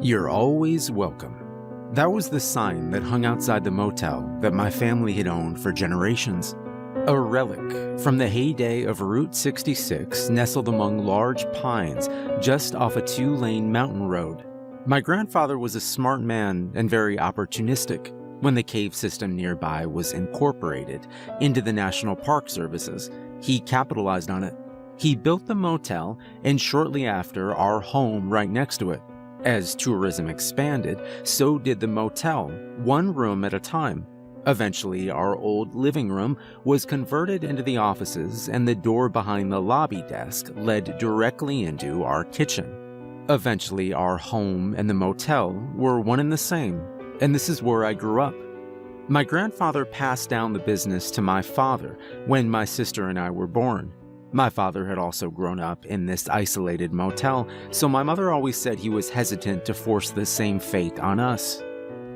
You're always welcome. That was the sign that hung outside the motel that my family had owned for generations. A relic from the heyday of Route 66 nestled among large pines just off a two-lane mountain road. My grandfather was a smart man and very opportunistic. When the cave system nearby was incorporated into the National Park Services, he capitalized on it. He built the motel and shortly after our home right next to it. As tourism expanded, so did the motel, one room at a time. Eventually, our old living room was converted into the offices and the door behind the lobby desk led directly into our kitchen. Eventually, our home and the motel were one and the same, and this is where I grew up. My grandfather passed down the business to my father when my sister and I were born. My father had also grown up in this isolated motel, so my mother always said he was hesitant to force the same fate on us.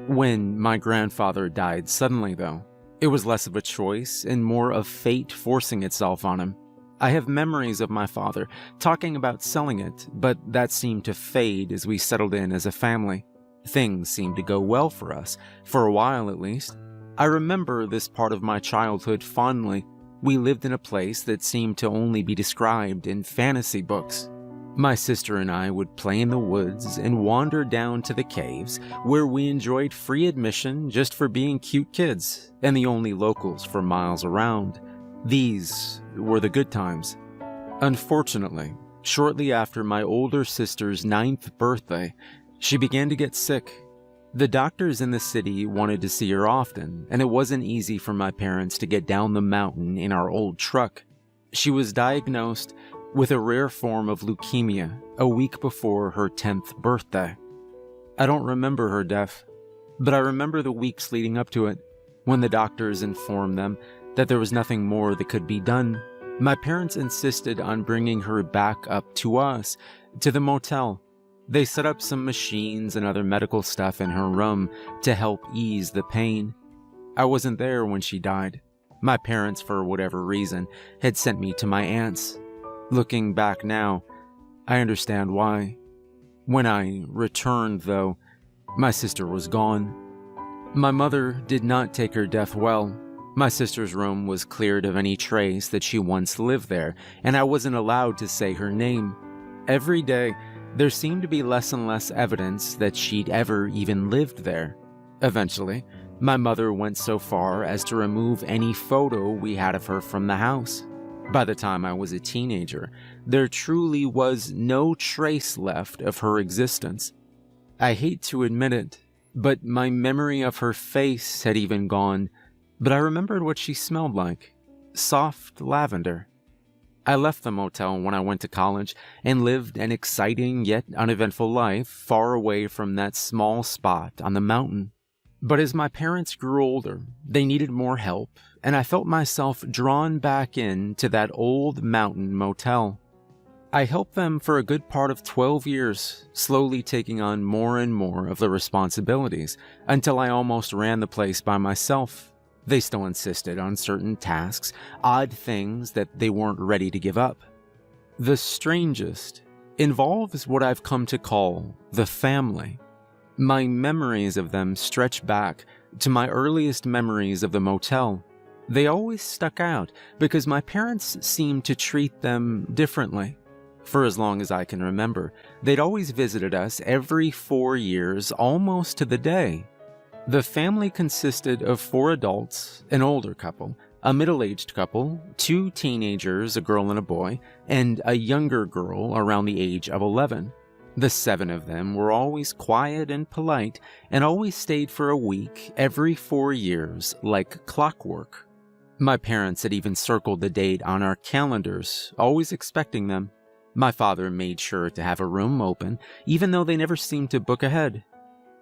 When my grandfather died suddenly, though, it was less of a choice and more of fate forcing itself on him. I have memories of my father talking about selling it, but that seemed to fade as we settled in as a family. Things seemed to go well for us, for a while at least. I remember this part of my childhood fondly. We lived in a place that seemed to only be described in fantasy books. My sister and I would play in the woods and wander down to the caves, where we enjoyed free admission just for being cute kids and the only locals for miles around. These were the good times. Unfortunately, shortly after my older sister's 9th birthday, she began to get sick. The doctors in the city wanted to see her often, and it wasn't easy for my parents to get down the mountain in our old truck. She was diagnosed with a rare form of leukemia a week before her 10th birthday. I don't remember her death, but I remember the weeks leading up to it, when the doctors informed them that there was nothing more that could be done. My parents insisted on bringing her back up to us, to the motel. They set up some machines and other medical stuff in her room to help ease the pain. I wasn't there when she died. My parents, for whatever reason, had sent me to my aunt's. Looking back now, I understand why. When I returned, though, my sister was gone. My mother did not take her death well. My sister's room was cleared of any trace that she once lived there, and I wasn't allowed to say her name. Every day, there seemed to be less and less evidence that she'd ever even lived there. Eventually, my mother went so far as to remove any photo we had of her from the house. By the time I was a teenager, there truly was no trace left of her existence. I hate to admit it, but my memory of her face had even gone, but I remembered what she smelled like. Soft lavender. I left the motel when I went to college and lived an exciting yet uneventful life far away from that small spot on the mountain. But as my parents grew older, they needed more help, and I felt myself drawn back into that old mountain motel. I helped them for a good part of 12 years, slowly taking on more and more of the responsibilities, until I almost ran the place by myself. They still insisted on certain tasks, odd things that they weren't ready to give up. The strangest involves what I've come to call the family. My memories of them stretch back to my earliest memories of the motel. They always stuck out because my parents seemed to treat them differently. For as long as I can remember, they'd always visited us every 4 years, almost to the day. The family consisted of 4 adults, an older couple, a middle-aged couple, 2 teenagers, a girl and a boy, and a younger girl around the age of 11. The 7 of them were always quiet and polite and always stayed for a week every 4 years like clockwork. My parents had even circled the date on our calendars, always expecting them. My father made sure to have a room open, even though they never seemed to book ahead.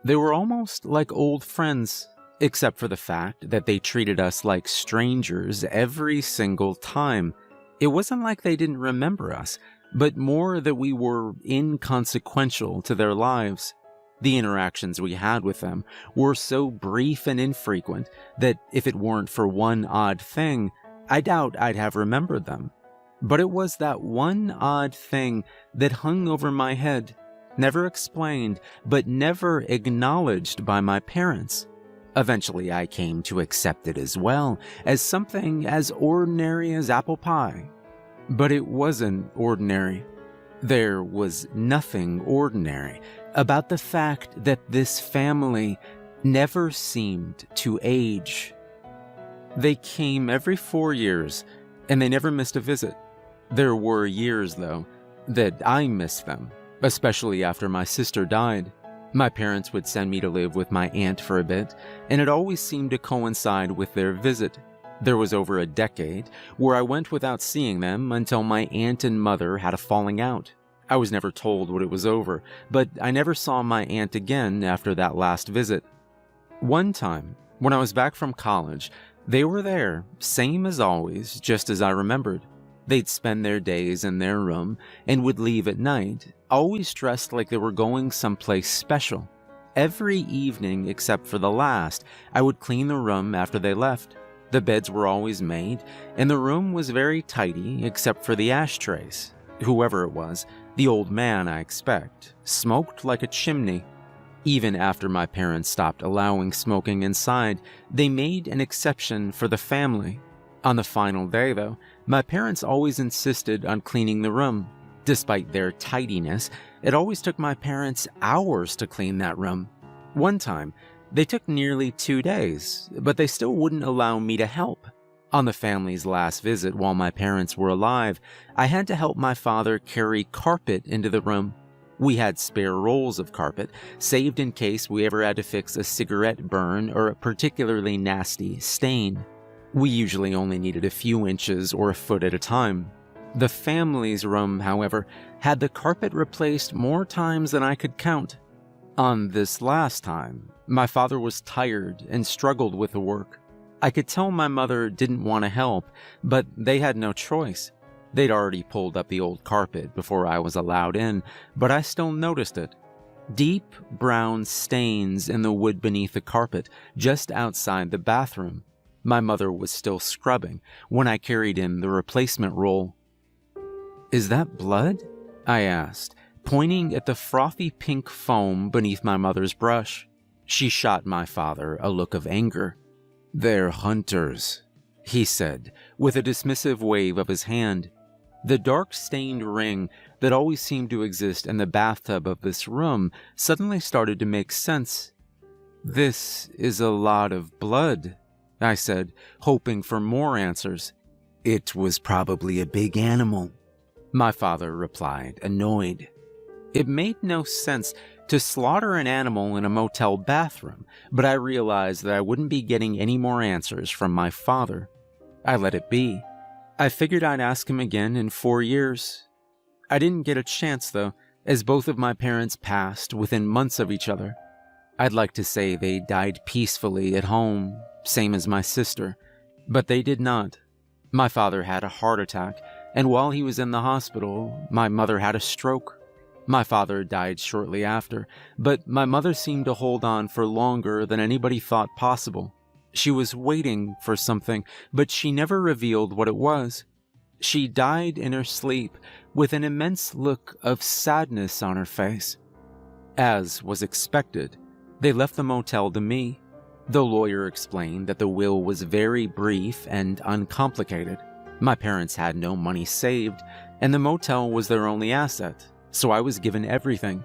They were almost like old friends, except for the fact that they treated us like strangers every single time. It wasn't like they didn't remember us, but more that we were inconsequential to their lives. The interactions we had with them were so brief and infrequent that if it weren't for one odd thing, I doubt I'd have remembered them. But it was that one odd thing that hung over my head, never explained, but never acknowledged by my parents. Eventually, I came to accept it as well, as something as ordinary as apple pie. But it wasn't ordinary. There was nothing ordinary about the fact that this family never seemed to age. They came every 4 years, and they never missed a visit. There were years, though, that I missed them, especially after my sister died. My parents would send me to live with my aunt for a bit, and it always seemed to coincide with their visit. There was over a decade where I went without seeing them until my aunt and mother had a falling out. I was never told what it was over, but I never saw my aunt again after that last visit. One time, when I was back from college, they were there, same as always, just as I remembered. They'd spend their days in their room and would leave at night, always dressed like they were going someplace special. Every evening except for the last, I would clean the room after they left. The beds were always made, and the room was very tidy except for the ashtrays. Whoever it was, the old man, I expect, smoked like a chimney. Even after my parents stopped allowing smoking inside, they made an exception for the family. On the final day, though, my parents always insisted on cleaning the room. Despite their tidiness, it always took my parents hours to clean that room. One time, they took nearly 2 days, but they still wouldn't allow me to help. On the family's last visit while my parents were alive, I had to help my father carry carpet into the room. We had spare rolls of carpet, saved in case we ever had to fix a cigarette burn or a particularly nasty stain. We usually only needed a few inches or a foot at a time. The family's room, however, had the carpet replaced more times than I could count. On this last time, my father was tired and struggled with the work. I could tell my mother didn't want to help, but they had no choice. They'd already pulled up the old carpet before I was allowed in, but I still noticed it. Deep brown stains in the wood beneath the carpet, just outside the bathroom. My mother was still scrubbing when I carried in the replacement roll. "Is that blood?" I asked, pointing at the frothy pink foam beneath my mother's brush. She shot my father a look of anger. "They're hunters," he said, with a dismissive wave of his hand. The dark-stained ring that always seemed to exist in the bathtub of this room suddenly started to make sense. "This is a lot of blood," I said, hoping for more answers. "It was probably a big animal," my father replied, annoyed. It made no sense to slaughter an animal in a motel bathroom, but I realized that I wouldn't be getting any more answers from my father. I let it be. I figured I'd ask him again in 4 years. I didn't get a chance, though, as both of my parents passed within months of each other. I'd like to say they died peacefully at home, same as my sister, but they did not. My father had a heart attack, and while he was in the hospital, my mother had a stroke. My father died shortly after, but my mother seemed to hold on for longer than anybody thought possible. She was waiting for something, but she never revealed what it was. She died in her sleep with an immense look of sadness on her face. As was expected, they left the motel to me. The lawyer explained that the will was very brief and uncomplicated. My parents had no money saved, and the motel was their only asset, so I was given everything.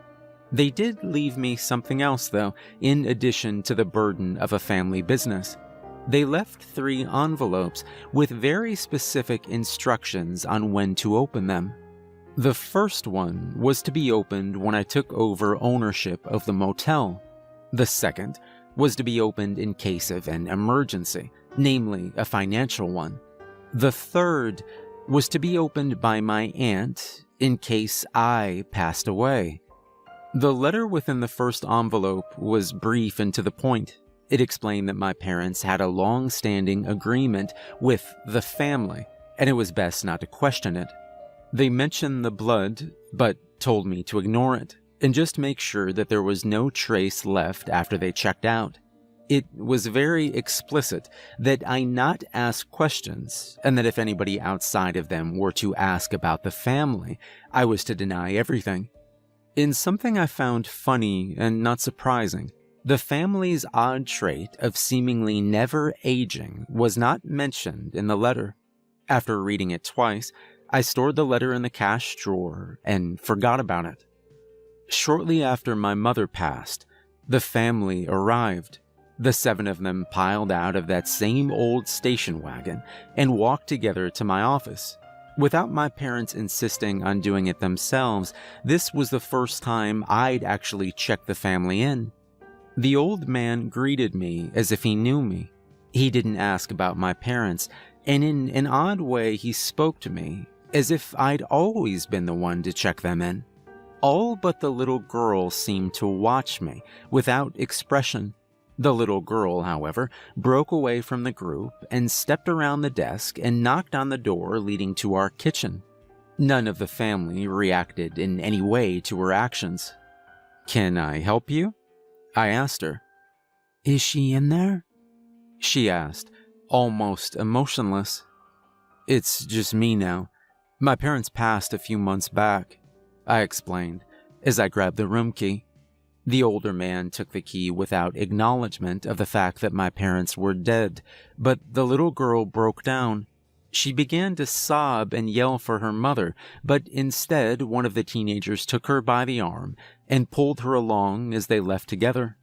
They did leave me something else, though, in addition to the burden of a family business. They left 3 envelopes with very specific instructions on when to open them. The first one was to be opened when I took over ownership of the motel. The second was to be opened in case of an emergency, namely a financial one. The third was to be opened by my aunt in case I passed away. The letter within the first envelope was brief and to the point. It explained that my parents had a long-standing agreement with the family, and it was best not to question it. They mentioned the blood, but told me to ignore it, and just make sure that there was no trace left after they checked out. It was very explicit that I not ask questions, and that if anybody outside of them were to ask about the family, I was to deny everything. In something I found funny and not surprising, the family's odd trait of seemingly never aging was not mentioned in the letter. After reading it twice, I stored the letter in the cash drawer and forgot about it. Shortly after my mother passed, the family arrived. The 7 of them piled out of that same old station wagon and walked together to my office. Without my parents insisting on doing it themselves, this was the first time I'd actually checked the family in. The old man greeted me as if he knew me. He didn't ask about my parents, and in an odd way he spoke to me as if I'd always been the one to check them in. All but the little girl seemed to watch me, without expression. The little girl, however, broke away from the group and stepped around the desk and knocked on the door leading to our kitchen. None of the family reacted in any way to her actions. "Can I help you?" I asked her. "Is she in there?" she asked, almost emotionless. "It's just me now. My parents passed a few months back," I explained as I grabbed the room key. The older man took the key without acknowledgement of the fact that my parents were dead, but the little girl broke down. She began to sob and yell for her mother, but instead one of the teenagers took her by the arm and pulled her along as they left together.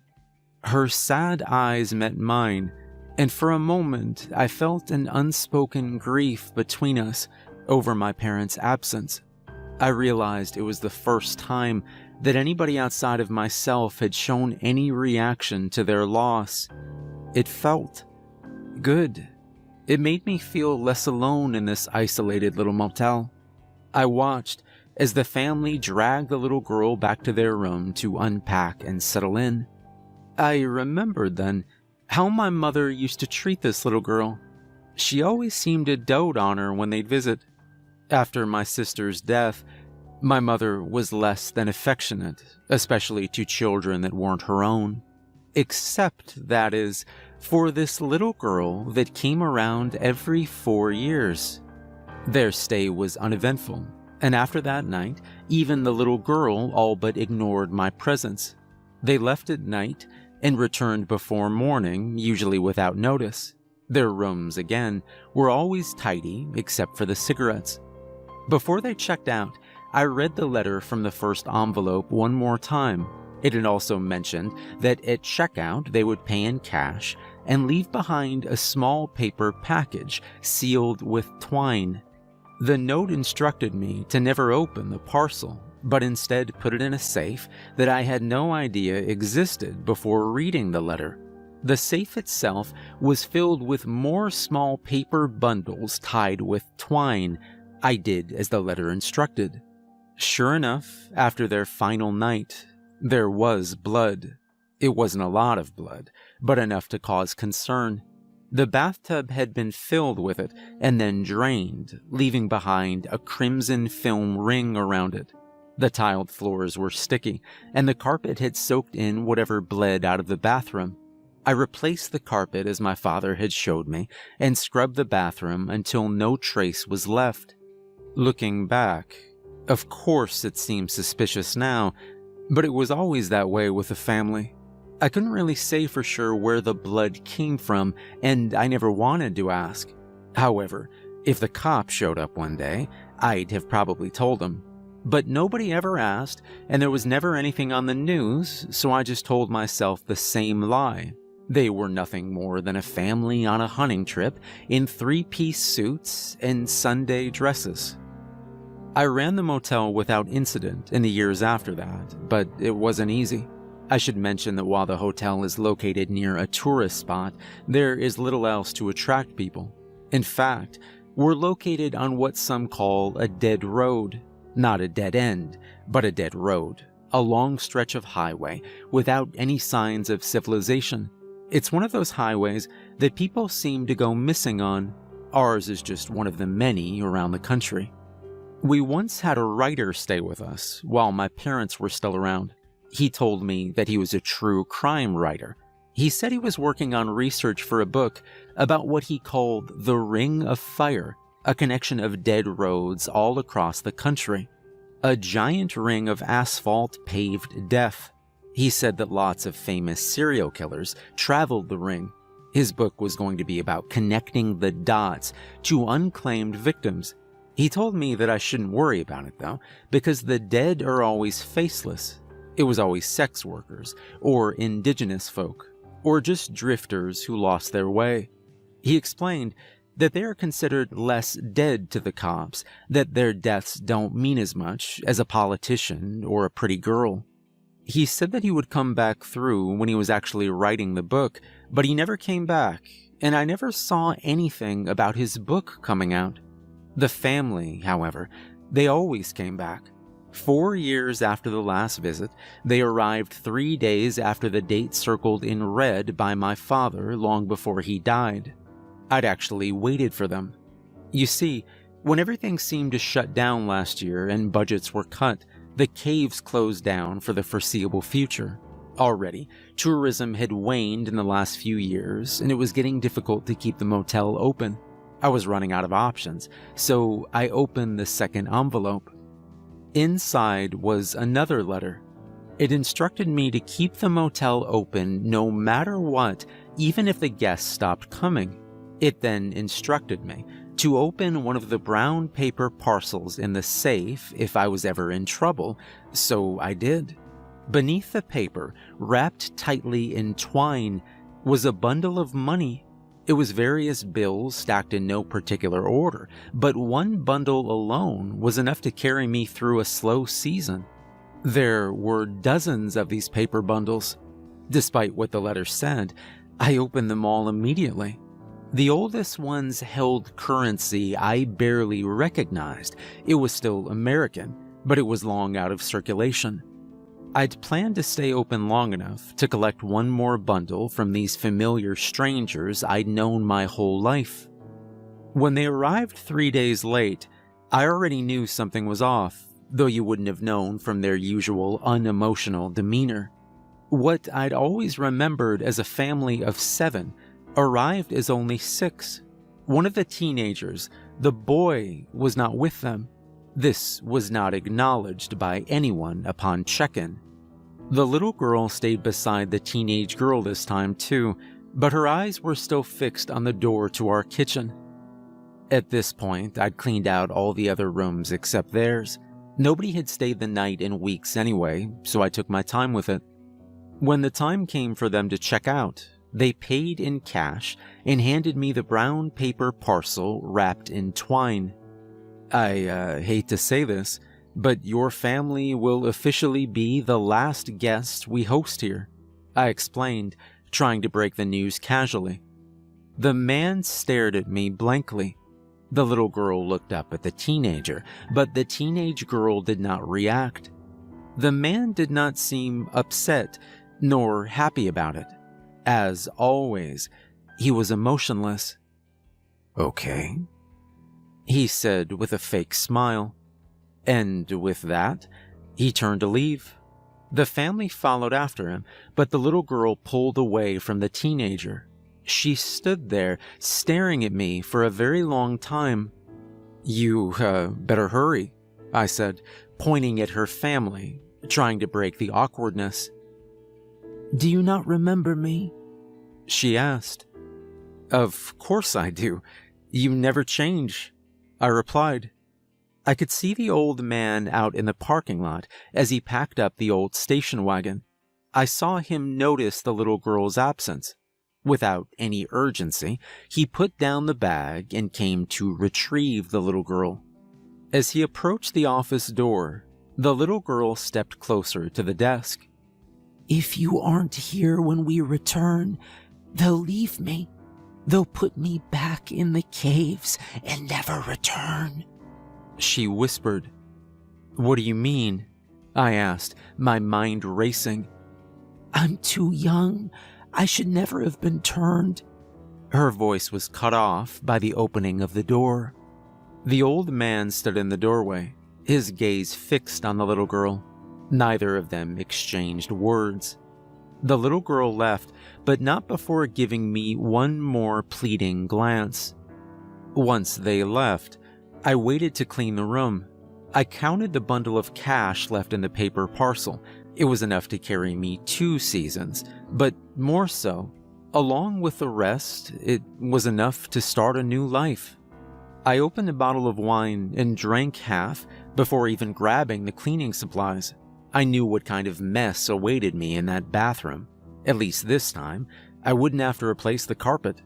Her sad eyes met mine, and for a moment I felt an unspoken grief between us over my parents' absence. I realized it was the first time that anybody outside of myself had shown any reaction to their loss. It felt good. It made me feel less alone in this isolated little motel. I watched as the family dragged the little girl back to their room to unpack and settle in. I remembered then how my mother used to treat this little girl. She always seemed to dote on her when they'd visit. After my sister's death, my mother was less than affectionate, especially to children that weren't her own. Except, that is, for this little girl that came around every 4 years. Their stay was uneventful, and after that night, even the little girl all but ignored my presence. They left at night and returned before morning, usually without notice. Their rooms, again, were always tidy except for the cigarettes. Before they checked out, I read the letter from the first envelope one more time. It had also mentioned that at checkout they would pay in cash and leave behind a small paper package sealed with twine. The note instructed me to never open the parcel, but instead put it in a safe that I had no idea existed before reading the letter. The safe itself was filled with more small paper bundles tied with twine. I did as the letter instructed. Sure enough, after their final night, there was blood. It wasn't a lot of blood, but enough to cause concern. The bathtub had been filled with it and then drained, leaving behind a crimson film ring around it. The tiled floors were sticky, and the carpet had soaked in whatever bled out of the bathroom. I replaced the carpet as my father had showed me and scrubbed the bathroom until no trace was left. Looking back, of course it seems suspicious now, but it was always that way with the family. I couldn't really say for sure where the blood came from, and I never wanted to ask. However, if the cops showed up one day, I'd have probably told them. But nobody ever asked, and there was never anything on the news, so I just told myself the same lie. They were nothing more than a family on a hunting trip in 3-piece suits and Sunday dresses. I ran the motel without incident in the years after that, but it wasn't easy. I should mention that while the hotel is located near a tourist spot, there is little else to attract people. In fact, we're located on what some call a dead road. Not a dead end, but a dead road. A long stretch of highway without any signs of civilization. It's one of those highways that people seem to go missing on. Ours is just one of the many around the country. We once had a writer stay with us while my parents were still around. He told me that he was a true crime writer. He said he was working on research for a book about what he called the Ring of Fire, a connection of dead roads all across the country. a giant ring of asphalt paved death. He said that lots of famous serial killers traveled the ring. His book was going to be about connecting the dots to unclaimed victims. He told me that I shouldn't worry about it though, because the dead are always faceless. It was always sex workers, or indigenous folk, or just drifters who lost their way. He explained that they are considered less dead to the cops, that their deaths don't mean as much as a politician or a pretty girl. He said that he would come back through when he was actually writing the book, but he never came back, and I never saw anything about his book coming out. The family, however, they always came back. 4 years after the last visit, they arrived 3 days after the date circled in red by my father long before he died. I'd actually waited for them. You see, when everything seemed to shut down last year and budgets were cut, the caves closed down for the foreseeable future. Already, tourism had waned in the last few years, and it was getting difficult to keep the motel open. I was running out of options, so I opened the second envelope. Inside was another letter. It instructed me to keep the motel open no matter what, even if the guests stopped coming. It then instructed me to open one of the brown paper parcels in the safe if I was ever in trouble, so I did. Beneath the paper, wrapped tightly in twine, was a bundle of money. It was various bills stacked in no particular order, but one bundle alone was enough to carry me through a slow season. There were dozens of these paper bundles. Despite what the letter said, I opened them all immediately. The oldest ones held currency I barely recognized. It was still American, but it was long out of circulation. I'd planned to stay open long enough to collect one more bundle from these familiar strangers I'd known my whole life. When they arrived 3 days late, I already knew something was off, though you wouldn't have known from their usual unemotional demeanor. What I'd always remembered as a family of 7 arrived as only 6. One of the teenagers, the boy, was not with them. This was not acknowledged by anyone upon check-in. The little girl stayed beside the teenage girl this time too, but her eyes were still fixed on the door to our kitchen. At this point, I'd cleaned out all the other rooms except theirs. Nobody had stayed the night in weeks anyway, so I took my time with it. When the time came for them to check out, they paid in cash and handed me the brown paper parcel wrapped in twine. I hate to say this, but your family will officially be the last guest we host here, I explained, trying to break the news casually. The man stared at me blankly. The little girl looked up at the teenager, but the teenage girl did not react. The man did not seem upset nor happy about it. As always, he was emotionless. "Okay," he said with a fake smile. And with that, he turned to leave. The family followed after him, but the little girl pulled away from the teenager. She stood there, staring at me for a very long time. You better hurry," I said, pointing at her family, trying to break the awkwardness. Do you not remember me? She asked. "Of course I do. You never change," I replied. I could see the old man out in the parking lot as he packed up the old station wagon. I saw him notice the little girl's absence. Without any urgency, he put down the bag and came to retrieve the little girl. As he approached the office door, the little girl stepped closer to the desk. If you aren't here when we return, they'll leave me. They'll put me back in the caves and never return, she whispered. "What do you mean?" I asked, my mind racing. I'm too young. I should never have been turned. Her voice was cut off by the opening of the door. The old man stood in the doorway, his gaze fixed on the little girl. Neither of them exchanged words. The little girl left, but not before giving me one more pleading glance. Once they left, I waited to clean the room. I counted the bundle of cash left in the paper parcel. It was enough to carry me 2 seasons, but more so, along with the rest, it was enough to start a new life. I opened a bottle of wine and drank half before even grabbing the cleaning supplies. I knew what kind of mess awaited me in that bathroom. At least this time, I wouldn't have to replace the carpet.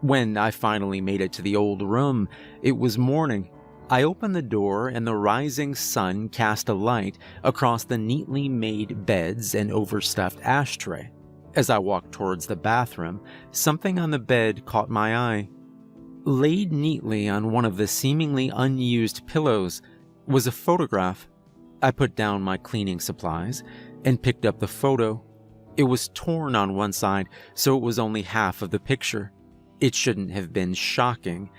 When I finally made it to the old room, it was morning. I opened the door and the rising sun cast a light across the neatly made beds and overstuffed ashtray. As I walked towards the bathroom, something on the bed caught my eye. Laid neatly on one of the seemingly unused pillows was a photograph. I put down my cleaning supplies and picked up the photo. It was torn on one side, so it was only half of the picture. It shouldn't have been shocking,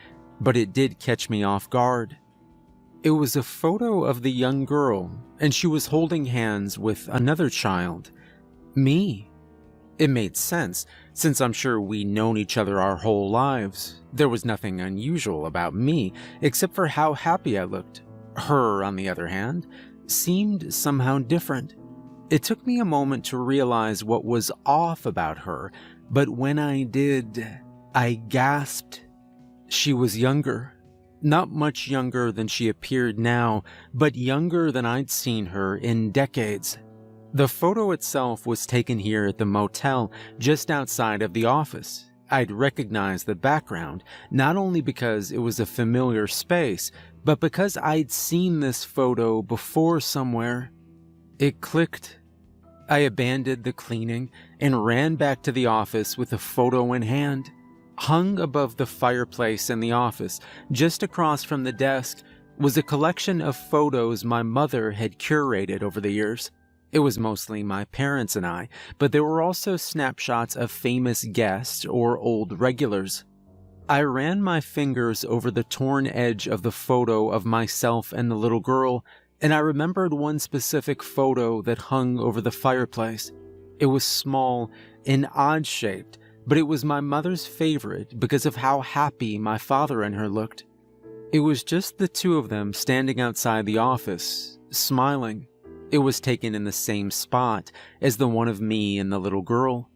but it did catch me off guard. It was a photo of the young girl, and she was holding hands with another child. Me. It made sense, since I'm sure we'd known each other our whole lives. There was nothing unusual about me, except for how happy I looked. Her, on the other hand, seemed somehow different. It took me a moment to realize what was off about her, but when I did, I gasped. She was younger. Not much younger than she appeared now, but younger than I'd seen her in decades. The photo itself was taken here at the motel, just outside of the office. I'd recognize the background, not only because it was a familiar space, but because I'd seen this photo before somewhere. It clicked. I abandoned the cleaning and ran back to the office with the photo in hand. Hung above the fireplace in the office, just across from the desk, was a collection of photos my mother had curated over the years. It was mostly my parents and I, but there were also snapshots of famous guests or old regulars. I ran my fingers over the torn edge of the photo of myself and the little girl, and I remembered one specific photo that hung over the fireplace. It was small and odd-shaped, but it was my mother's favorite because of how happy my father and her looked. It was just the two of them standing outside the office, smiling. It was taken in the same spot as the one of me and the little girl.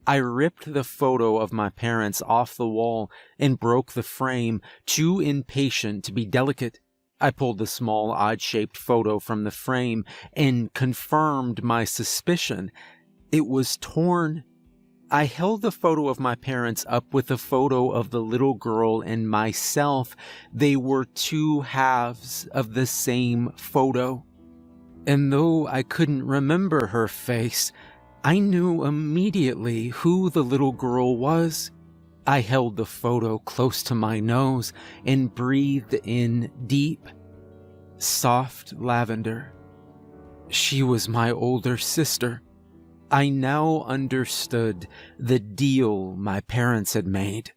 I ripped the photo of my parents off the wall and broke the frame, too impatient to be delicate. I pulled the small, odd-shaped photo from the frame and confirmed my suspicion. It was torn. I held the photo of my parents up with the photo of the little girl and myself. They were two halves of the same photo. And though I couldn't remember her face, I knew immediately who the little girl was. I held the photo close to my nose and breathed in deep, soft lavender. She was my older sister. I now understood the deal my parents had made.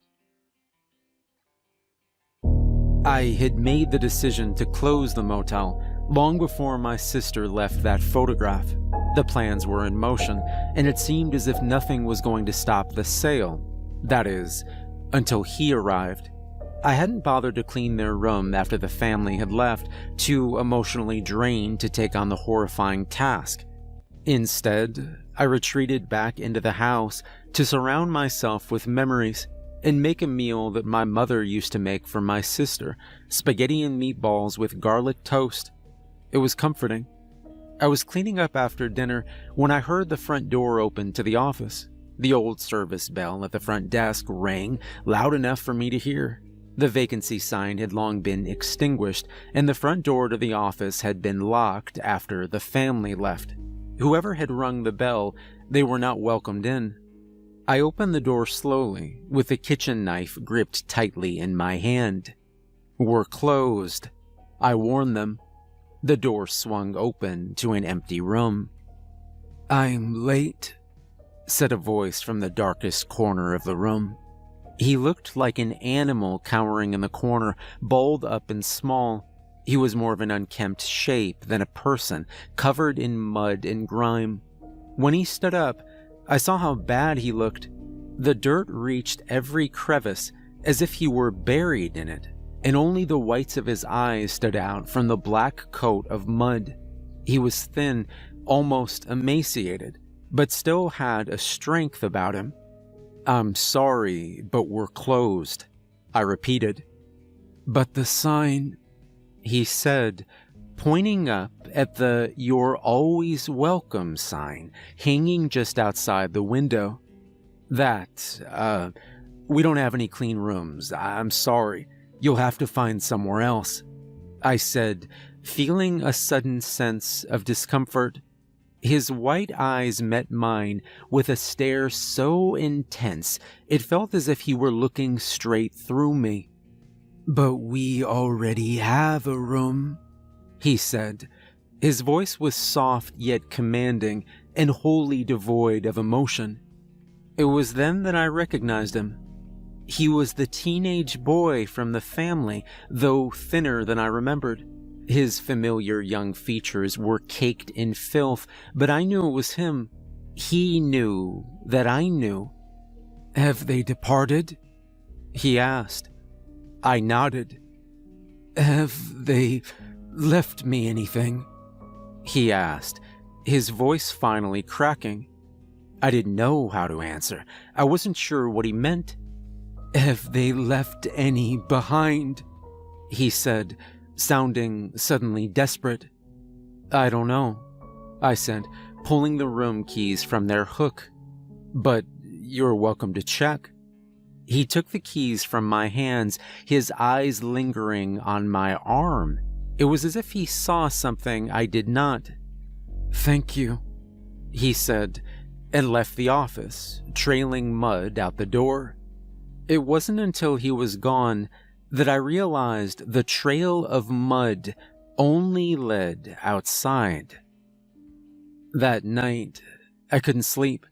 I had made the decision to close the motel long before my sister left that photograph. The plans were in motion, and it seemed as if nothing was going to stop the sale. That is, until he arrived. I hadn't bothered to clean their room after the family had left, too emotionally drained to take on the horrifying task. Instead, I retreated back into the house to surround myself with memories and make a meal that my mother used to make for my sister, spaghetti and meatballs with garlic toast. It was comforting. I was cleaning up after dinner when I heard the front door open to the office. The old service bell at the front desk rang loud enough for me to hear. The vacancy sign had long been extinguished, and the front door to the office had been locked after the family left. Whoever had rung the bell, they were not welcomed in. I opened the door slowly, with the kitchen knife gripped tightly in my hand. "We're closed," I warned them. The door swung open to an empty room. "I'm late," said a voice from the darkest corner of the room. He looked like an animal cowering in the corner, balled up and small. He was more of an unkempt shape than a person, covered in mud and grime. When he stood up, I saw how bad he looked. The dirt reached every crevice, as if he were buried in it, and only the whites of his eyes stood out from the black coat of mud. He was thin, almost emaciated, but still had a strength about him. "I'm sorry, but we're closed," I repeated. "But the sign," he said, pointing up at the "You're always welcome" sign hanging just outside the window. "That, we don't have any clean rooms. I'm sorry. You'll have to find somewhere else," I said, feeling a sudden sense of discomfort. His white eyes met mine with a stare so intense it felt as if he were looking straight through me. "But we already have a room," he said. His voice was soft yet commanding and wholly devoid of emotion. It was then that I recognized him. He was the teenage boy from the family, though thinner than I remembered. His familiar young features were caked in filth, but I knew it was him. He knew that I knew. "Have they departed?" he asked. I nodded. "Have they left me anything?" he asked, his voice finally cracking. I didn't know how to answer. I wasn't sure what he meant. "Have they left any behind?" he said, sounding suddenly desperate. "I don't know," I said, pulling the room keys from their hook. "But you're welcome to check." He took the keys from my hands, his eyes lingering on my arm. It was as if he saw something I did not. "Thank you," he said, and left the office, trailing mud out the door. It wasn't until he was gone that I realized the trail of mud only led outside. That night, I couldn't sleep.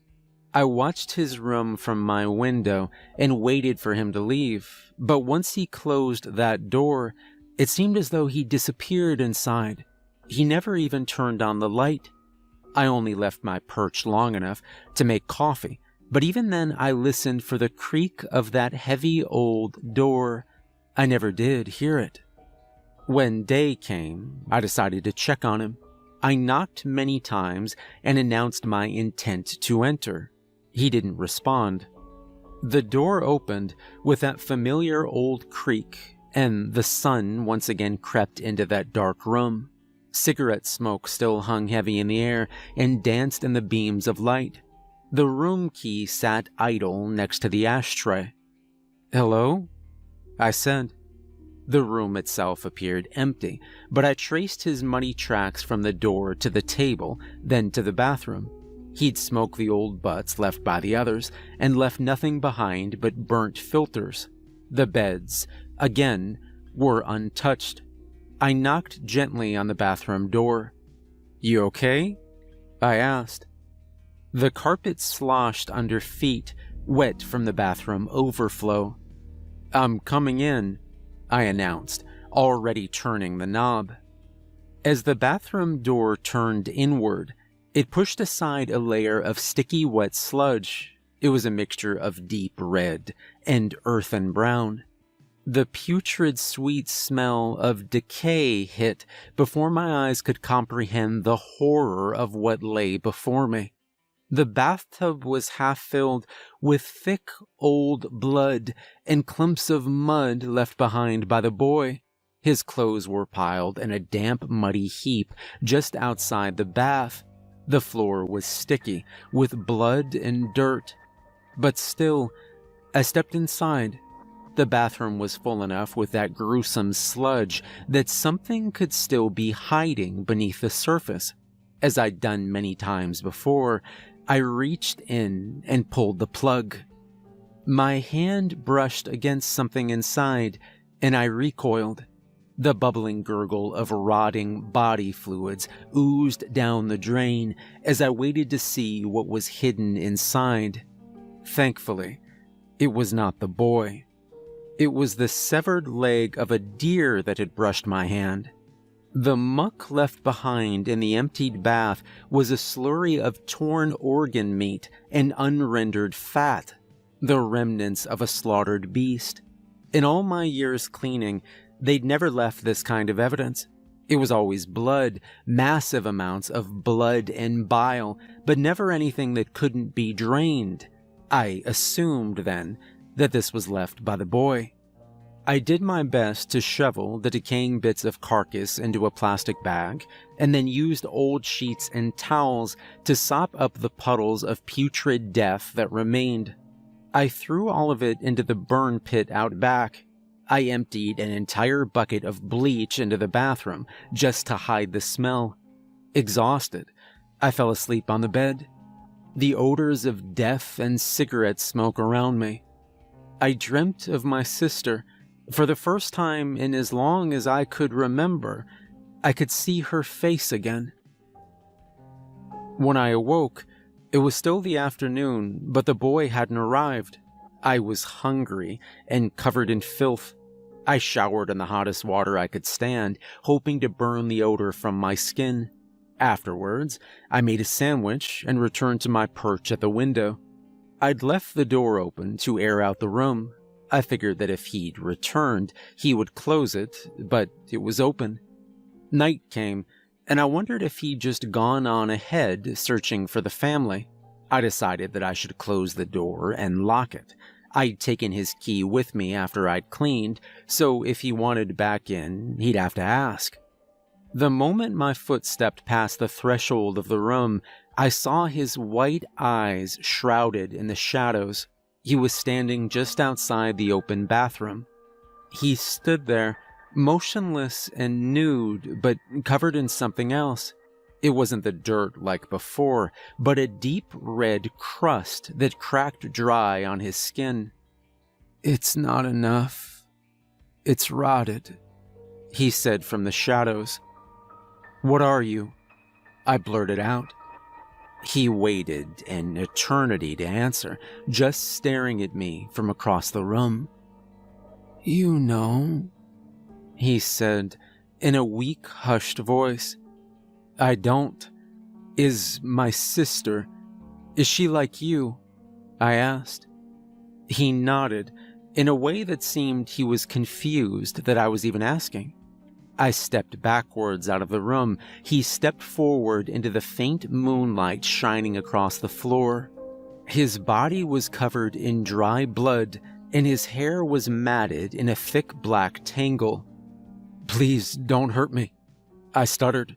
I watched his room from my window and waited for him to leave, but once he closed that door, it seemed as though he disappeared inside. He never even turned on the light. I only left my perch long enough to make coffee, but even then I listened for the creak of that heavy old door. I never did hear it. When day came, I decided to check on him. I knocked many times and announced my intent to enter. He didn't respond. The door opened with that familiar old creak, and the sun once again crept into that dark room. Cigarette smoke still hung heavy in the air and danced in the beams of light. The room key sat idle next to the ashtray. "Hello?" I said. The room itself appeared empty, but I traced his muddy tracks from the door to the table, then to the bathroom. He'd smoked the old butts left by the others, and left nothing behind but burnt filters. The beds, again, were untouched. I knocked gently on the bathroom door. "You okay?" I asked. The carpet sloshed under feet, wet from the bathroom overflow. "I'm coming in," I announced, already turning the knob. As the bathroom door turned inward, it pushed aside a layer of sticky wet sludge. It was a mixture of deep red and earthen brown. The putrid sweet smell of decay hit before my eyes could comprehend the horror of what lay before me. The bathtub was half filled with thick old blood and clumps of mud left behind by the boy. His clothes were piled in a damp, muddy heap just outside the bath. The floor was sticky with blood and dirt. But still, I stepped inside. The bathroom was full enough with that gruesome sludge that something could still be hiding beneath the surface. As I'd done many times before, I reached in and pulled the plug. My hand brushed against something inside, and I recoiled. The bubbling gurgle of rotting body fluids oozed down the drain as I waited to see what was hidden inside. Thankfully, it was not the boy. It was the severed leg of a deer that had brushed my hand. The muck left behind in the emptied bath was a slurry of torn organ meat and unrendered fat, the remnants of a slaughtered beast. In all my years cleaning, They'd never left this kind of evidence. It was always blood, massive amounts of blood and bile, but never anything that couldn't be drained. I assumed then that this was left by the boy. I did my best to shovel the decaying bits of carcass into a plastic bag, and then used old sheets and towels to sop up the puddles of putrid death that remained. I threw all of it into the burn pit out back. I emptied an entire bucket of bleach into the bathroom just to hide the smell. Exhausted, I fell asleep on the bed. The odors of death and cigarette smoke around me. I dreamt of my sister. For the first time in as long as I could remember, I could see her face again. When I awoke, it was still the afternoon, but the boy hadn't arrived. I was hungry and covered in filth. I showered in the hottest water I could stand, hoping to burn the odor from my skin. Afterwards, I made a sandwich and returned to my perch at the window. I'd left the door open to air out the room. I figured that if he'd returned, he would close it, but it was open. Night came, and I wondered if he'd just gone on ahead searching for the family. I decided that I should close the door and lock it. I'd taken his key with me after I'd cleaned, so if he wanted back in, he'd have to ask. The moment my foot stepped past the threshold of the room, I saw his white eyes shrouded in the shadows. He was standing just outside the open bathroom. He stood there, motionless and nude, but covered in something else. It wasn't the dirt like before, but a deep red crust that cracked dry on his skin. "It's not enough. It's rotted," he said from the shadows. "What are you?" I blurted out. He waited an eternity to answer, just staring at me from across the room. "You know," he said in a weak, hushed voice. "I don't. Is my sister, is she like you?" I asked. He nodded in a way that seemed he was confused that I was even asking. I stepped backwards out of the room. He stepped forward into the faint moonlight shining across the floor. His body was covered in dry blood, and his hair was matted in a thick black tangle. "Please don't hurt me," I stuttered.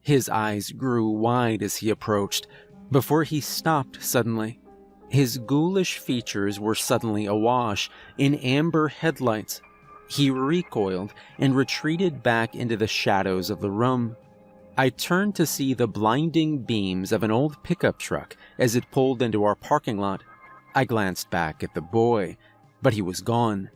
His eyes grew wide as he approached, before he stopped suddenly. His ghoulish features were suddenly awash in amber headlights. He recoiled and retreated back into the shadows of the room. I turned to see the blinding beams of an old pickup truck as it pulled into our parking lot. I glanced back at the boy, but he was gone.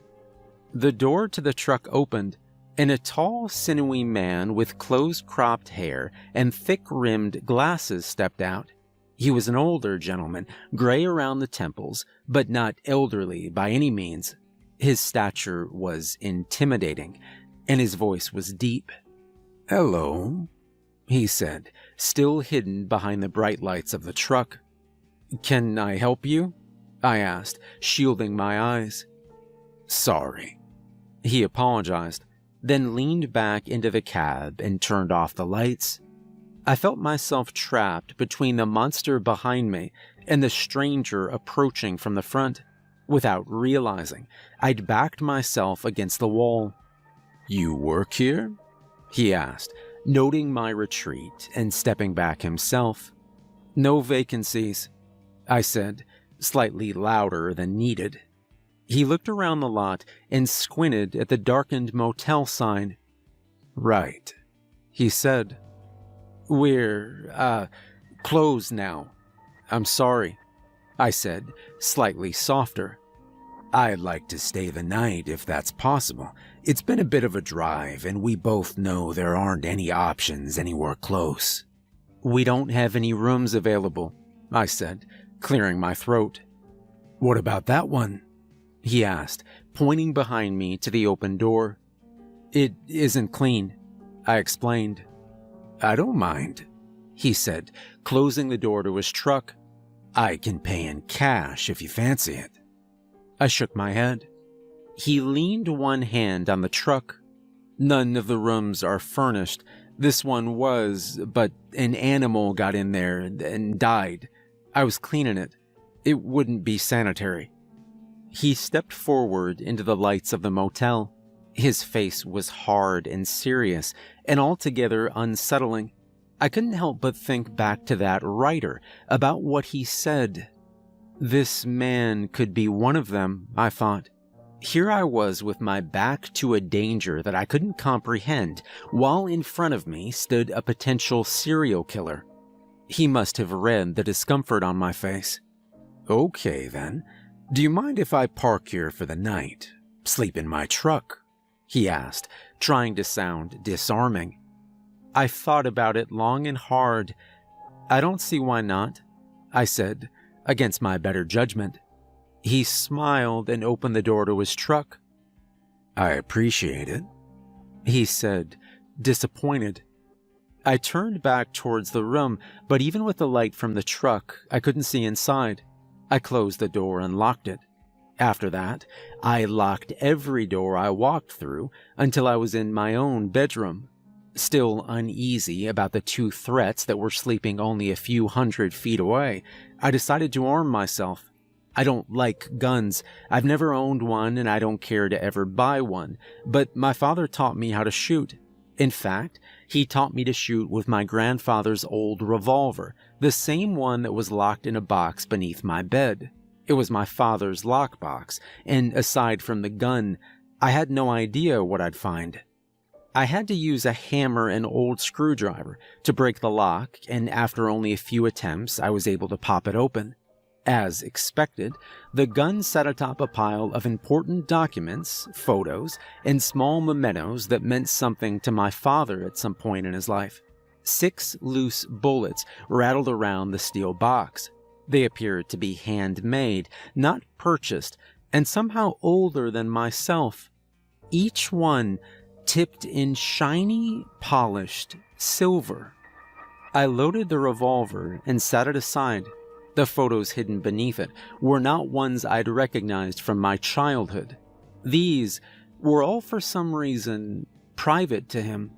The door to the truck opened, and a tall, sinewy man with close-cropped hair and thick-rimmed glasses stepped out. He was an older gentleman, gray around the temples, but not elderly by any means. His stature was intimidating, and his voice was deep. "Hello," he said, still hidden behind the bright lights of the truck. "Can I help you?" I asked, shielding my eyes. "Sorry." He apologized, then leaned back into the cab and turned off the lights. I felt myself trapped between the monster behind me and the stranger approaching from the front. Without realizing, I'd backed myself against the wall. "You work here?" he asked, noting my retreat and stepping back himself. "No vacancies," I said, slightly louder than needed. He looked around the lot and squinted at the darkened motel sign. "Right," he said. We're closed now. I'm sorry," I said, slightly softer. "I'd like to stay the night if that's possible. It's been a bit of a drive, and we both know there aren't any options anywhere close." "We don't have any rooms available," I said, clearing my throat. "What about that one?" he asked, pointing behind me to the open door. "It isn't clean," I explained. "I don't mind," he said, closing the door to his truck. "I can pay in cash if you fancy it." I shook my head. He leaned one hand on the truck, None of the rooms are furnished. This one was, but an animal got in there and died. I was cleaning it. It wouldn't be sanitary." He stepped forward into the lights of the motel. His face was hard and serious, and altogether unsettling. I couldn't help but think back to that writer, about what he said. This man could be one of them, I thought. Here I was with my back to a danger that I couldn't comprehend, while in front of me stood a potential serial killer. He must have read the discomfort on my face. "Okay then, do you mind if I park here for the night? Sleep in my truck?" he asked, trying to sound disarming. I thought about it long and hard. "I don't see why not," I said, against my better judgment. He smiled and opened the door to his truck. "I appreciate it," he said, disappointed. I turned back towards the room, but even with the light from the truck, I couldn't see inside. I closed the door and locked it. After that, I locked every door I walked through until I was in my own bedroom. Still uneasy about the two threats that were sleeping only a few 100 feet away, I decided to arm myself. I don't like guns. I've never owned one and I don't care to ever buy one, but my father taught me how to shoot. In fact, he taught me to shoot with my grandfather's old revolver, the same one that was locked in a box beneath my bed. It was my father's lockbox, and aside from the gun, I had no idea what I'd find. I had to use a hammer and old screwdriver to break the lock, and after only a few attempts, I was able to pop it open. As expected, the gun sat atop a pile of important documents, photos, and small mementos that meant something to my father at some point in his life. 6 loose bullets rattled around the steel box. They appeared to be handmade, not purchased, and somehow older than myself. Each one tipped in shiny, polished silver. I loaded the revolver and set it aside. The photos hidden beneath it were not ones I'd recognized from my childhood. These were all for some reason private to him.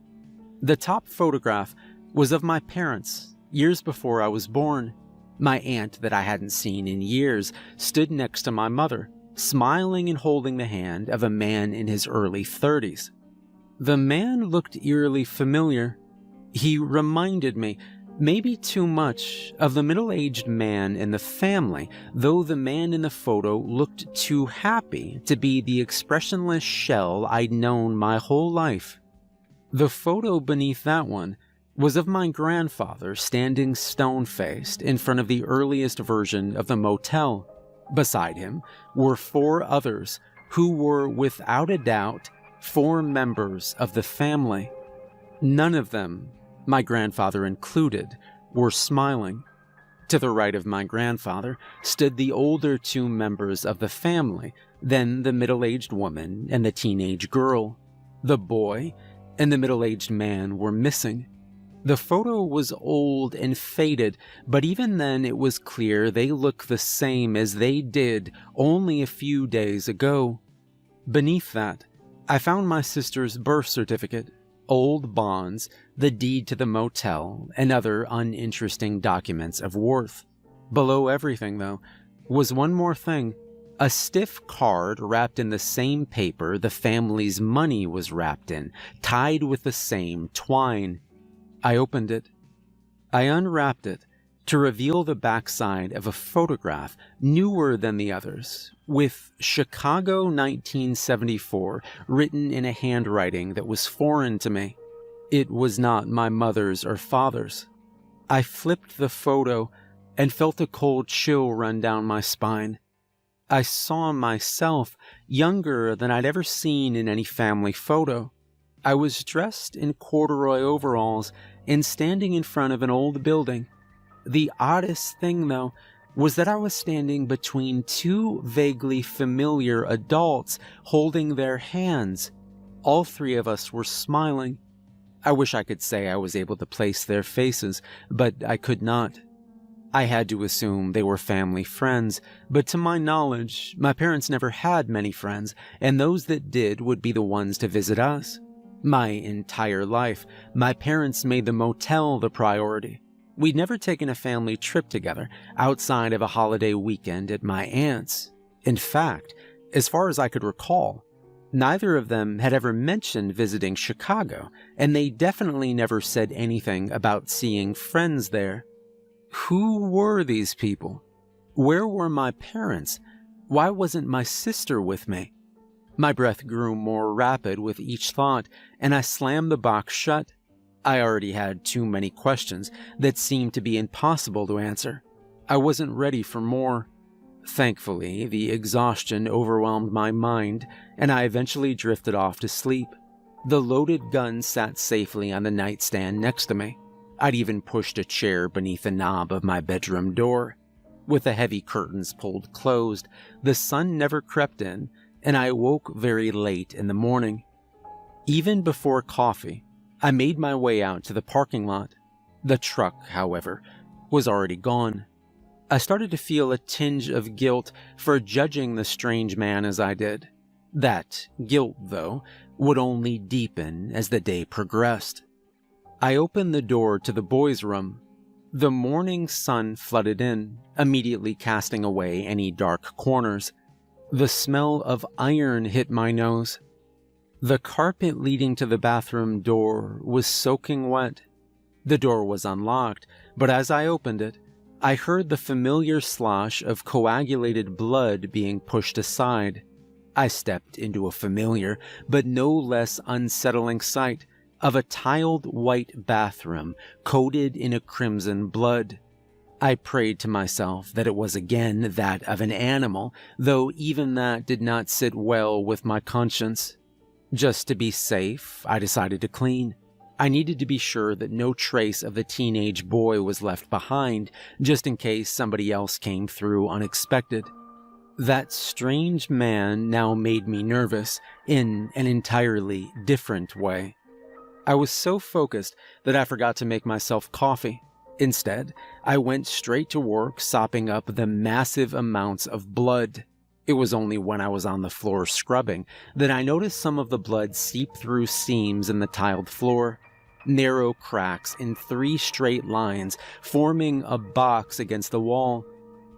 The top photograph was of my parents, years before I was born. My aunt that I hadn't seen in years stood next to my mother, smiling and holding the hand of a man in his early 30s. The man looked eerily familiar. He reminded me, maybe too much, of the middle-aged man in the family, though the man in the photo looked too happy to be the expressionless shell I'd known my whole life. The photo beneath that one was of my grandfather standing stone-faced in front of the earliest version of the motel. Beside him were 4 others who were, without a doubt, 4 members of the family. None of them, my grandfather included, were smiling. To the right of my grandfather stood the older 2 members of the family, then the middle-aged woman and the teenage girl. The boy and the middle-aged man were missing. The photo was old and faded, but even then it was clear they looked the same as they did only a few days ago. Beneath that, I found my sister's birth certificate, old bonds, the deed to the motel, and other uninteresting documents of worth. Below everything, though, was one more thing. A stiff card wrapped in the same paper the family's money was wrapped in, tied with the same twine. I opened it. I unwrapped it to reveal the backside of a photograph newer than the others, with Chicago 1974 written in a handwriting that was foreign to me. It was not my mother's or father's. I flipped the photo and felt a cold chill run down my spine. I saw myself younger than I'd ever seen in any family photo. I was dressed in corduroy overalls and standing in front of an old building. The oddest thing, though, was that I was standing between 2 vaguely familiar adults holding their hands. All 3 of us were smiling. I wish I could say I was able to place their faces, but I could not. I had to assume they were family friends, but to my knowledge, my parents never had many friends, and those that did would be the ones to visit us. My entire life, my parents made the motel the priority. We'd never taken a family trip together outside of a holiday weekend at my aunt's. In fact, as far as I could recall, neither of them had ever mentioned visiting Chicago, and they definitely never said anything about seeing friends there. Who were these people? Where were my parents? Why wasn't my sister with me? My breath grew more rapid with each thought, and I slammed the box shut. I already had too many questions that seemed to be impossible to answer. I wasn't ready for more. Thankfully, the exhaustion overwhelmed my mind, and I eventually drifted off to sleep. The loaded gun sat safely on the nightstand next to me. I'd even pushed a chair beneath the knob of my bedroom door. With the heavy curtains pulled closed, the sun never crept in, and I awoke very late in the morning. Even before coffee, I made my way out to the parking lot. The truck, however, was already gone. I started to feel a tinge of guilt for judging the strange man as I did. That guilt, though, would only deepen as the day progressed. I opened the door to the boys' room. The morning sun flooded in, immediately casting away any dark corners. The smell of iron hit my nose. The carpet leading to the bathroom door was soaking wet. The door was unlocked, but as I opened it, I heard the familiar slosh of coagulated blood being pushed aside. I stepped into a familiar, but no less unsettling sight of a tiled white bathroom coated in a crimson blood. I prayed to myself that it was again that of an animal, though even that did not sit well with my conscience. Just to be safe, I decided to clean. I needed to be sure that no trace of the teenage boy was left behind, just in case somebody else came through unexpected. That strange man now made me nervous in an entirely different way. I was so focused that I forgot to make myself coffee. Instead, I went straight to work sopping up the massive amounts of blood. It was only when I was on the floor scrubbing that I noticed some of the blood seep through seams in the tiled floor. Narrow cracks in 3 straight lines forming a box against the wall.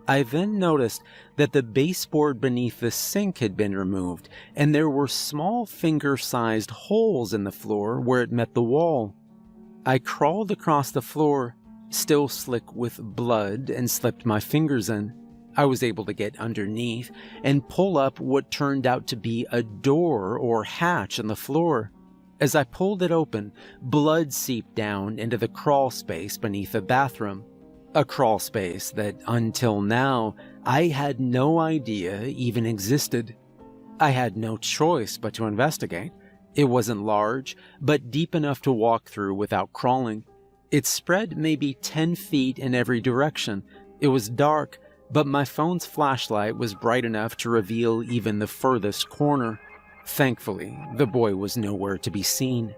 I then noticed that the baseboard beneath the sink had been removed, and there were small finger-sized holes in the floor where it met the wall. I crawled across the floor, still slick with blood, and slipped my fingers in. I was able to get underneath and pull up what turned out to be a door or hatch in the floor. As I pulled it open, blood seeped down into the crawl space beneath the bathroom. A crawl space that, until now, I had no idea even existed. I had no choice but to investigate. It wasn't large, but deep enough to walk through without crawling. It spread maybe 10 feet in every direction. It was dark, but my phone's flashlight was bright enough to reveal even the furthest corner. Thankfully, the boy was nowhere to be seen.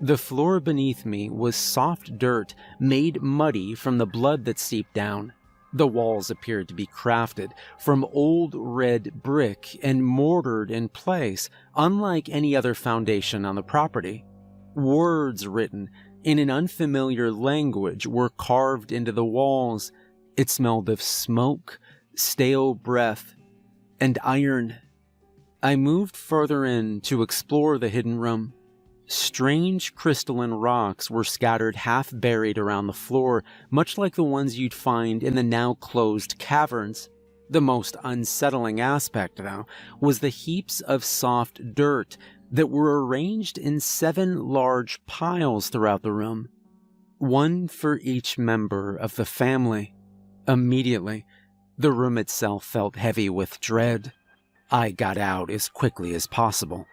The floor beneath me was soft dirt, made muddy from the blood that seeped down. The walls appeared to be crafted from old red brick and mortared in place, unlike any other foundation on the property. Words written in an unfamiliar language were carved into the walls. It smelled of smoke, stale breath, and iron. I moved further in to explore the hidden room. Strange crystalline rocks were scattered half-buried around the floor, much like the ones you'd find in the now-closed caverns. The most unsettling aspect, though, was the heaps of soft dirt that were arranged in 7 large piles throughout the room. One for each member of the family. Immediately, the room itself felt heavy with dread. I got out as quickly as possible.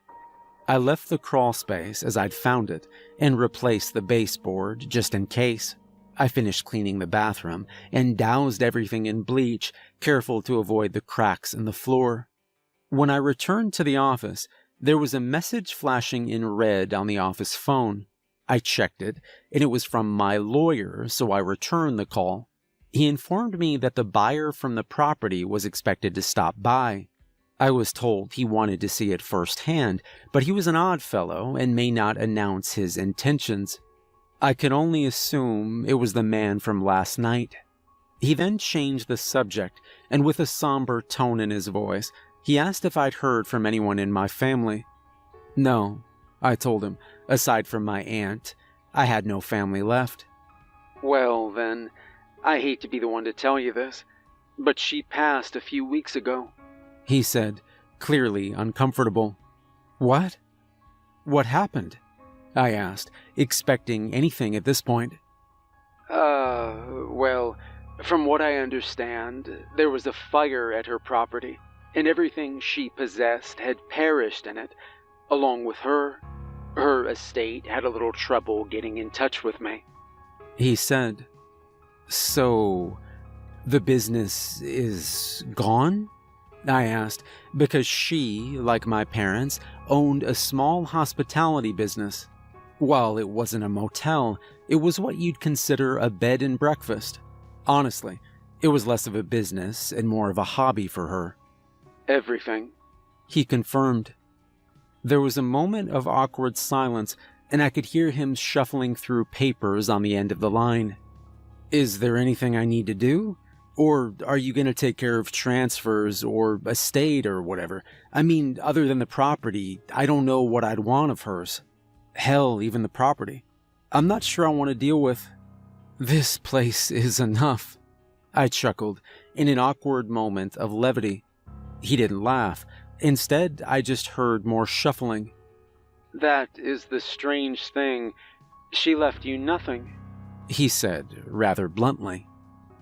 I left the crawl space as I'd found it and replaced the baseboard just in case. I finished cleaning the bathroom and doused everything in bleach, careful to avoid the cracks in the floor. When I returned to the office, there was a message flashing in red on the office phone. I checked it, and it was from my lawyer, so I returned the call. He informed me that the buyer from the property was expected to stop by. I was told he wanted to see it firsthand, but he was an odd fellow and may not announce his intentions. I could only assume it was the man from last night. He then changed the subject, and with a somber tone in his voice, he asked if I'd heard from anyone in my family. No, I told him. Aside from my aunt, I had no family left. Well, then, I hate to be the one to tell you this, but she passed a few weeks ago, he said, clearly uncomfortable. What? What happened? I asked, expecting anything at this point. Well, from what I understand, there was a fire at her property, and everything she possessed had perished in it, along with her. Her estate had a little trouble getting in touch with me, he said. So, the business is gone? I asked, because she, like my parents, owned a small hospitality business. While it wasn't a motel, it was what you'd consider a bed and breakfast. Honestly, it was less of a business and more of a hobby for her. Everything, he confirmed. There was a moment of awkward silence, and I could hear him shuffling through papers on the end of the line. Is there anything I need to do? Or are you going to take care of transfers or estate or whatever? I mean, other than the property, I don't know what I'd want of hers. Hell, even the property. I'm not sure I want to deal with. This place is enough. I chuckled in an awkward moment of levity. He didn't laugh. Instead, I just heard more shuffling. That is the strange thing. She left you nothing, he said, rather bluntly.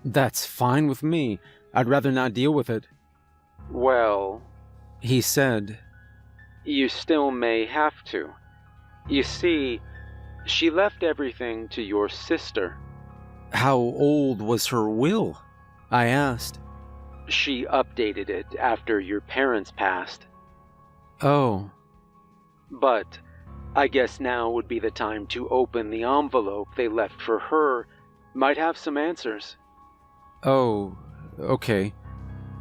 That's fine with me. I'd rather not deal with it. Well, he said, you still may have to. You see, she left everything to your sister. How old was her will? I asked. She updated it after your parents passed. Oh. But I guess now would be the time to open the envelope they left for her. Might have some answers. Oh, okay.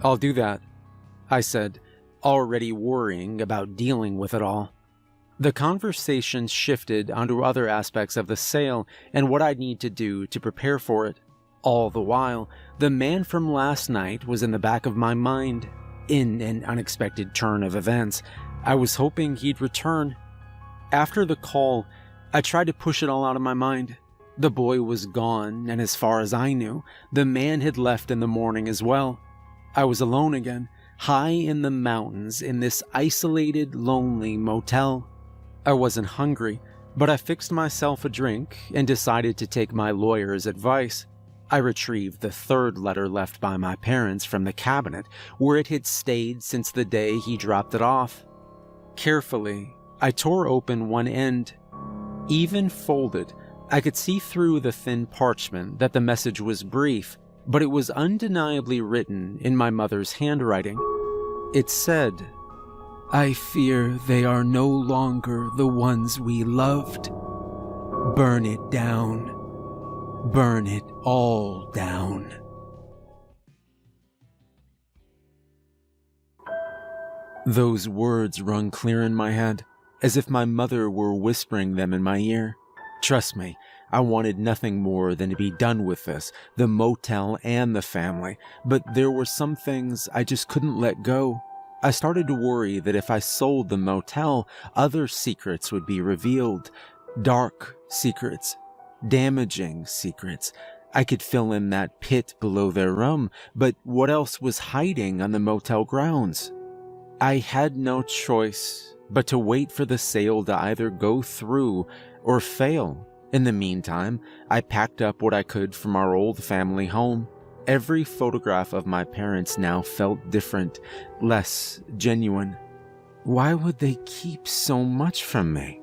I'll do that, I said, already worrying about dealing with it all. The conversation shifted onto other aspects of the sale and what I'd need to do to prepare for it. All the while, the man from last night was in the back of my mind. In an unexpected turn of events, I was hoping he'd return. After the call, I tried to push it all out of my mind. The boy was gone, and as far as I knew, the man had left in the morning as well. I was alone again, high in the mountains in this isolated, lonely motel. I wasn't hungry, but I fixed myself a drink and decided to take my lawyer's advice. I retrieved the third letter left by my parents from the cabinet where it had stayed since the day he dropped it off. Carefully, I tore open one end. Even folded, I could see through the thin parchment that the message was brief, but it was undeniably written in my mother's handwriting. It said, I fear they are no longer the ones we loved. Burn it down. Burn it all down. Those words rung clear in my head, as if my mother were whispering them in my ear. Trust me, I wanted nothing more than to be done with this, the motel and the family, but there were some things I just couldn't let go. I started to worry that if I sold the motel, other secrets would be revealed. Dark secrets. Damaging secrets. I could fill in that pit below their room, but what else was hiding on the motel grounds? I had no choice but to wait for the sale to either go through or fail. In the meantime, I packed up what I could from our old family home. Every photograph of my parents now felt different, less genuine. Why would they keep so much from me?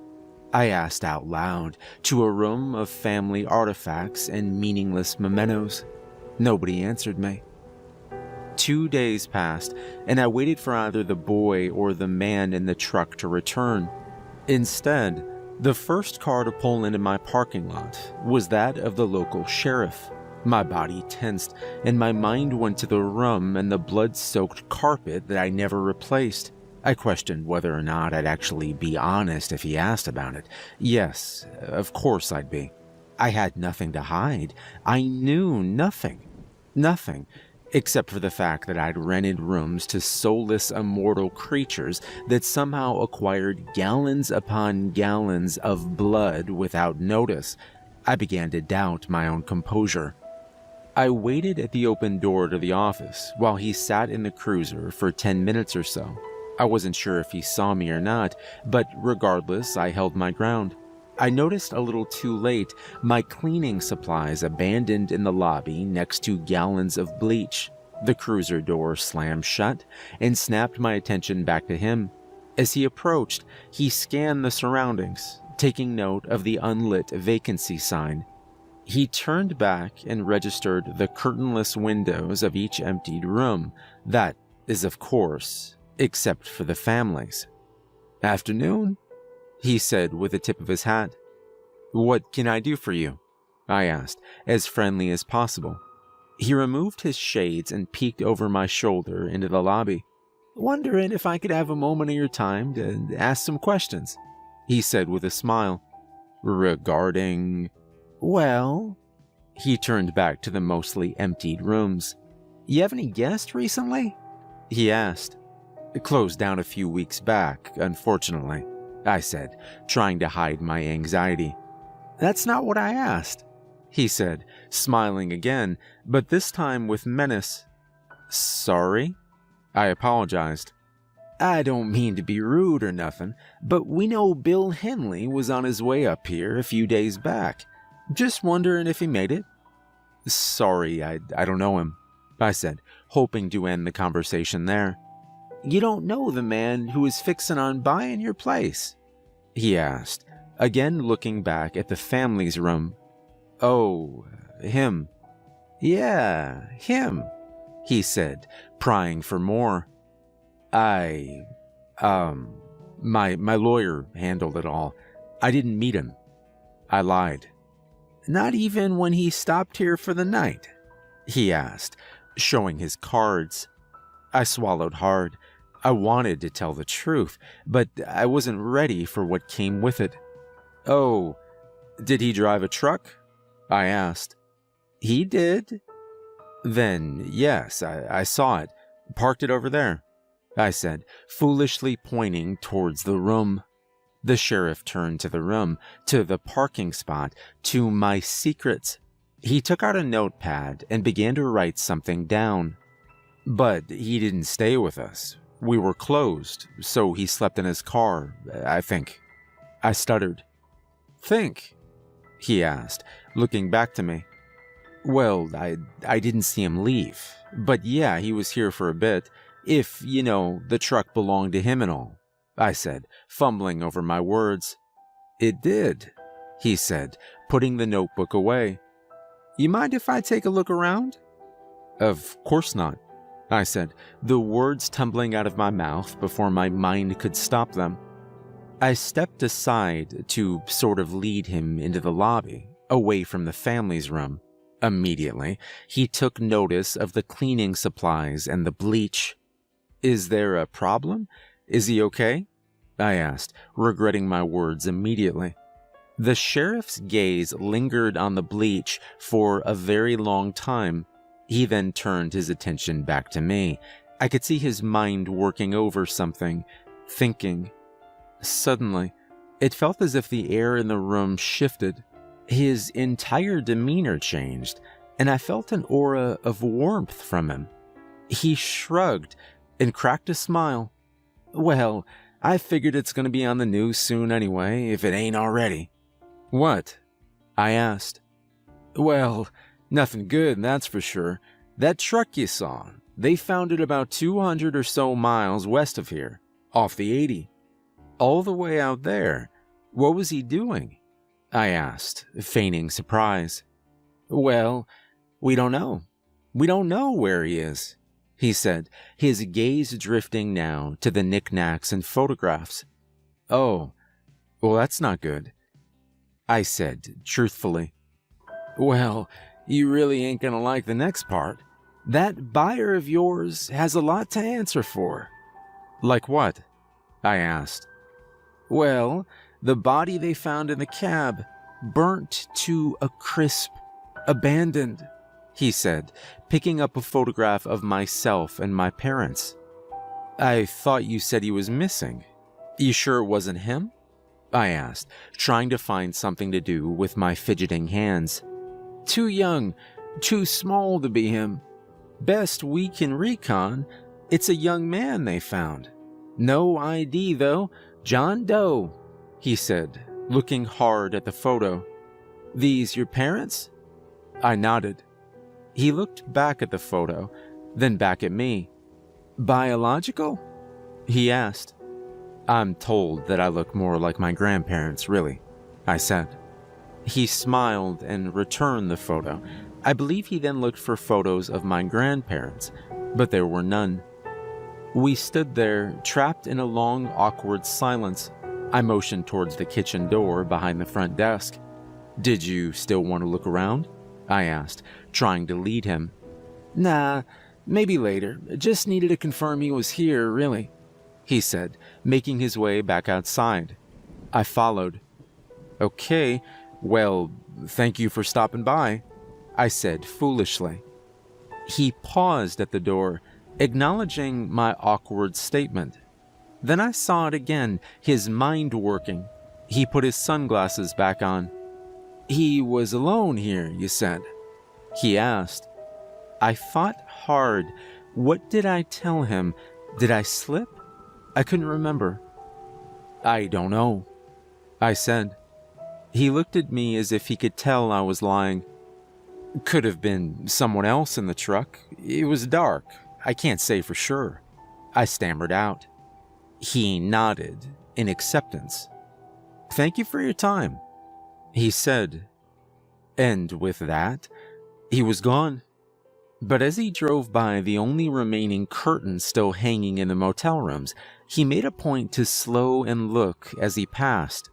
I asked out loud to a room of family artifacts and meaningless mementos. Nobody answered me. 2 days passed, and I waited for either the boy or the man in the truck to return. Instead, the first car to pull into my parking lot was that of the local sheriff. My body tensed, and my mind went to the room and the blood-soaked carpet that I never replaced. I questioned whether or not I'd actually be honest if he asked about it. Yes, of course I'd be. I had nothing to hide. I knew nothing. Nothing. Except for the fact that I'd rented rooms to soulless, immortal creatures that somehow acquired gallons upon gallons of blood without notice. I began to doubt my own composure. I waited at the open door to the office while he sat in the cruiser for 10 minutes or so. I wasn't sure if he saw me or not, but regardless, I held my ground. I noticed a little too late my cleaning supplies abandoned in the lobby next to gallons of bleach. The cruiser door slammed shut and snapped my attention back to him. As he approached, he scanned the surroundings, taking note of the unlit vacancy sign. He turned back and registered the curtainless windows of each emptied room. That is, of course, except for the families. "Afternoon," he said with the tip of his hat. "What can I do for you?" I asked, as friendly as possible. He removed his shades and peeked over my shoulder into the lobby. "Wondering if I could have a moment of your time to ask some questions," he said with a smile. "Regarding—" "Well," he turned back to the mostly emptied rooms. "You have any guests recently?" he asked. "It closed down a few weeks back, unfortunately," I said, trying to hide my anxiety. "That's not what I asked," he said, smiling again, but this time with menace. "Sorry?" I apologized. "I don't mean to be rude or nothing, but we know Bill Henley was on his way up here a few days back. Just wondering if he made it." "Sorry, I don't know him," I said, hoping to end the conversation there. "You don't know the man who is fixing on buying your place?" he asked, again looking back at the family's room. "Oh, him." "Yeah, him," he said, prying for more. My lawyer handled it all. I didn't meet him." I lied. "Not even when he stopped here for the night?" he asked, showing his cards. I swallowed hard. I wanted to tell the truth, but I wasn't ready for what came with it. "Oh, did he drive a truck?" I asked. "He did." "Then, yes, I saw it. Parked it over there," I said, foolishly pointing towards the room. The sheriff turned to the room, to the parking spot, to my secrets. He took out a notepad and began to write something down. "But he didn't stay with us. We were closed, so he slept in his car, I think." I stuttered. "Think?" he asked, looking back to me. "Well, I didn't see him leave, but yeah, he was here for a bit, if, the truck belonged to him and all," I said, fumbling over my words. "It did," he said, putting the notebook away. "You mind if I take a look around?" "Of course not," I said, the words tumbling out of my mouth before my mind could stop them. I stepped aside to sort of lead him into the lobby, away from the family's room. Immediately, he took notice of the cleaning supplies and the bleach. "Is there a problem? Is he okay?" I asked, regretting my words immediately. The sheriff's gaze lingered on the bleach for a very long time. He then turned his attention back to me. I could see his mind working over something, thinking. Suddenly, it felt as if the air in the room shifted. His entire demeanor changed, and I felt an aura of warmth from him. He shrugged and cracked a smile. "Well, I figured it's going to be on the news soon anyway, if it ain't already." "What?" I asked. "Well, nothing good, that's for sure. That truck you saw, they found it about 200 or so miles west of here, off the 80. All the way out there. What was he doing?" I asked, feigning surprise. "Well, we don't know. We don't know where he is," he said, his gaze drifting now to the knickknacks and photographs. "Oh, well, that's not good," I said truthfully. "Well, You really ain't gonna like the next part. That buyer of yours has a lot to answer for." "Like what?" I asked. "Well, the body they found in the cab, burnt to a crisp, abandoned," he said, picking up a photograph of myself and my parents. "I thought you said he was missing. You sure it wasn't him?" I asked, trying to find something to do with my fidgeting hands. "Too young, too small to be him. Best we can recon, it's a young man they found. No ID though, John Doe," he said, looking hard at the photo. "These your parents?" I nodded. He looked back at the photo, then back at me. "Biological?" he asked. "I'm told that I look more like my grandparents, really," I said. He smiled and returned the photo. I believe he then looked for photos of my grandparents, but there were none. We stood there, trapped in a long, awkward silence. I motioned towards the kitchen door behind the front desk. "Did you still want to look around?" I asked, trying to lead him. "Nah, maybe later. Just needed to confirm he was here, really," he said, making his way back outside. I followed. "Okay, well, thank you for stopping by," I said foolishly. He paused at the door, acknowledging my awkward statement. Then I saw it again, his mind working. He put his sunglasses back on. "He was alone here, you said?" he asked. I thought hard. What did I tell him? Did I slip? I couldn't remember. "I don't know," I said. He looked at me as if he could tell I was lying. "Could have been someone else in the truck. It was dark. I can't say for sure," I stammered out. He nodded in acceptance. "Thank you for your time," he said. And with that, he was gone. But as he drove by the only remaining curtain still hanging in the motel rooms, he made a point to slow and look as he passed.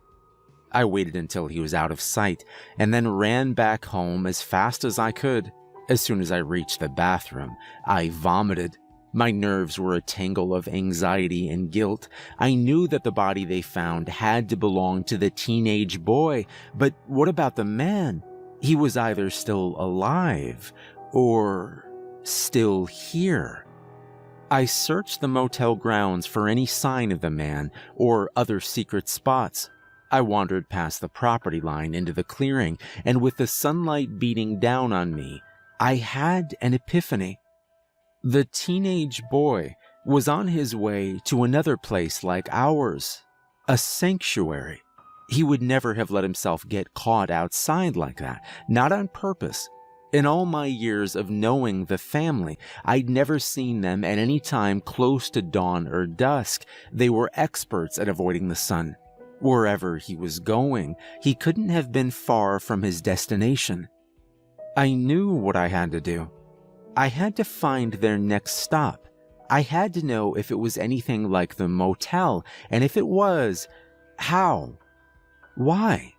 I waited until he was out of sight and then ran back home as fast as I could. As soon as I reached the bathroom, I vomited. My nerves were a tangle of anxiety and guilt. I knew that the body they found had to belong to the teenage boy, but what about the man? He was either still alive or still here. I searched the motel grounds for any sign of the man or other secret spots. I wandered past the property line into the clearing, and with the sunlight beating down on me, I had an epiphany. The teenage boy was on his way to another place like ours, a sanctuary. He would never have let himself get caught outside like that, not on purpose. In all my years of knowing the family, I'd never seen them at any time close to dawn or dusk. They were experts at avoiding the sun. Wherever he was going, he couldn't have been far from his destination. I knew what I had to do. I had to find their next stop. I had to know if it was anything like the motel, and if it was, how? Why?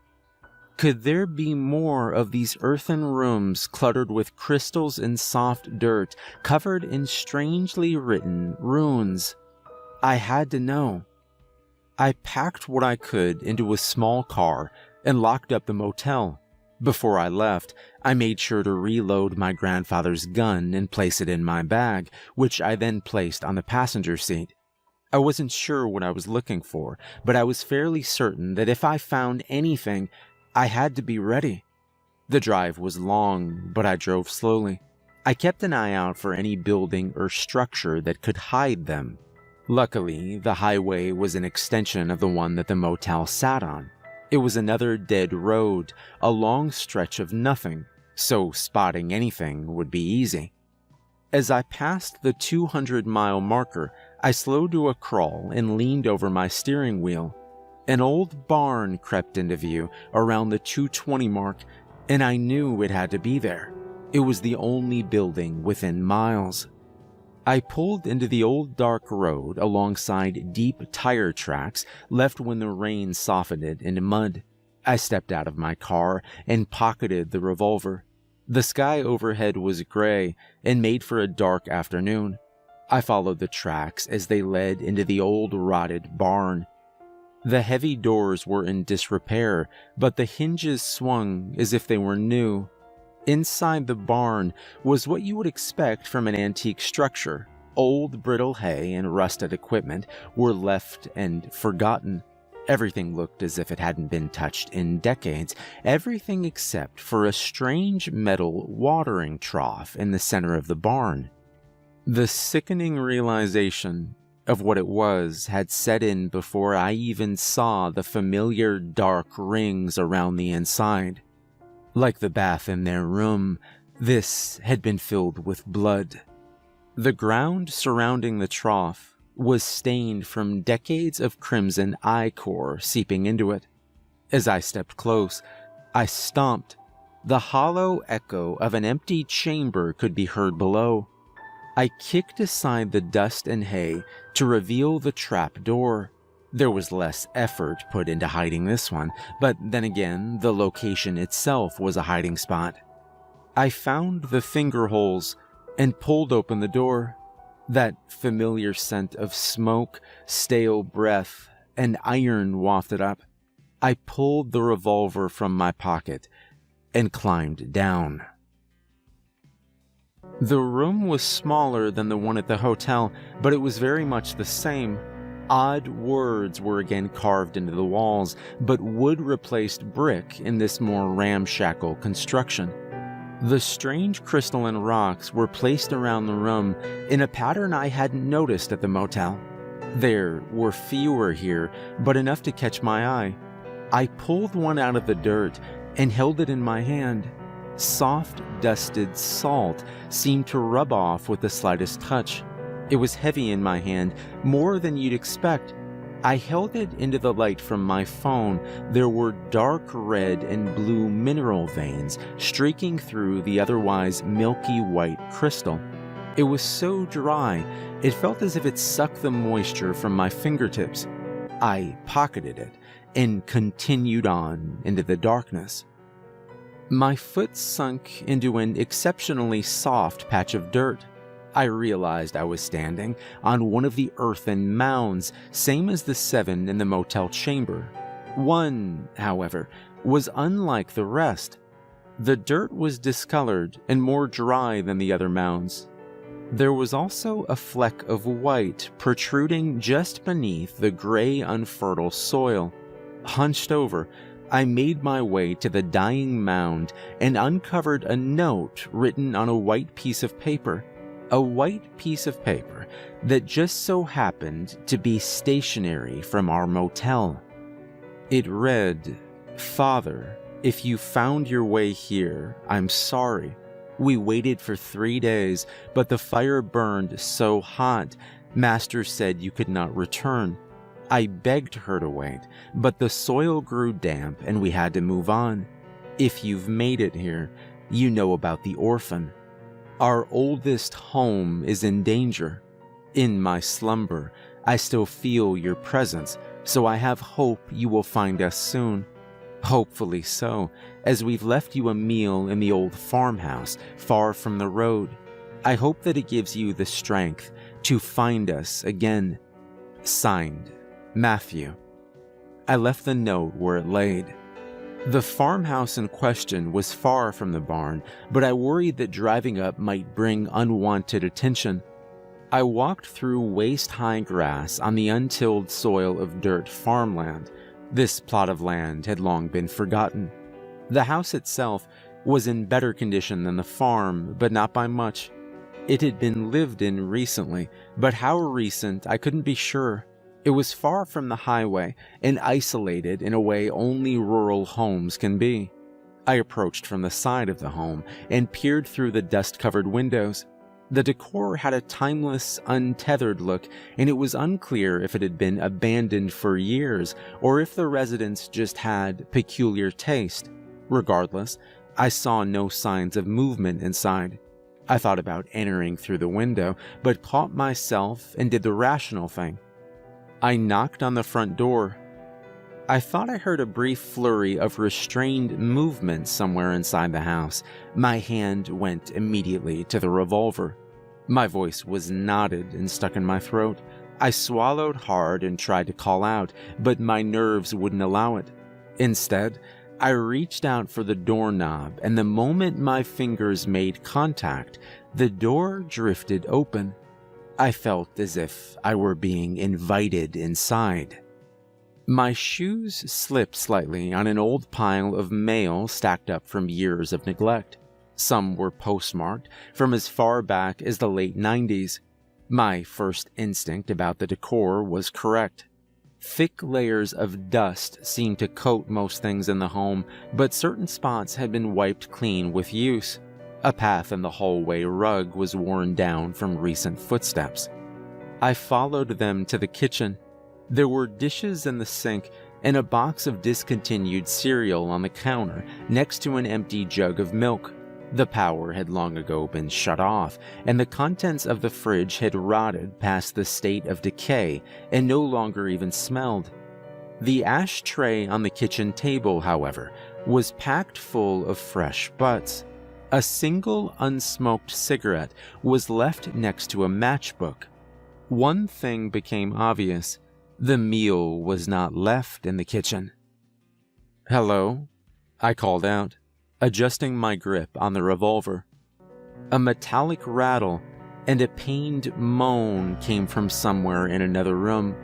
Could there be more of these earthen rooms cluttered with crystals and soft dirt, covered in strangely written runes? I had to know. I packed what I could into a small car and locked up the motel. Before I left, I made sure to reload my grandfather's gun and place it in my bag, which I then placed on the passenger seat. I wasn't sure what I was looking for, but I was fairly certain that if I found anything, I had to be ready. The drive was long, but I drove slowly. I kept an eye out for any building or structure that could hide them. Luckily, the highway was an extension of the one that the motel sat on. It was another dead road, a long stretch of nothing, so spotting anything would be easy. As I passed the 200-mile marker, I slowed to a crawl and leaned over my steering wheel. An old barn crept into view around the 220 mark, and I knew it had to be there. It was the only building within miles. I pulled into the old dark road alongside deep tire tracks left when the rain softened it into mud. I stepped out of my car and pocketed the revolver. The sky overhead was gray and made for a dark afternoon. I followed the tracks as they led into the old rotted barn. The heavy doors were in disrepair, but the hinges swung as if they were new. Inside the barn was what you would expect from an antique structure. Old brittle hay and rusted equipment were left and forgotten. Everything looked as if it hadn't been touched in decades, everything except for a strange metal watering trough in the center of the barn. The sickening realization of what it was had set in before I even saw the familiar dark rings around the inside. Like the bath in their room, this had been filled with blood. The ground surrounding the trough was stained from decades of crimson ichor seeping into it. As I stepped close, I stomped. The hollow echo of an empty chamber could be heard below. I kicked aside the dust and hay to reveal the trap door. There was less effort put into hiding this one, but then again, the location itself was a hiding spot. I found the finger holes and pulled open the door. That familiar scent of smoke, stale breath, and iron wafted up. I pulled the revolver from my pocket and climbed down. The room was smaller than the one at the hotel, but it was very much the same. Odd words were again carved into the walls, but wood replaced brick in this more ramshackle construction. The strange crystalline rocks were placed around the room in a pattern I hadn't noticed at the motel. There were fewer here, but enough to catch my eye. I pulled one out of the dirt and held it in my hand. Soft, dusted salt seemed to rub off with the slightest touch. It was heavy in my hand, more than you'd expect. I held it into the light from my phone. There were dark red and blue mineral veins streaking through the otherwise milky white crystal. It was so dry, it felt as if it sucked the moisture from my fingertips. I pocketed it and continued on into the darkness. My foot sunk into an exceptionally soft patch of dirt. I realized I was standing on one of the earthen mounds, same as the 7 in the motel chamber. One, however, was unlike the rest. The dirt was discolored and more dry than the other mounds. There was also a fleck of white protruding just beneath the gray, unfertile soil. Hunched over, I made my way to the dying mound and uncovered a note written on a white piece of paper. A white piece of paper that just so happened to be stationery from our motel. It read, "Father, if you found your way here, I'm sorry. We waited for 3 days, but the fire burned so hot, Master said you could not return. I begged her to wait, but the soil grew damp and we had to move on. If you've made it here, you know about the orphan. Our oldest home is in danger. In my slumber, I still feel your presence, so I have hope you will find us soon. Hopefully so, as we've left you a meal in the old farmhouse far from the road. I hope that it gives you the strength to find us again. Signed, Matthew." I left the note where it laid. The farmhouse in question was far from the barn, but I worried that driving up might bring unwanted attention. I walked through waist-high grass on the untilled soil of dirt farmland. This plot of land had long been forgotten. The house itself was in better condition than the farm, but not by much. It had been lived in recently, but how recent I couldn't be sure. It was far from the highway and isolated in a way only rural homes can be. I approached from the side of the home and peered through the dust-covered windows. The decor had a timeless, untethered look, and it was unclear if it had been abandoned for years or if the residents just had peculiar taste. Regardless, I saw no signs of movement inside. I thought about entering through the window, but caught myself and did the rational thing. I knocked on the front door. I thought I heard a brief flurry of restrained movement somewhere inside the house. My hand went immediately to the revolver. My voice was knotted and stuck in my throat. I swallowed hard and tried to call out, but my nerves wouldn't allow it. Instead, I reached out for the doorknob, and the moment my fingers made contact, the door drifted open. I felt as if I were being invited inside. My shoes slipped slightly on an old pile of mail stacked up from years of neglect. Some were postmarked from as far back as the late 90s. My first instinct about the decor was correct. Thick layers of dust seemed to coat most things in the home, but certain spots had been wiped clean with use. A path in the hallway rug was worn down from recent footsteps. I followed them to the kitchen. There were dishes in the sink and a box of discontinued cereal on the counter next to an empty jug of milk. The power had long ago been shut off, and the contents of the fridge had rotted past the state of decay and no longer even smelled. The ashtray on the kitchen table, however, was packed full of fresh butts. A single unsmoked cigarette was left next to a matchbook. One thing became obvious. The meal was not left in the kitchen. "Hello?" I called out, adjusting my grip on the revolver. A metallic rattle and a pained moan came from somewhere in another room.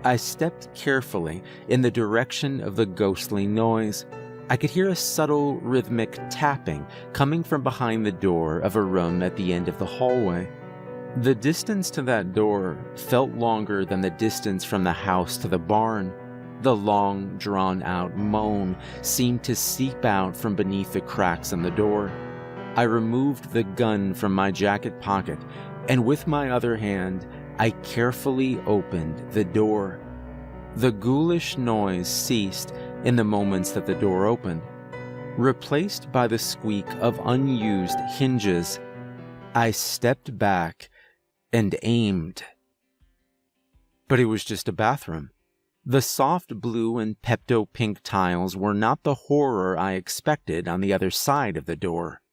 I stepped carefully in the direction of the ghostly noise. I could hear a subtle rhythmic tapping coming from behind the door of a room at the end of the hallway. The distance to that door felt longer than the distance from the house to the barn. The long, drawn-out moan seemed to seep out from beneath the cracks in the door. I removed the gun from my jacket pocket, and with my other hand, I carefully opened the door. The ghoulish noise ceased in the moments that the door opened, replaced by the squeak of unused hinges. I stepped back and aimed. But it was just a bathroom. The soft blue and Pepto-pink tiles were not the horror I expected on the other side of the door.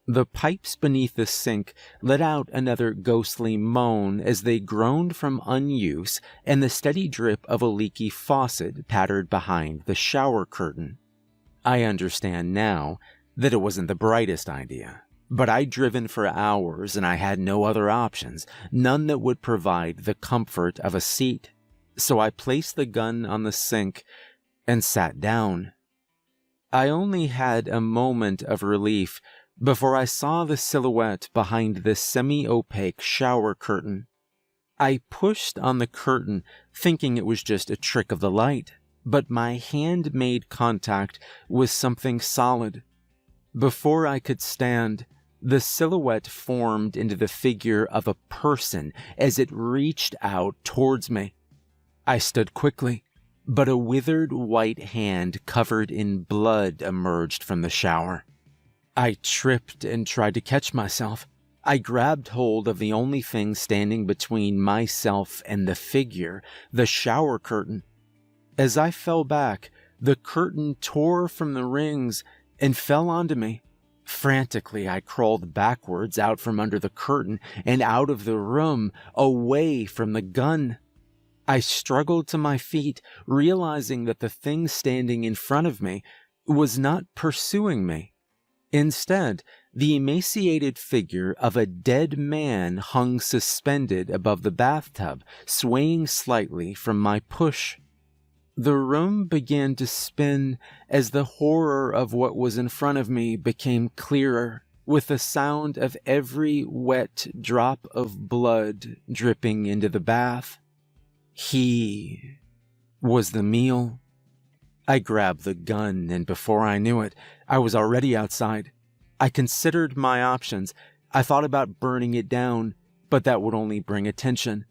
The pipes beneath the sink let out another ghostly moan as they groaned from unuse, and the steady drip of a leaky faucet pattered behind the shower curtain. I understand now that it wasn't the brightest idea. But I'd driven for hours and I had no other options, none that would provide the comfort of a seat. So I placed the gun on the sink and sat down. I only had a moment of relief before I saw the silhouette behind the semi-opaque shower curtain. I pushed on the curtain, thinking it was just a trick of the light, but my hand made contact with something solid. Before I could stand, the silhouette formed into the figure of a person as it reached out towards me. I stood quickly, but a withered white hand covered in blood emerged from the shower. I tripped and tried to catch myself. I grabbed hold of the only thing standing between myself and the figure, the shower curtain. As I fell back, the curtain tore from the rings and fell onto me. Frantically, I crawled backwards out from under the curtain and out of the room, away from the gun. I struggled to my feet, realizing that the thing standing in front of me was not pursuing me. Instead, the emaciated figure of a dead man hung suspended above the bathtub, swaying slightly from my push. The room began to spin as the horror of what was in front of me became clearer, with the sound of every wet drop of blood dripping into the bath. He was the meal. I grabbed the gun, and before I knew it, I was already outside. I considered my options. I thought about burning it down, but that would only bring attention.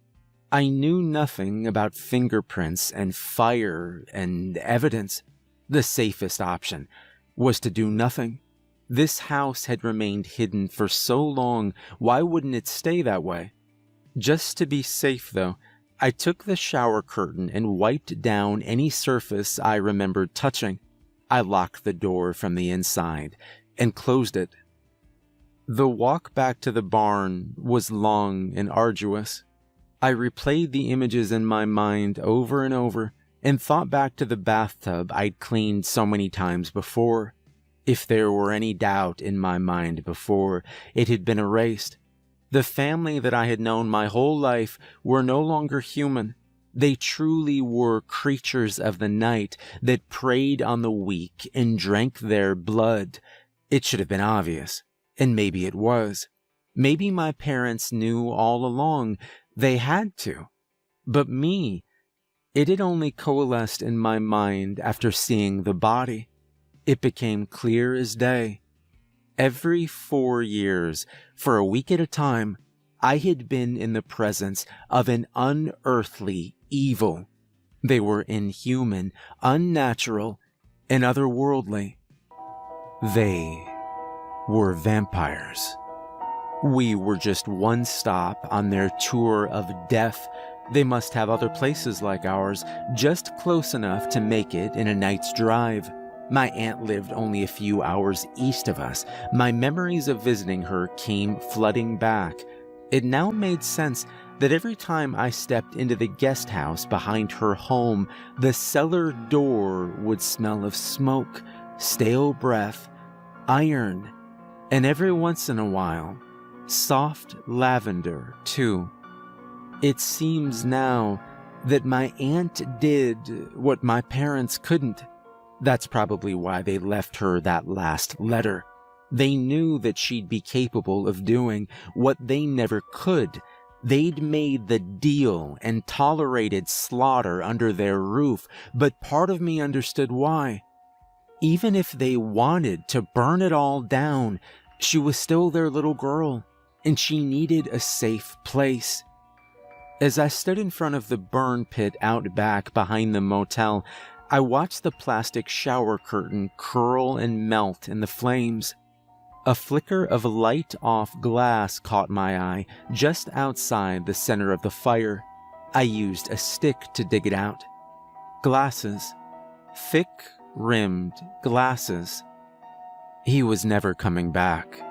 I knew nothing about fingerprints and fire and evidence. The safest option was to do nothing. This house had remained hidden for so long, why wouldn't it stay that way? Just to be safe, though, I took the shower curtain and wiped down any surface I remembered touching. I locked the door from the inside and closed it. The walk back to the barn was long and arduous. I replayed the images in my mind over and over and thought back to the bathtub I'd cleaned so many times before. If there were any doubt in my mind before, it had been erased. The family that I had known my whole life were no longer human. They truly were creatures of the night that preyed on the weak and drank their blood. It should have been obvious, and maybe it was. Maybe my parents knew all along. They had to. But me, it had only coalesced in my mind after seeing the body. It became clear as day. Every 4 years, for a week at a time, I had been in the presence of an unearthly evil. They were inhuman, unnatural, and otherworldly. They were vampires. We were just one stop on their tour of death. They must have other places like ours, just close enough to make it in a night's drive. My aunt lived only a few hours east of us. My memories of visiting her came flooding back. It now made sense that every time I stepped into the guest house behind her home, the cellar door would smell of smoke, stale breath, iron, and every once in a while, soft lavender too. It seems now that my aunt did what my parents couldn't. That's probably why they left her that last letter. They knew that she'd be capable of doing what they never could. They'd made the deal and tolerated slaughter under their roof, but part of me understood why. Even if they wanted to burn it all down, she was still their little girl, and she needed a safe place. As I stood in front of the burn pit out back behind the motel, I watched the plastic shower curtain curl and melt in the flames. A flicker of light-off glass caught my eye just outside the center of the fire. I used a stick to dig it out. Glasses. Thick-rimmed glasses. He was never coming back.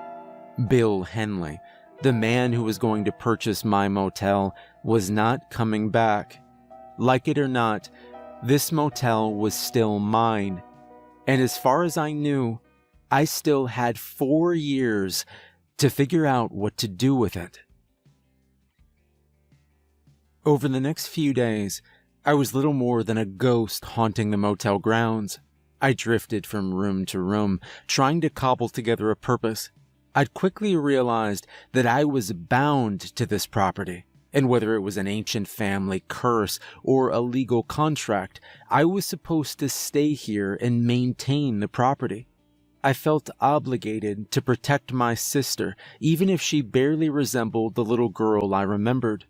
Bill Henley, the man who was going to purchase my motel, was not coming back. Like it or not, this motel was still mine, and as far as I knew, I still had 4 years to figure out what to do with it. Over the next few days, I was little more than a ghost haunting the motel grounds. I drifted from room to room, trying to cobble together a purpose. I'd quickly realized that I was bound to this property. And whether it was an ancient family curse or a legal contract, I was supposed to stay here and maintain the property. I felt obligated to protect my sister, even if she barely resembled the little girl I remembered.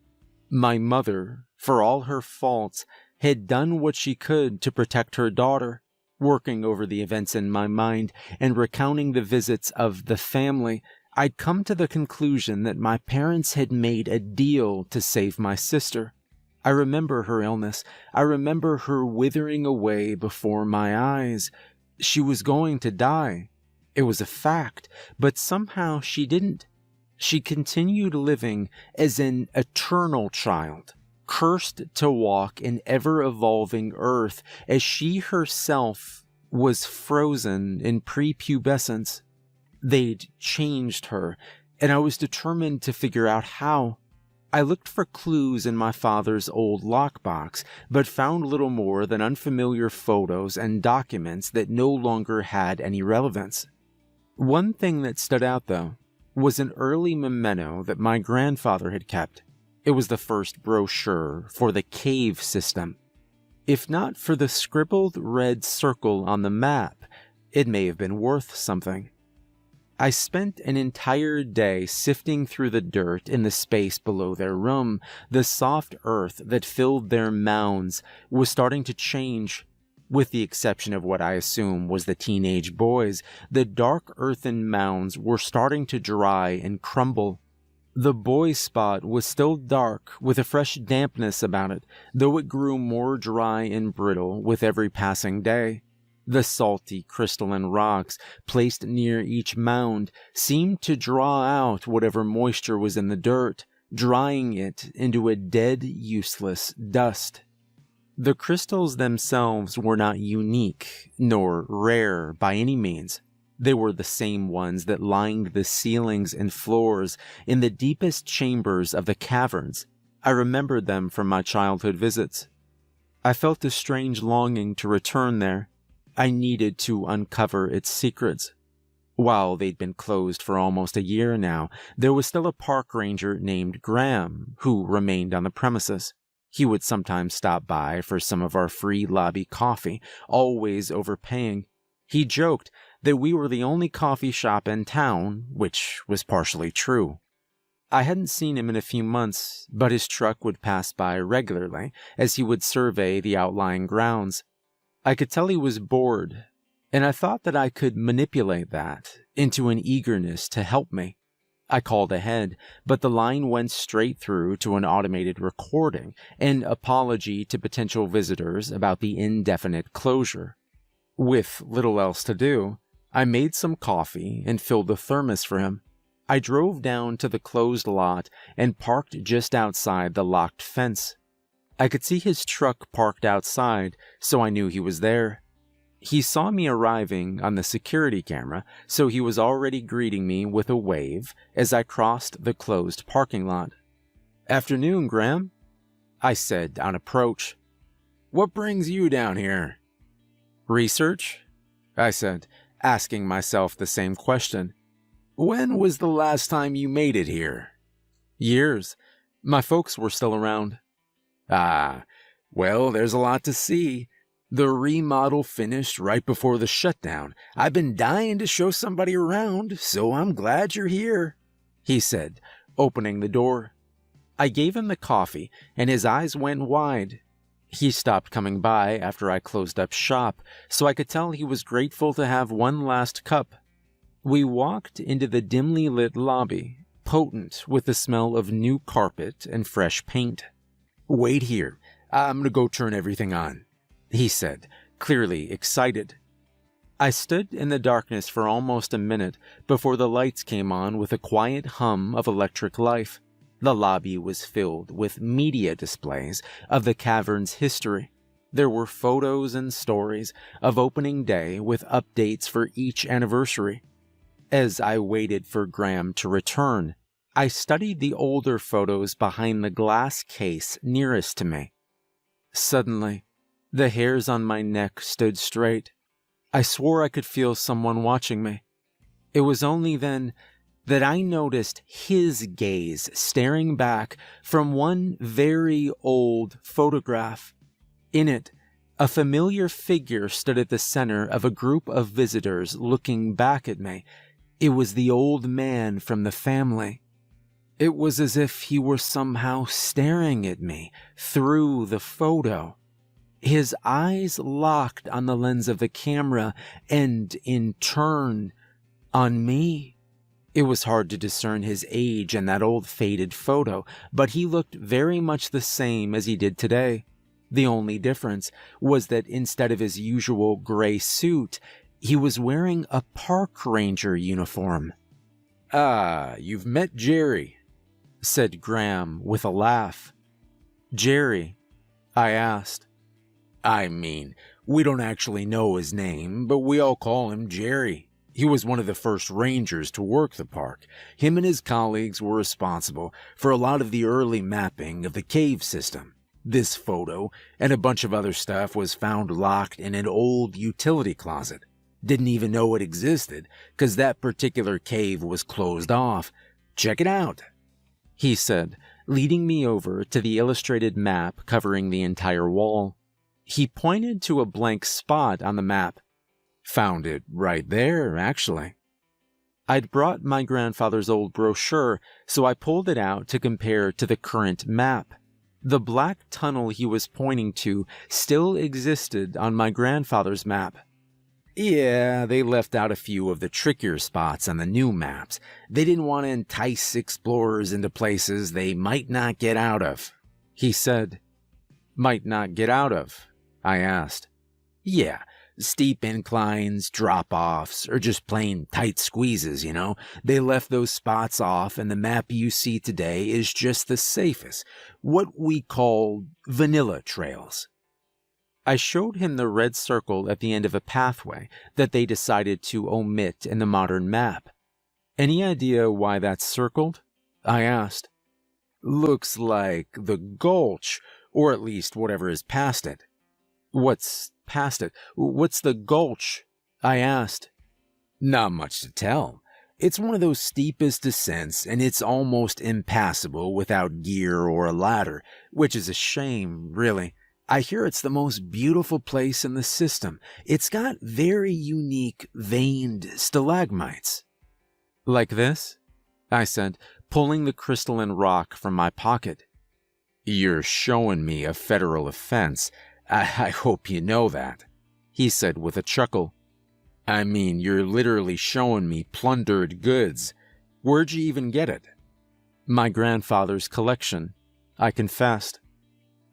My mother, for all her faults, had done what she could to protect her daughter. Working over the events in my mind and recounting the visits of the family, I'd come to the conclusion that my parents had made a deal to save my sister. I remember her illness. I remember her withering away before my eyes. She was going to die. It was a fact, but somehow she didn't. She continued living as an eternal child, cursed to walk in ever-evolving earth as she herself was frozen in prepubescence. They'd changed her, and I was determined to figure out how. I looked for clues in my father's old lockbox, but found little more than unfamiliar photos and documents that no longer had any relevance. One thing that stood out, though, was an early memento that my grandfather had kept. It was the first brochure for the cave system. If not for the scribbled red circle on the map, it may have been worth something. I spent an entire day sifting through the dirt in the space below their room. The soft earth that filled their mounds was starting to change. With the exception of what I assume was the teenage boys, the dark earthen mounds were starting to dry and crumble. The boy spot was still dark with a fresh dampness about it, though it grew more dry and brittle with every passing day. The salty crystalline rocks placed near each mound seemed to draw out whatever moisture was in the dirt, drying it into a dead, useless dust. The crystals themselves were not unique, nor rare by any means. They were the same ones that lined the ceilings and floors in the deepest chambers of the caverns. I remembered them from my childhood visits. I felt a strange longing to return there. I needed to uncover its secrets. While they'd been closed for almost a year now, there was still a park ranger named Graham who remained on the premises. He would sometimes stop by for some of our free lobby coffee, always overpaying. He joked that we were the only coffee shop in town, which was partially true. I hadn't seen him in a few months, but his truck would pass by regularly as he would survey the outlying grounds. I could tell he was bored, and I thought that I could manipulate that into an eagerness to help me. I called ahead, but the line went straight through to an automated recording, an apology to potential visitors about the indefinite closure. With little else to do, I made some coffee and filled the thermos for him. I drove down to the closed lot and parked just outside the locked fence. I could see his truck parked outside, so I knew he was there. He saw me arriving on the security camera, so he was already greeting me with a wave as I crossed the closed parking lot. "Afternoon, Graham," I said on approach. "What brings you down here?" "Research," I said, asking myself the same question. "When was the last time you made it here?" "Years. My folks were still around." "Ah, well, there's a lot to see. The remodel finished right before the shutdown. I've been dying to show somebody around, so I'm glad you're here," he said, opening the door. I gave him the coffee, and his eyes went wide. He stopped coming by after I closed up shop, so I could tell he was grateful to have one last cup. We walked into the dimly lit lobby, potent with the smell of new carpet and fresh paint. "Wait here. I'm gonna go turn everything on," he said, clearly excited. I stood in the darkness for almost a minute before the lights came on with a quiet hum of electric life. The lobby was filled with media displays of the cavern's history. There were photos and stories of opening day with updates for each anniversary. As I waited for Graham to return, I studied the older photos behind the glass case nearest to me. Suddenly, the hairs on my neck stood straight. I swore I could feel someone watching me. It was only then that I noticed his gaze staring back from one very old photograph. In it, a familiar figure stood at the center of a group of visitors looking back at me. It was the old man from the family. It was as if he were somehow staring at me through the photo. His eyes locked on the lens of the camera and, in turn, on me. It was hard to discern his age in that old faded photo, but he looked very much the same as he did today. The only difference was that instead of his usual gray suit, he was wearing a park ranger uniform. "Ah, you've met Jerry," said Graham with a laugh. "Jerry?" I asked. "I mean, we don't actually know his name, but we all call him Jerry. He was one of the first rangers to work the park. Him and his colleagues were responsible for a lot of the early mapping of the cave system. This photo and a bunch of other stuff was found locked in an old utility closet. Didn't even know it existed, 'cause that particular cave was closed off. Check it out," he said, leading me over to the illustrated map covering the entire wall. He pointed to a blank spot on the map. "Found it right there, actually." I'd brought my grandfather's old brochure, so I pulled it out to compare to the current map. The black tunnel he was pointing to still existed on my grandfather's map. Yeah, they left out a few of the trickier spots on the new maps. They didn't want to entice explorers into places they might not get out of, he said. Might not get out of? I asked. Yeah, steep inclines, drop-offs, or just plain tight squeezes, you know. They left those spots off, and the map you see today is just the safest, what we call vanilla trails. I showed him the red circle at the end of a pathway that they decided to omit in the modern map. Any idea why that's circled? I asked. Looks like the gulch, or at least whatever is past it. What's past it? What's the gulch? I asked. Not much to tell. It's one of those steepest descents, and it's almost impassable without gear or a ladder, which is a shame, really. I hear it's the most beautiful place in the system. It's got very unique veined stalagmites. Like this? I said, pulling the crystalline rock from my pocket. You're showing me a federal offense. I hope you know that, he said with a chuckle. I mean, you're literally showing me plundered goods. Where'd you even get it? My grandfather's collection, I confessed.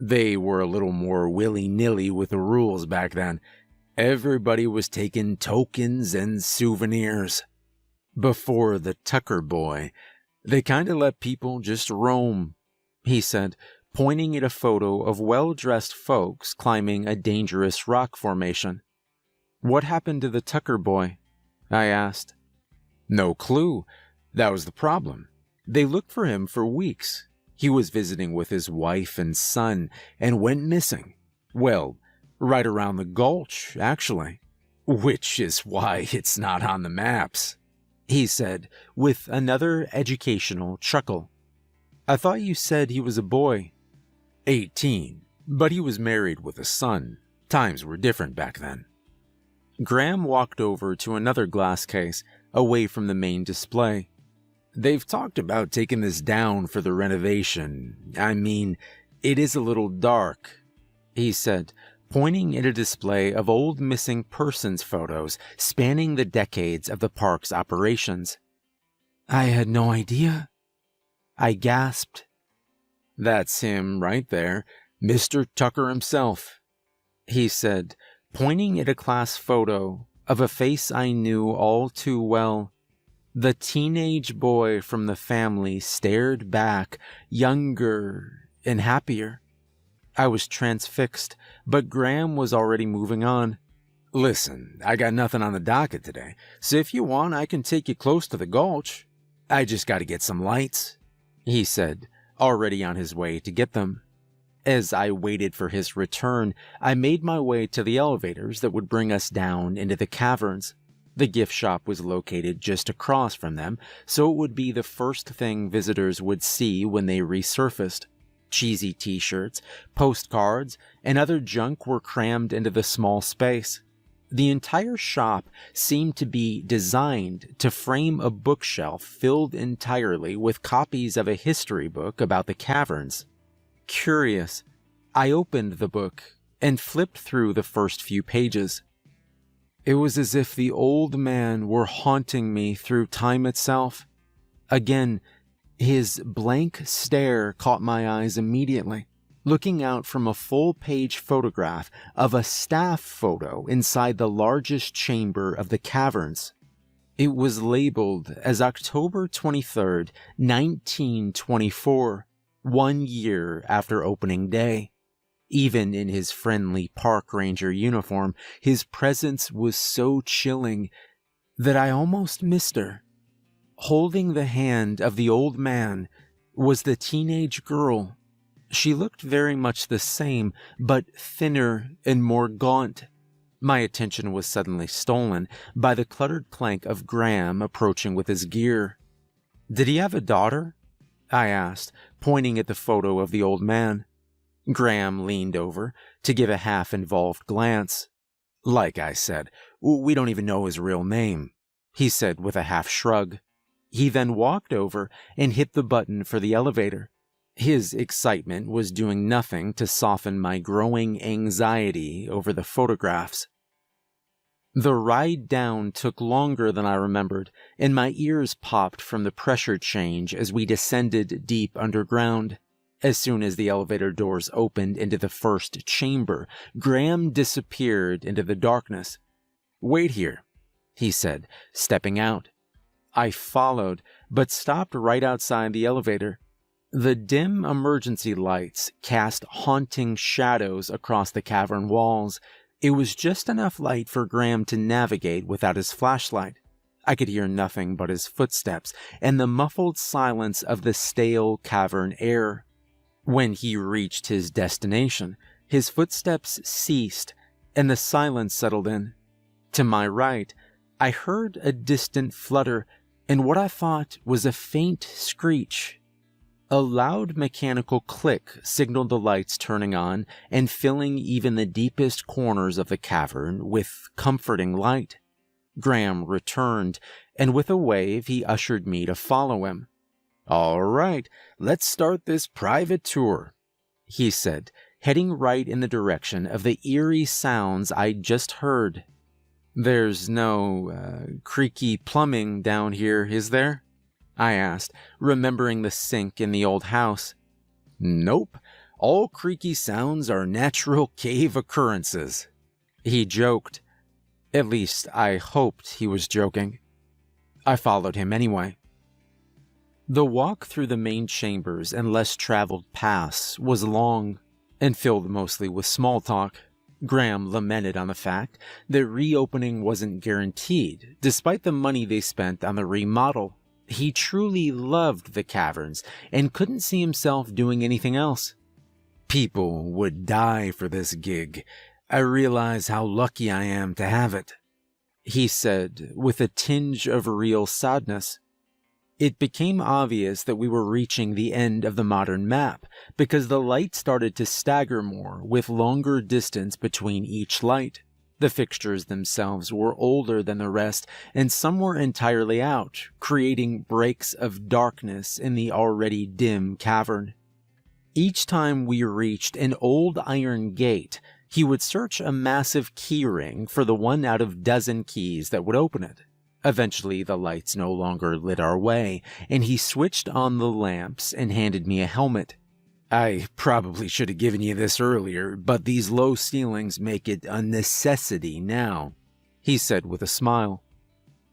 They were a little more willy-nilly with the rules back then. Everybody was taking tokens and souvenirs. Before the Tucker boy, they kind of let people just roam, he said, pointing at a photo of well-dressed folks climbing a dangerous rock formation. What happened to the Tucker boy? I asked. No clue. That was the problem. They looked for him for weeks. He was visiting with his wife and son and went missing. Well, right around the gulch, actually. Which is why it's not on the maps, he said with another educational chuckle. I thought you said he was a boy. 18, but he was married with a son. Times were different back then. Graham walked over to another glass case, away from the main display. They've talked about taking this down for the renovation. I mean, it is a little dark, he said, pointing at a display of old missing persons photos spanning the decades of the park's operations. I had no idea. I gasped. That's him right there, Mr. Tucker himself, he said, pointing at a class photo of a face I knew all too well. The teenage boy from the family stared back, younger and happier. I was transfixed, but Graham was already moving on. Listen, I got nothing on the docket today, so if you want, I can take you close to the gulch. I just got to get some lights, he said, already on his way to get them. As I waited for his return, I made my way to the elevators that would bring us down into the caverns. The gift shop was located just across from them, so it would be the first thing visitors would see when they resurfaced. Cheesy t-shirts, postcards, and other junk were crammed into the small space. The entire shop seemed to be designed to frame a bookshelf filled entirely with copies of a history book about the caverns. Curious, I opened the book and flipped through the first few pages. It was as if the old man were haunting me through time itself. Again, his blank stare caught my eyes immediately, looking out from a full-page photograph of a staff photo inside the largest chamber of the caverns. It was labeled as October 23rd, 1924, 1 year after opening day. Even in his friendly park ranger uniform, his presence was so chilling that I almost missed her. Holding the hand of the old man was the teenage girl. She looked very much the same, but thinner and more gaunt. My attention was suddenly stolen by the cluttered clank of Graham approaching with his gear. Did he have a daughter? I asked, pointing at the photo of the old man. Graham leaned over to give a half-involved glance. Like I said, we don't even know his real name, he said with a half-shrug. He then walked over and hit the button for the elevator. His excitement was doing nothing to soften my growing anxiety over the photographs. The ride down took longer than I remembered, and my ears popped from the pressure change as we descended deep underground. As soon as the elevator doors opened into the first chamber, Graham disappeared into the darkness. "Wait here," he said, stepping out. I followed, but stopped right outside the elevator. The dim emergency lights cast haunting shadows across the cavern walls. It was just enough light for Graham to navigate without his flashlight. I could hear nothing but his footsteps and the muffled silence of the stale cavern air. When he reached his destination, his footsteps ceased and the silence settled in. To my right, I heard a distant flutter and what I thought was a faint screech. A loud mechanical click signaled the lights turning on and filling even the deepest corners of the cavern with comforting light. Graham returned, and with a wave he ushered me to follow him. "All right, let's start this private tour," he said, heading right in the direction of the eerie sounds I'd just heard. "There's no creaky plumbing down here, is there?" I asked, remembering the sink in the old house. "Nope. All creaky sounds are natural cave occurrences," he joked. At least, I hoped he was joking. I followed him anyway. The walk through the main chambers and less traveled paths was long and filled mostly with small talk. Graham lamented on the fact that reopening wasn't guaranteed, despite the money they spent on the remodel. He truly loved the caverns and couldn't see himself doing anything else. "People would die for this gig. I realize how lucky I am to have it," he said with a tinge of real sadness. It became obvious that we were reaching the end of the modern map because the light started to stagger more with longer distance between each light. The fixtures themselves were older than the rest, and some were entirely out, creating breaks of darkness in the already dim cavern. Each time we reached an old iron gate, he would search a massive keyring for the one out of dozen keys that would open it. Eventually, the lights no longer lit our way, and he switched on the lamps and handed me a helmet. "I probably should have given you this earlier, but these low ceilings make it a necessity now," he said with a smile.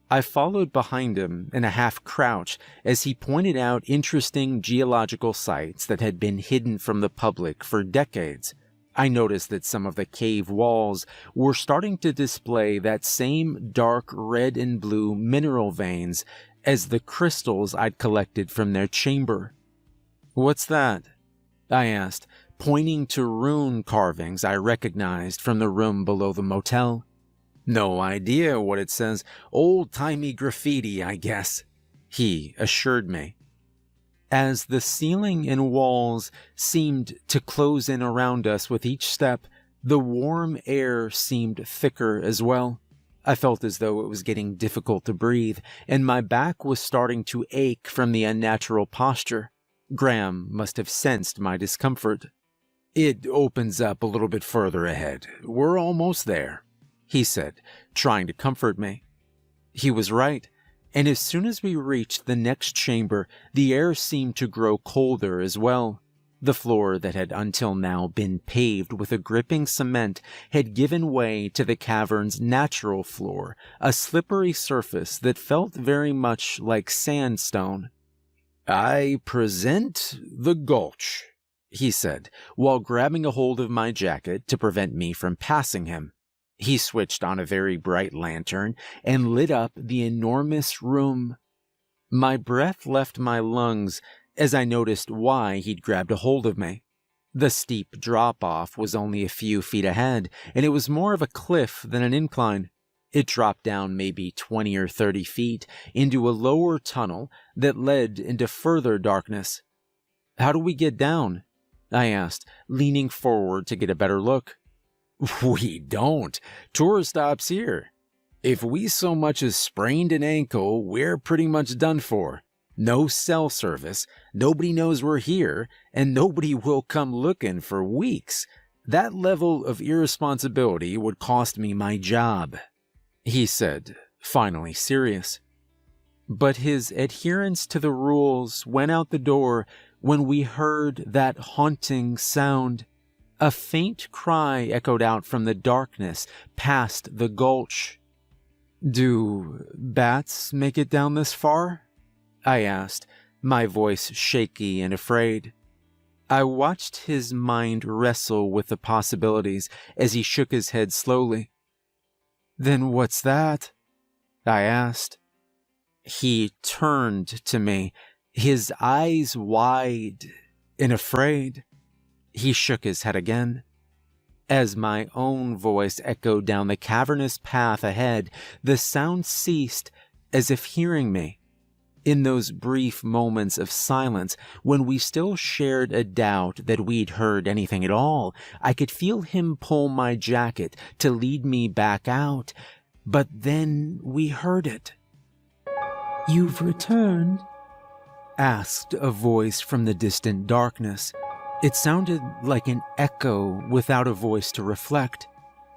I followed behind him in a half-crouch as he pointed out interesting geological sites that had been hidden from the public for decades. I noticed that some of the cave walls were starting to display that same dark red and blue mineral veins as the crystals I'd collected from their chamber. "What's that?" I asked, pointing to rune carvings I recognized from the room below the motel. "No idea what it says. Old-timey graffiti, I guess," he assured me. As the ceiling and walls seemed to close in around us with each step, the warm air seemed thicker as well. I felt as though it was getting difficult to breathe, and my back was starting to ache from the unnatural posture. Graham must have sensed my discomfort. "It opens up a little bit further ahead. We're almost there," he said, trying to comfort me. He was right, and as soon as we reached the next chamber, the air seemed to grow colder as well. The floor that had until now been paved with a gripping cement had given way to the cavern's natural floor, a slippery surface that felt very much like sandstone. "I present the Gulch," he said, while grabbing a hold of my jacket to prevent me from passing him. He switched on a very bright lantern and lit up the enormous room. My breath left my lungs as I noticed why he'd grabbed a hold of me. The steep drop-off was only a few feet ahead, and it was more of a cliff than an incline. It dropped down maybe 20 or 30 feet into a lower tunnel that led into further darkness. "How do we get down?" I asked, leaning forward to get a better look. "We don't. Tour stops here. If we so much as sprained an ankle, we're pretty much done for. No cell service, nobody knows we're here, and nobody will come looking for weeks. That level of irresponsibility would cost me my job." he said, finally serious. But his adherence to the rules went out the door when we heard that haunting sound. A faint cry echoed out from the darkness past the gulch. "Do bats make it down this far?" I asked, my voice shaky and afraid. I watched his mind wrestle with the possibilities as he shook his head slowly. "Then what's that?" I asked. He turned to me, his eyes wide and afraid. He shook his head again. As my own voice echoed down the cavernous path ahead, the sound ceased as if hearing me. In those brief moments of silence, when we still shared a doubt that we'd heard anything at all, I could feel him pull my jacket to lead me back out. But then we heard it. "You've returned?" asked a voice from the distant darkness. It sounded like an echo without a voice to reflect.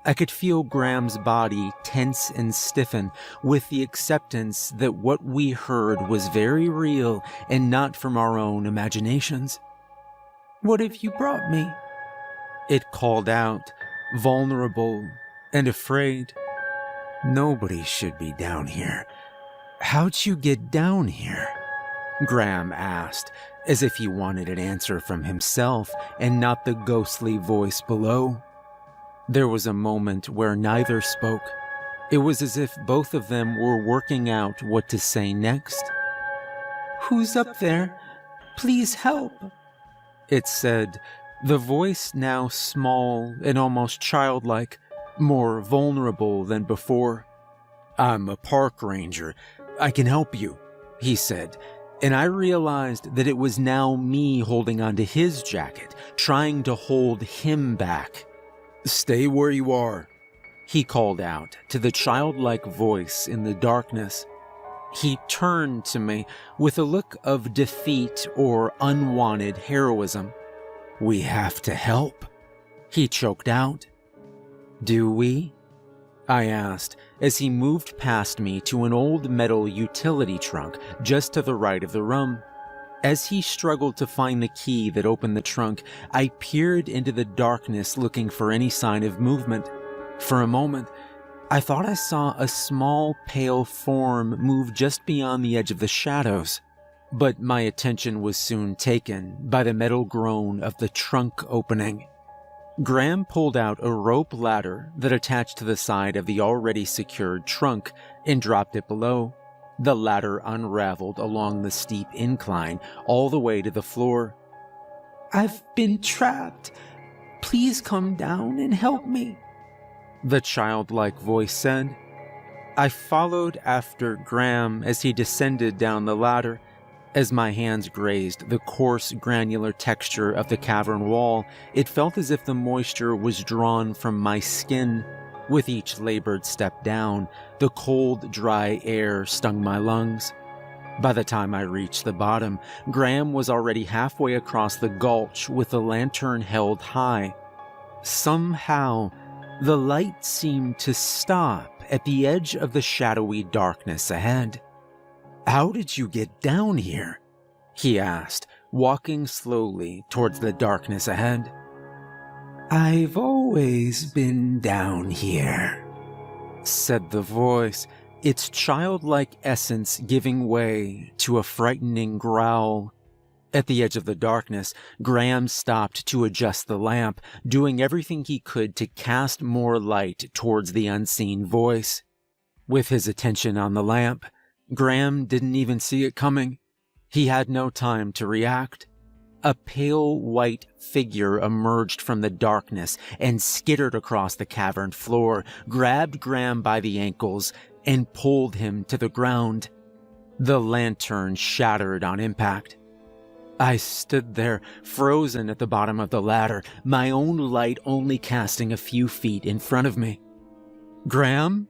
I could feel Graham's body tense and stiffen with the acceptance that what we heard was very real and not from our own imaginations. "What have you brought me?" It called out, vulnerable and afraid. "Nobody should be down here. How'd you get down here?" Graham asked, as if he wanted an answer from himself and not the ghostly voice below. There was a moment where neither spoke. It was as if both of them were working out what to say next. "Who's up there? Please help," it said, the voice now small and almost childlike, more vulnerable than before. "I'm a park ranger. I can help you," he said, and I realized that it was now me holding onto his jacket, trying to hold him back. "Stay where you are," he called out to the childlike voice in the darkness. He turned to me with a look of defeat or unwanted heroism. "We have to help," he choked out. "Do we?" I asked as he moved past me to an old metal utility trunk just to the right of the room. As he struggled to find the key that opened the trunk, I peered into the darkness looking for any sign of movement. For a moment, I thought I saw a small, pale form move just beyond the edge of the shadows, but my attention was soon taken by the metal groan of the trunk opening. Graham pulled out a rope ladder that attached to the side of the already secured trunk and dropped it below. The ladder unraveled along the steep incline all the way to the floor. "I've been trapped. Please come down and help me," the childlike voice said. I followed after Graham as he descended down the ladder. As my hands grazed the coarse, granular texture of the cavern wall, it felt as if the moisture was drawn from my skin. With each labored step down, the cold, dry air stung my lungs. By the time I reached the bottom, Graham was already halfway across the gulch with the lantern held high. Somehow, the light seemed to stop at the edge of the shadowy darkness ahead. "How did you get down here?" he asked, walking slowly towards the darkness ahead. "I've always been down here," said the voice, its childlike essence giving way to a frightening growl. At the edge of the darkness, Graham stopped to adjust the lamp, doing everything he could to cast more light towards the unseen voice. With his attention on the lamp, Graham didn't even see it coming. He had no time to react. A pale white figure emerged from the darkness and skittered across the cavern floor, grabbed Graham by the ankles, and pulled him to the ground. The lantern shattered on impact. I stood there, frozen at the bottom of the ladder, my own light only casting a few feet in front of me. "Graham?"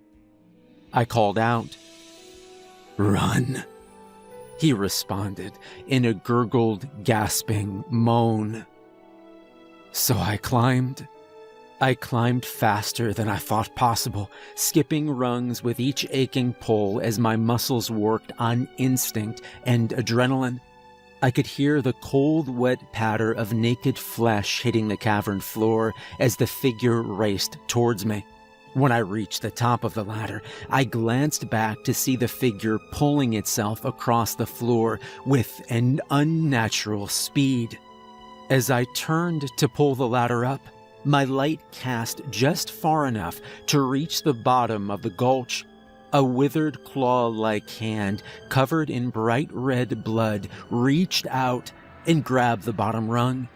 I called out. "Run," he responded in a gurgled, gasping moan. So I climbed. I climbed faster than I thought possible, skipping rungs with each aching pull as my muscles worked on instinct and adrenaline. I could hear the cold, wet patter of naked flesh hitting the cavern floor as the figure raced towards me. When I reached the top of the ladder, I glanced back to see the figure pulling itself across the floor with an unnatural speed. As I turned to pull the ladder up, my light cast just far enough to reach the bottom of the gulch. A withered claw-like hand, covered in bright red blood, reached out and grabbed the bottom rung.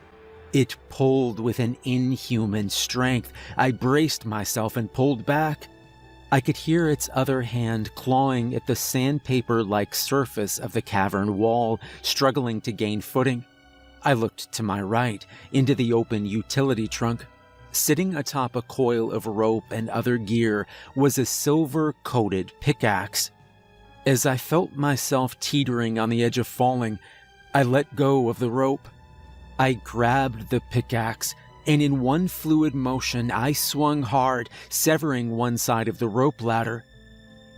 It pulled with an inhuman strength. I braced myself and pulled back. I could hear its other hand clawing at the sandpaper-like surface of the cavern wall, struggling to gain footing. I looked to my right, into the open utility trunk. Sitting atop a coil of rope and other gear was a silver-coated pickaxe. As I felt myself teetering on the edge of falling, I let go of the rope. I grabbed the pickaxe, and in one fluid motion I swung hard, severing one side of the rope ladder.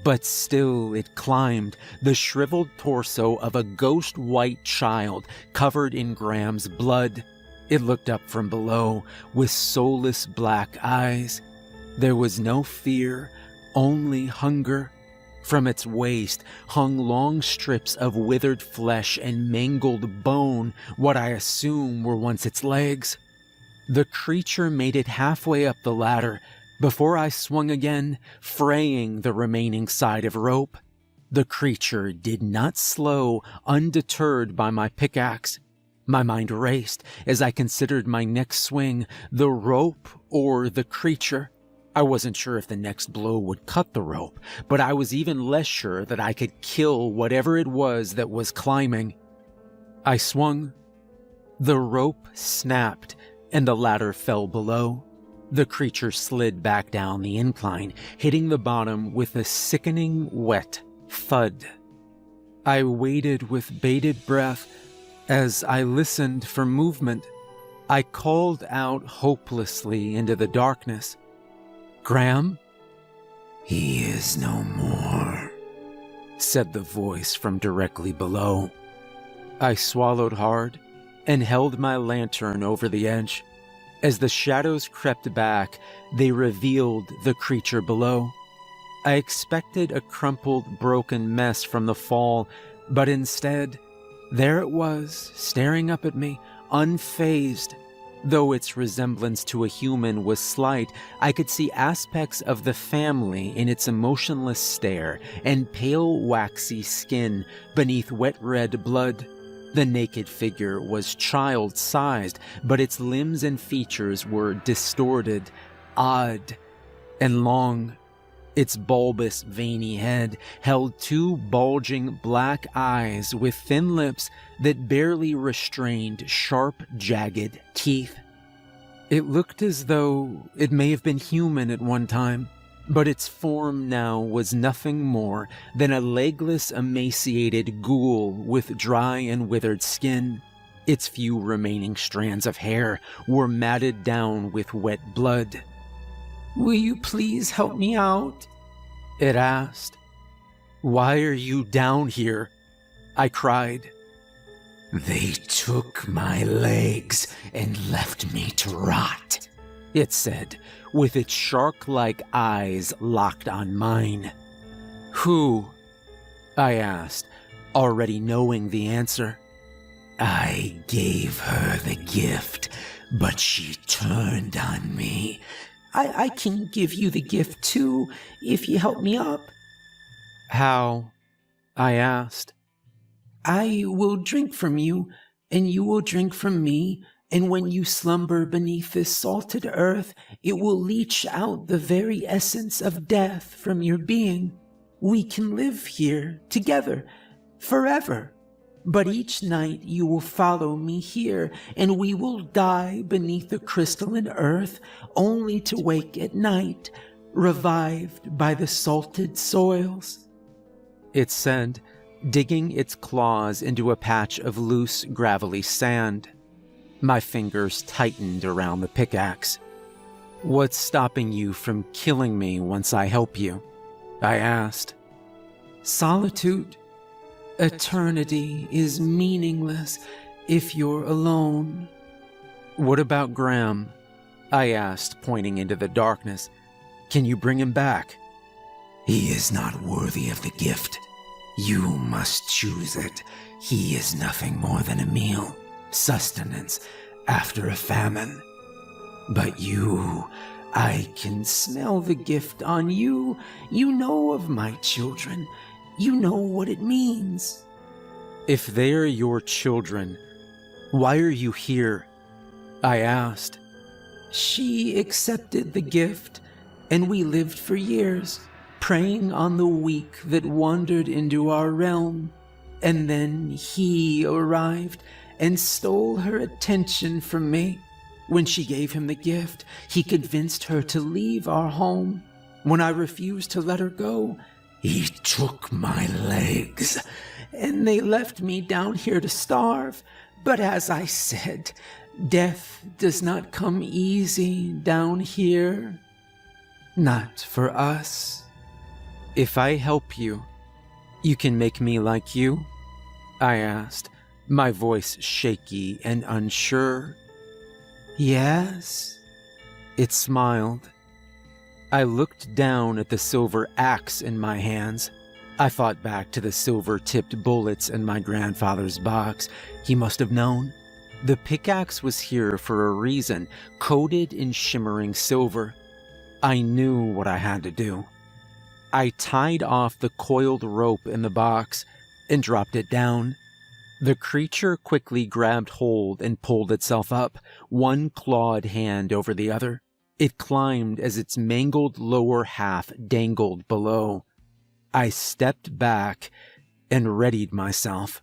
But still it climbed, the shriveled torso of a ghost-white child covered in Graham's blood. It looked up from below with soulless black eyes. There was no fear, only hunger. From its waist hung long strips of withered flesh and mangled bone, what I assume were once its legs. The creature made it halfway up the ladder before I swung again, fraying the remaining side of rope. The creature did not slow, undeterred by my pickaxe. My mind raced as I considered my next swing, the rope or the creature. I wasn't sure if the next blow would cut the rope, but I was even less sure that I could kill whatever it was that was climbing. I swung. The rope snapped, and the ladder fell below. The creature slid back down the incline, hitting the bottom with a sickening, wet thud. I waited with bated breath. As I listened for movement, I called out hopelessly into the darkness. "Graham?" "He is no more," said the voice from directly below. I swallowed hard and held my lantern over the edge. As the shadows crept back, they revealed the creature below. I expected a crumpled, broken mess from the fall, but instead, there it was, staring up at me, unfazed. Though its resemblance to a human was slight, I could see aspects of the family in its emotionless stare and pale, waxy skin beneath wet red blood. The naked figure was child-sized, but its limbs and features were distorted, odd, and long. Its bulbous, veiny head held two bulging black eyes with thin lips that barely restrained sharp, jagged teeth. It looked as though it may have been human at one time, but its form now was nothing more than a legless, emaciated ghoul with dry and withered skin. Its few remaining strands of hair were matted down with wet blood. "Will you please help me out?" it asked. "Why are you down here?" I cried. "They took my legs and left me to rot," it said, with its shark-like eyes locked on mine. "Who?" I asked, already knowing the answer. "I gave her the gift, but she turned on me. I can give you the gift too, if you help me up." "How?" I asked. "I will drink from you, and you will drink from me, and when you slumber beneath this salted earth, it will leach out the very essence of death from your being. We can live here together, forever. But each night you will follow me here, and we will die beneath the crystalline earth, only to wake at night, revived by the salted soils," it said, digging its claws into a patch of loose, gravelly sand. My fingers tightened around the pickaxe. What's stopping you from killing me once I help you? I asked. Solitude. Eternity is meaningless if you're alone. What about Graham? I asked, pointing into the darkness. Can you bring him back? He is not worthy of the gift. You must choose it. He is nothing more than a meal, sustenance after a famine. But you, I can smell the gift on you. You know of my children. You know what it means. If they are your children, why are you here? I asked. She accepted the gift, and we lived for years, preying on the weak that wandered into our realm. And then he arrived and stole her attention from me. When she gave him the gift, he convinced her to leave our home. When I refused to let her go, he took my legs, and they left me down here to starve. But as I said, death does not come easy down here. Not for us. If I help you, you can make me like you? I asked, my voice shaky and unsure. Yes. It smiled. I looked down at the silver axe in my hands. I thought back to the silver-tipped bullets in my grandfather's box. He must have known. The pickaxe was here for a reason, coated in shimmering silver. I knew what I had to do. I tied off the coiled rope in the box and dropped it down. The creature quickly grabbed hold and pulled itself up, one clawed hand over the other. It climbed as its mangled lower half dangled below. I stepped back and readied myself.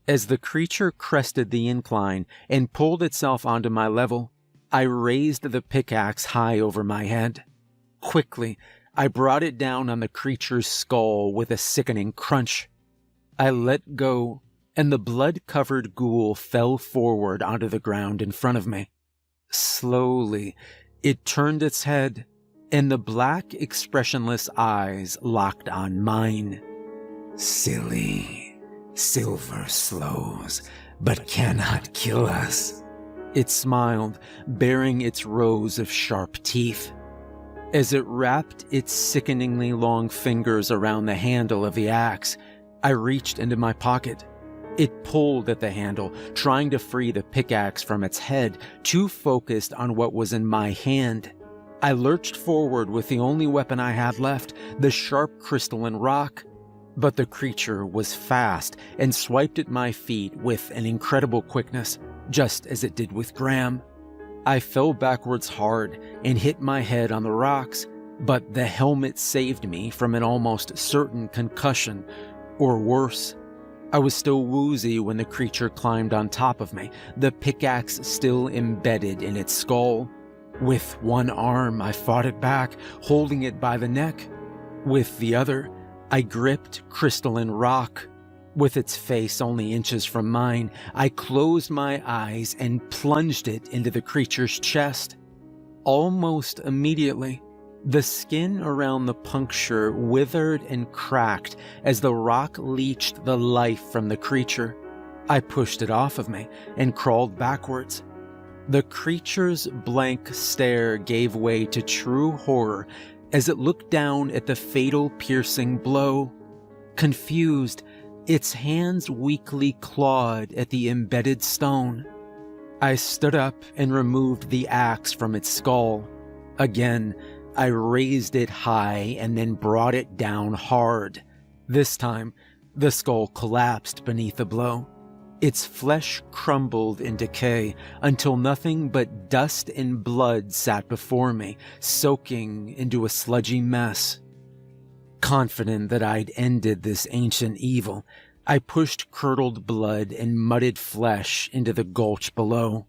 As the creature crested the incline and pulled itself onto my level, I raised the pickaxe high over my head. Quickly, I brought it down on the creature's skull with a sickening crunch. I let go, and the blood-covered ghoul fell forward onto the ground in front of me. Slowly, it turned its head, and the black, expressionless eyes locked on mine. Silly. Silver slows, but cannot kill us. It smiled, baring its rows of sharp teeth. As it wrapped its sickeningly long fingers around the handle of the axe, I reached into my pocket. It pulled at the handle, trying to free the pickaxe from its head, too focused on what was in my hand. I lurched forward with the only weapon I had left, the sharp crystalline rock. But the creature was fast and swiped at my feet with an incredible quickness, just as it did with Graham. I fell backwards hard and hit my head on the rocks, but the helmet saved me from an almost certain concussion, or worse. I was still woozy when the creature climbed on top of me, the pickaxe still embedded in its skull. With one arm, I fought it back, holding it by the neck. With the other, I gripped crystalline rock. With its face only inches from mine, I closed my eyes and plunged it into the creature's chest. Almost immediately, the skin around the puncture withered and cracked as the rock leached the life from the creature. I pushed it off of me and crawled backwards. The creature's blank stare gave way to true horror as it looked down at the fatal piercing blow. Confused, its hands weakly clawed at the embedded stone. I stood up and removed the axe from its skull. Again, I raised it high and then brought it down hard. This time, the skull collapsed beneath the blow. Its flesh crumbled in decay until nothing but dust and blood sat before me, soaking into a sludgy mess. Confident that I'd ended this ancient evil, I pushed curdled blood and mudded flesh into the gulch below.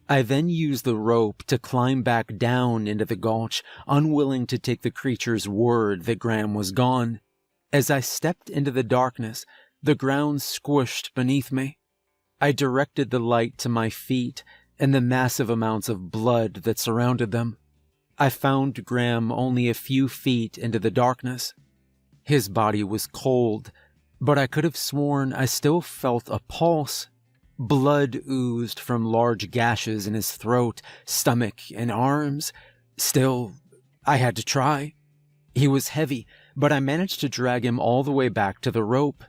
I then used the rope to climb back down into the gulch, unwilling to take the creature's word that Graham was gone. As I stepped into the darkness, the ground squished beneath me. I directed the light to my feet and the massive amounts of blood that surrounded them. I found Graham only a few feet into the darkness. His body was cold, but I could have sworn I still felt a pulse. Blood oozed from large gashes in his throat, stomach, and arms. Still, I had to try. He was heavy, but I managed to drag him all the way back to the rope.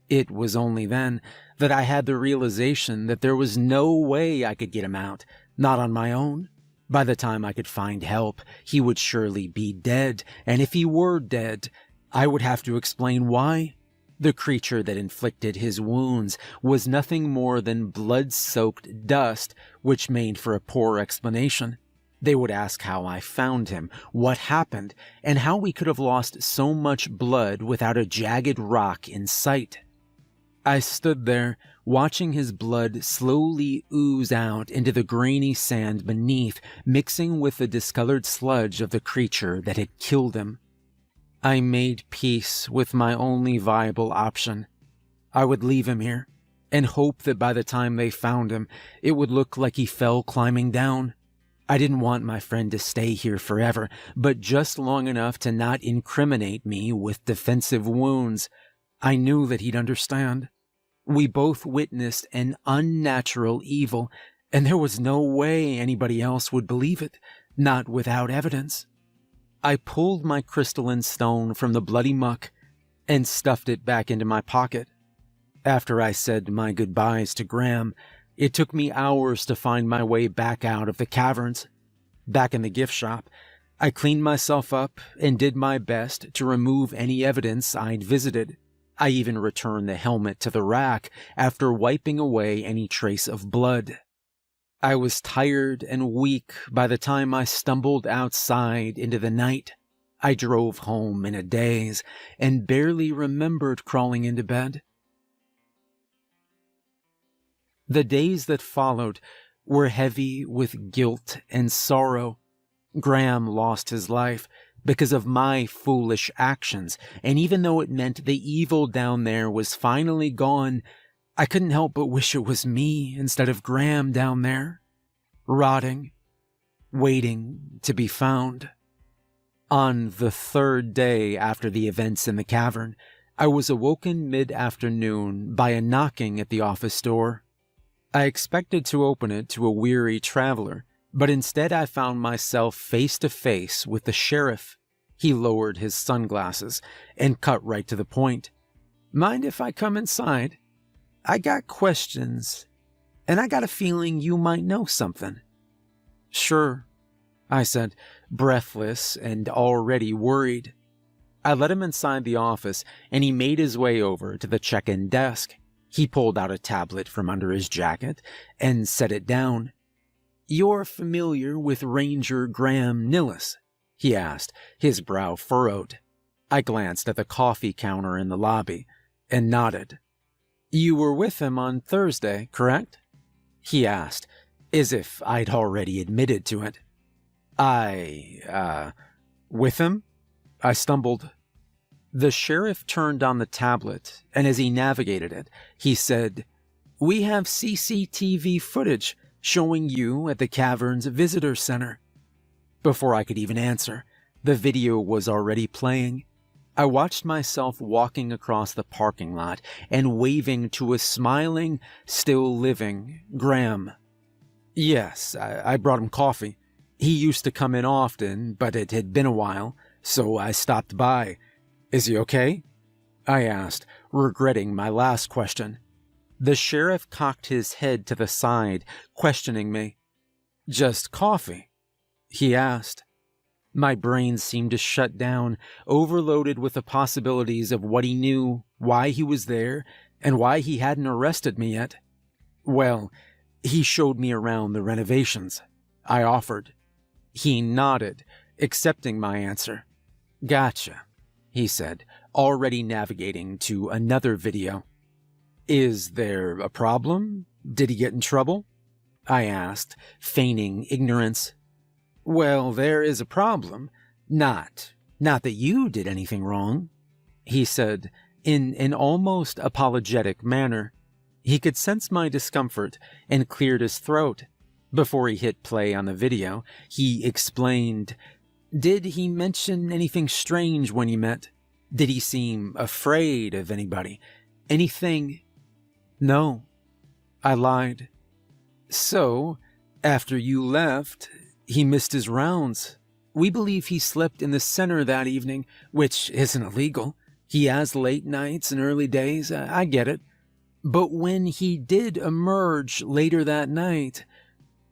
It was only then that I had the realization that there was no way I could get him out, not on my own. By the time I could find help, he would surely be dead, and if he were dead, I would have to explain why. The creature that inflicted his wounds was nothing more than blood-soaked dust, which made for a poor explanation. They would ask how I found him, what happened, and how we could have lost so much blood without a jagged rock in sight. I stood there, watching his blood slowly ooze out into the grainy sand beneath, mixing with the discolored sludge of the creature that had killed him. I made peace with my only viable option. I would leave him here, and hope that by the time they found him, it would look like he fell climbing down. I didn't want my friend to stay here forever, but just long enough to not incriminate me with defensive wounds. I knew that he'd understand. We both witnessed an unnatural evil, and there was no way anybody else would believe it, not without evidence. I pulled my crystalline stone from the bloody muck and stuffed it back into my pocket. After I said my goodbyes to Graham, it took me hours to find my way back out of the caverns. Back in the gift shop, I cleaned myself up and did my best to remove any evidence I'd visited. I even returned the helmet to the rack after wiping away any trace of blood. I was tired and weak by the time I stumbled outside into the night. I drove home in a daze and barely remembered crawling into bed. The days that followed were heavy with guilt and sorrow. Graham lost his life because of my foolish actions, and even though it meant the evil down there was finally gone, I couldn't help but wish it was me instead of Graham down there, rotting, waiting to be found. On the third day after the events in the cavern, I was awoken mid-afternoon by a knocking at the office door. I expected to open it to a weary traveler, but instead I found myself face to face with the sheriff. He lowered his sunglasses and cut right to the point. "Mind if I come inside? I got questions, and I got a feeling you might know something." "Sure," I said, breathless and already worried. I let him inside the office, and he made his way over to the check-in desk. He pulled out a tablet from under his jacket and set it down. "You're familiar with Ranger Graham Nillis?" he asked, his brow furrowed. I glanced at the coffee counter in the lobby and nodded. "You were with him on Thursday, correct?" he asked, as if I'd already admitted to it. With him?" I stumbled. The sheriff turned on the tablet, and as he navigated it, he said, "We have CCTV footage showing you at the cavern's visitor center." Before I could even answer, the video was already playing. I watched myself walking across the parking lot and waving to a smiling, still living Graham. "Yes, I brought him coffee. He used to come in often, but it had been a while, so I stopped by. Is he okay?" I asked, regretting my last question. The sheriff cocked his head to the side, questioning me. "Just coffee?" he asked. My brain seemed to shut down, overloaded with the possibilities of what he knew, why he was there, and why he hadn't arrested me yet. "Well, he showed me around the renovations," I offered. He nodded, accepting my answer. "Gotcha," he said, already navigating to another video. "Is there a problem? Did he get in trouble?" I asked, feigning ignorance. "Well, there is a problem. Not that you did anything wrong," he said, in an almost apologetic manner. He could sense my discomfort and cleared his throat. Before he hit play on the video, he explained, "Did he mention anything strange when you met? Did he seem afraid of anybody? Anything?" "No," I lied. "So, after you left, he missed his rounds. We believe he slept in the center that evening, which isn't illegal. He has late nights and early days, I get it. But when he did emerge later that night,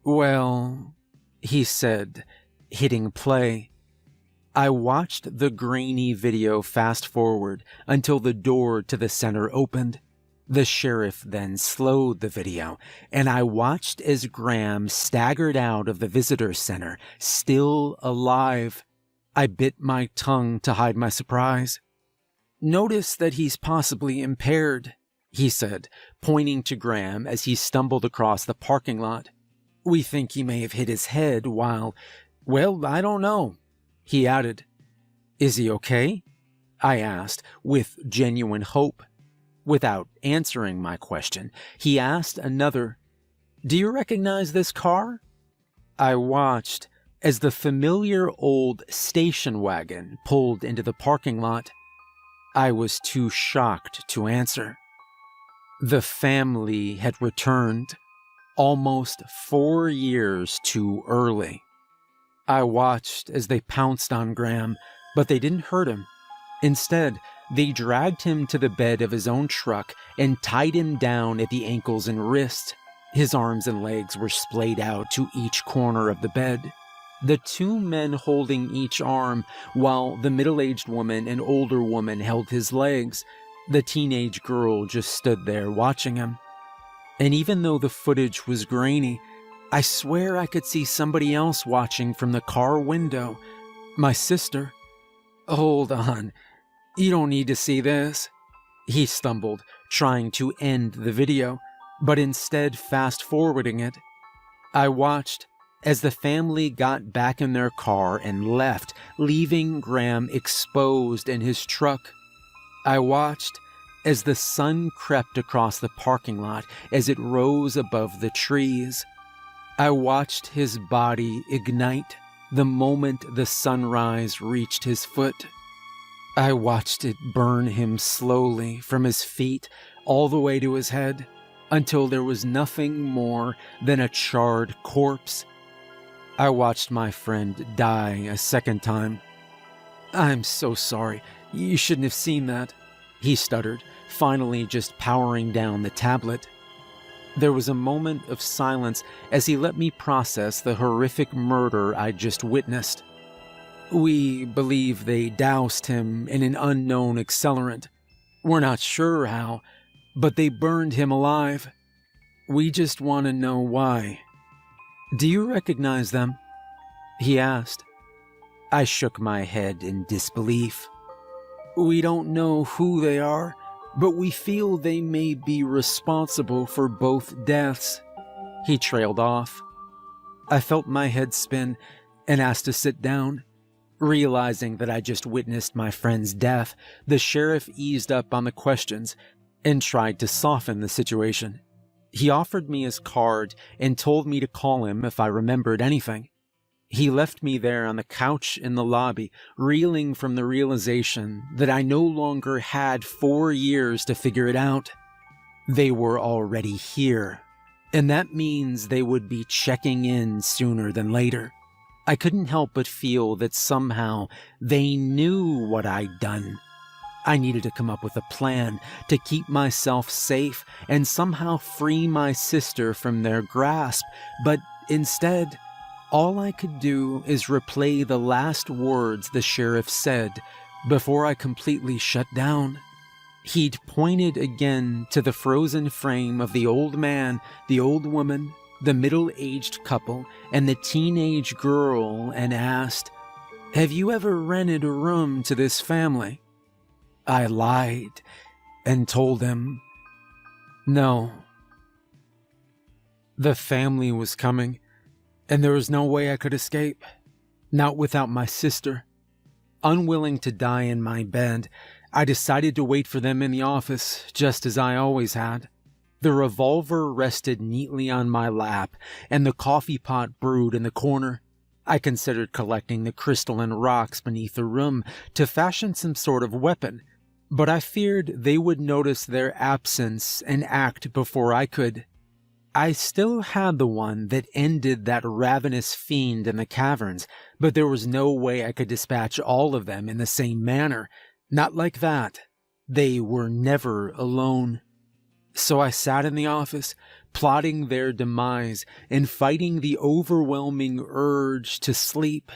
well," he said, hitting play. I watched the grainy video fast forward until the door to the center opened. The sheriff then slowed the video, and I watched as Graham staggered out of the visitor center, still alive. I bit my tongue to hide my surprise. "Notice that he's possibly impaired," he said, pointing to Graham as he stumbled across the parking lot. "We think he may have hit his head while, well, I don't know," he added. "Is he okay?" I asked, with genuine hope. Without answering my question, he asked another, "Do you recognize this car?" I watched as the familiar old station wagon pulled into the parking lot. I was too shocked to answer. The family had returned, almost 4 years too early. I watched as they pounced on Graham, but they didn't hurt him. Instead, they dragged him to the bed of his own truck and tied him down at the ankles and wrists. His arms and legs were splayed out to each corner of the bed, the 2 men holding each arm, while the middle-aged woman and older woman held his legs. The teenage girl just stood there watching him. And even though the footage was grainy, I swear I could see somebody else watching from the car window. My sister. "Hold on. You don't need to see this," he stumbled, trying to end the video, but instead fast-forwarding it. I watched as the family got back in their car and left, leaving Graham exposed in his truck. I watched as the sun crept across the parking lot as it rose above the trees. I watched his body ignite the moment the sunrise reached his foot. I watched it burn him slowly from his feet all the way to his head until there was nothing more than a charred corpse. I watched my friend die a second time. "I'm so sorry. You shouldn't have seen that," he stuttered, finally just powering down the tablet. There was a moment of silence as he let me process the horrific murder I'd just witnessed. "We believe they doused him in an unknown accelerant. We're not sure how, but they burned him alive. We just want to know why." "Do you recognize them?" he asked. I shook my head in disbelief. "We don't know who they are, but we feel they may be responsible for both deaths." He trailed off. I felt my head spin and asked to sit down. Realizing that I just witnessed my friend's death, the sheriff eased up on the questions and tried to soften the situation. He offered me his card and told me to call him if I remembered anything. He left me there on the couch in the lobby, reeling from the realization that I no longer had 4 years to figure it out. They were already here, and that means they would be checking in sooner than later. I couldn't help but feel that somehow they knew what I'd done. I needed to come up with a plan to keep myself safe and somehow free my sister from their grasp, but instead, all I could do is replay the last words the sheriff said before I completely shut down. He'd pointed again to the frozen frame of the old man, the old woman, the middle-aged couple, and the teenage girl and asked, "Have you ever rented a room to this family?" I lied and told him, "No." The family was coming, and there was no way I could escape, not without my sister. Unwilling to die in my bed, I decided to wait for them in the office, just as I always had. The revolver rested neatly on my lap, and the coffee pot brewed in the corner. I considered collecting the crystalline rocks beneath the room to fashion some sort of weapon, but I feared they would notice their absence and act before I could. I still had the one that ended that ravenous fiend in the caverns, but there was no way I could dispatch all of them in the same manner. Not like that. They were never alone. So I sat in the office, plotting their demise and fighting the overwhelming urge to sleep.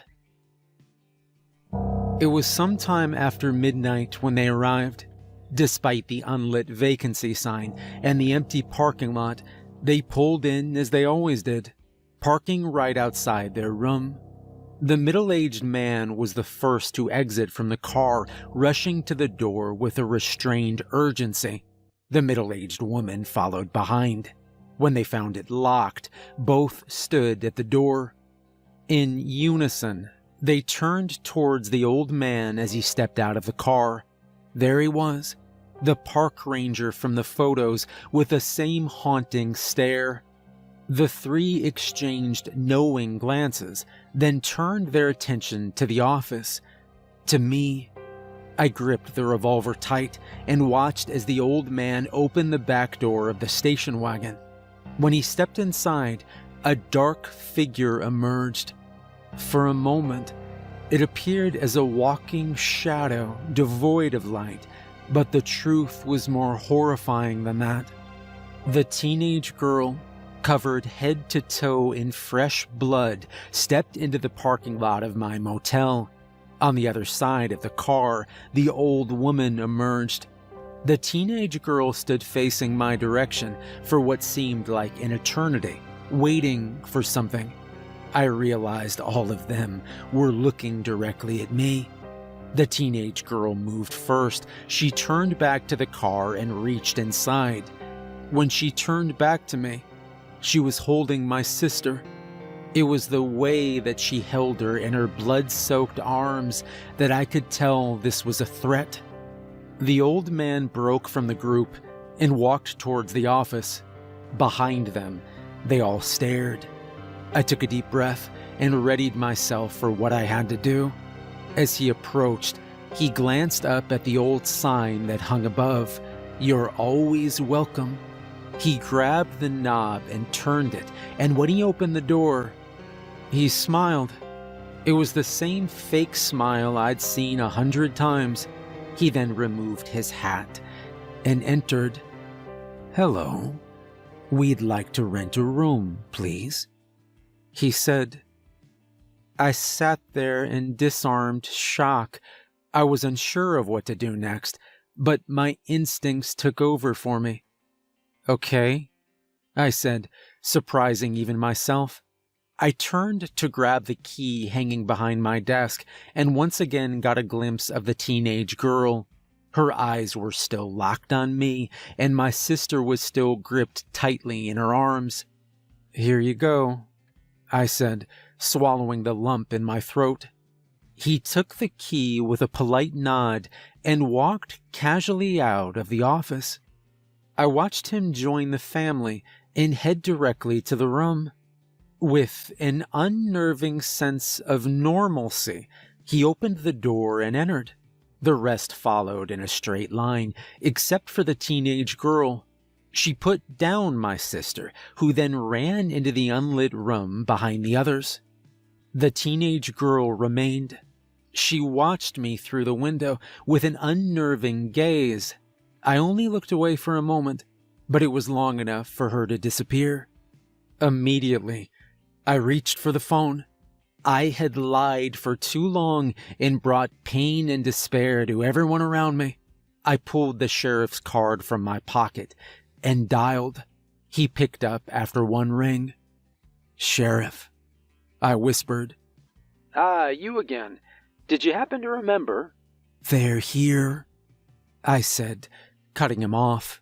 It was sometime after midnight when they arrived. Despite the unlit vacancy sign and the empty parking lot, they pulled in as they always did, parking right outside their room. The middle-aged man was the first to exit from the car, rushing to the door with a restrained urgency. The middle-aged woman followed behind. When they found it locked, both stood at the door. In unison, they turned towards the old man as he stepped out of the car. There he was, the park ranger from the photos, with the same haunting stare. The three exchanged knowing glances, then turned their attention to the office. To me, I gripped the revolver tight and watched as the old man opened the back door of the station wagon. When he stepped inside, a dark figure emerged. For a moment, it appeared as a walking shadow devoid of light, but the truth was more horrifying than that. The teenage girl, covered head to toe in fresh blood, stepped into the parking lot of my motel. On the other side of the car, the old woman emerged. The teenage girl stood facing my direction for what seemed like an eternity, waiting for something. I realized all of them were looking directly at me. The teenage girl moved first. She turned back to the car and reached inside. When she turned back to me, she was holding my sister. It was the way that she held her in her blood-soaked arms that I could tell this was a threat. The old man broke from the group and walked towards the office. Behind them, they all stared. I took a deep breath and readied myself for what I had to do. As he approached, he glanced up at the old sign that hung above, "You're always welcome." He grabbed the knob and turned it, and when he opened the door, he smiled. It was the same fake smile I'd seen 100 times. He then removed his hat and entered. "Hello. We'd like to rent a room, please," he said. I sat there in disarmed shock. I was unsure of what to do next, but my instincts took over for me. "Okay," I said, surprising even myself. I turned to grab the key hanging behind my desk and once again got a glimpse of the teenage girl. Her eyes were still locked on me, and my sister was still gripped tightly in her arms. "Here you go," I said, swallowing the lump in my throat. He took the key with a polite nod and walked casually out of the office. I watched him join the family and head directly to the room. With an unnerving sense of normalcy, he opened the door and entered. The rest followed in a straight line, except for the teenage girl. She put down my sister, who then ran into the unlit room behind the others. The teenage girl remained. She watched me through the window with an unnerving gaze. I only looked away for a moment, but it was long enough for her to disappear. Immediately, I reached for the phone. I had lied for too long and brought pain and despair to everyone around me. I pulled the sheriff's card from my pocket and dialed. He picked up after one ring. "Sheriff," I whispered. You again. Did you happen to remember?" "They're here," I said, cutting him off.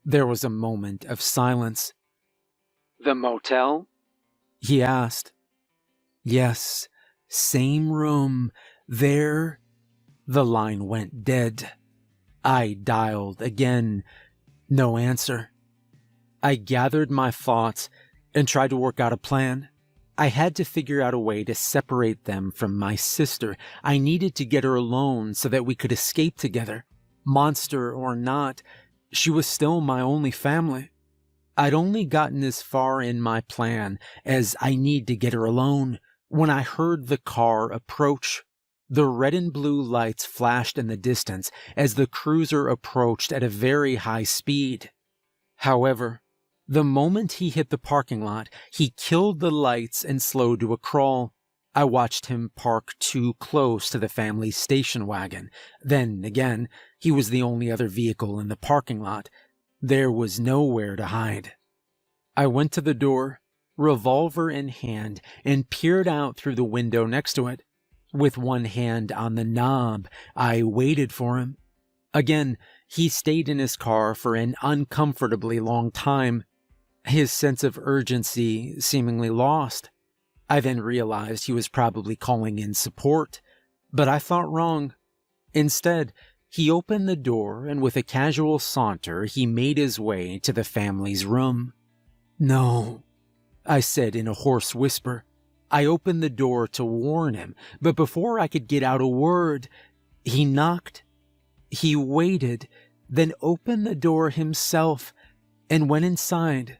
There was a moment of silence. "The motel?" he asked. "Yes, same room. There." The line went dead. I dialed again. No answer. I gathered my thoughts and tried to work out a plan. I had to figure out a way to separate them from my sister. I needed to get her alone so that we could escape together. Monster or not, she was still my only family. I'd only gotten as far in my plan as I need to get her alone when I heard the car approach. The red and blue lights flashed in the distance as the cruiser approached at a very high speed. However, the moment he hit the parking lot, he killed the lights and slowed to a crawl. I watched him park too close to the family's station wagon. Then, again, he was the only other vehicle in the parking lot. There was nowhere to hide. I went to the door, revolver in hand, and peered out through the window next to it. With one hand on the knob, I waited for him. Again, he stayed in his car for an uncomfortably long time, his sense of urgency seemingly lost. I then realized he was probably calling in support, but I thought wrong. Instead, he opened the door and with a casual saunter, he made his way to the family's room. "No," I said in a hoarse whisper. I opened the door to warn him, but before I could get out a word, he knocked. He waited, then opened the door himself and went inside.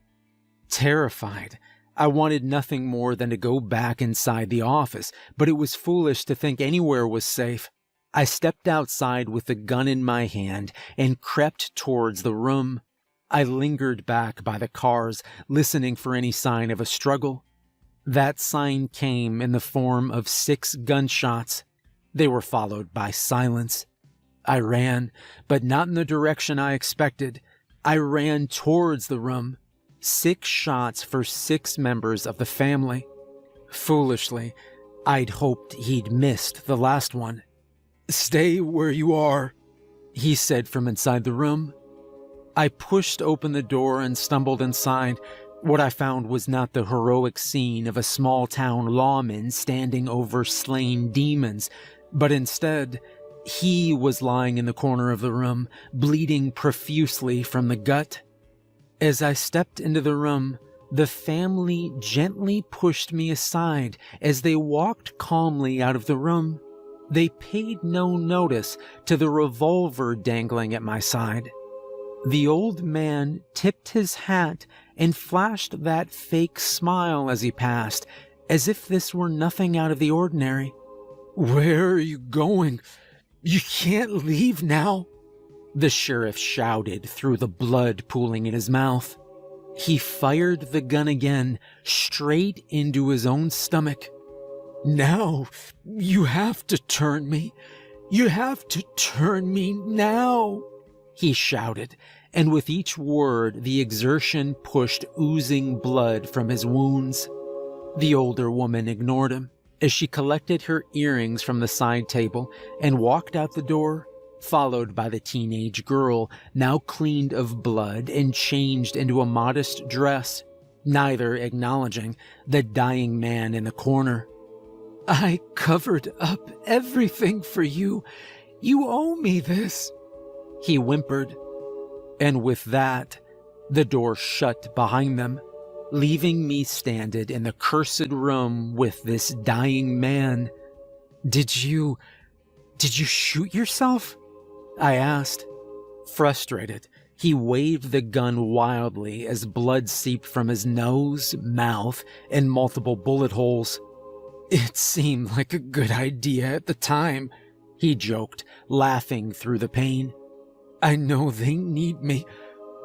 Terrified, I wanted nothing more than to go back inside the office, but it was foolish to think anywhere was safe. I stepped outside with the gun in my hand and crept towards the room. I lingered back by the cars, listening for any sign of a struggle. That sign came in the form of 6 gunshots. They were followed by silence. I ran, but not in the direction I expected. I ran towards the room. 6 shots for 6 members of the family. Foolishly, I'd hoped he'd missed the last one. "Stay where you are," he said from inside the room. I pushed open the door and stumbled inside. What I found was not the heroic scene of a small-town lawman standing over slain demons, but instead, he was lying in the corner of the room, bleeding profusely from the gut. As I stepped into the room, the family gently pushed me aside as they walked calmly out of the room. They paid no notice to the revolver dangling at my side. The old man tipped his hat and flashed that fake smile as he passed, as if this were nothing out of the ordinary. "Where are you going? You can't leave now," the sheriff shouted through the blood pooling in his mouth. He fired the gun again, straight into his own stomach. "Now, you have to turn me. You have to turn me now," he shouted, and with each word the exertion pushed oozing blood from his wounds. The older woman ignored him as she collected her earrings from the side table and walked out the door, followed by the teenage girl, now cleaned of blood and changed into a modest dress, neither acknowledging the dying man in the corner. "I covered up everything for you. You owe me this," he whimpered. And with that, the door shut behind them, leaving me stranded in the cursed room with this dying man. Did you shoot yourself?" I asked. Frustrated, he waved the gun wildly as blood seeped from his nose, mouth, and multiple bullet holes. "It seemed like a good idea at the time," he joked, laughing through the pain. "I know they need me,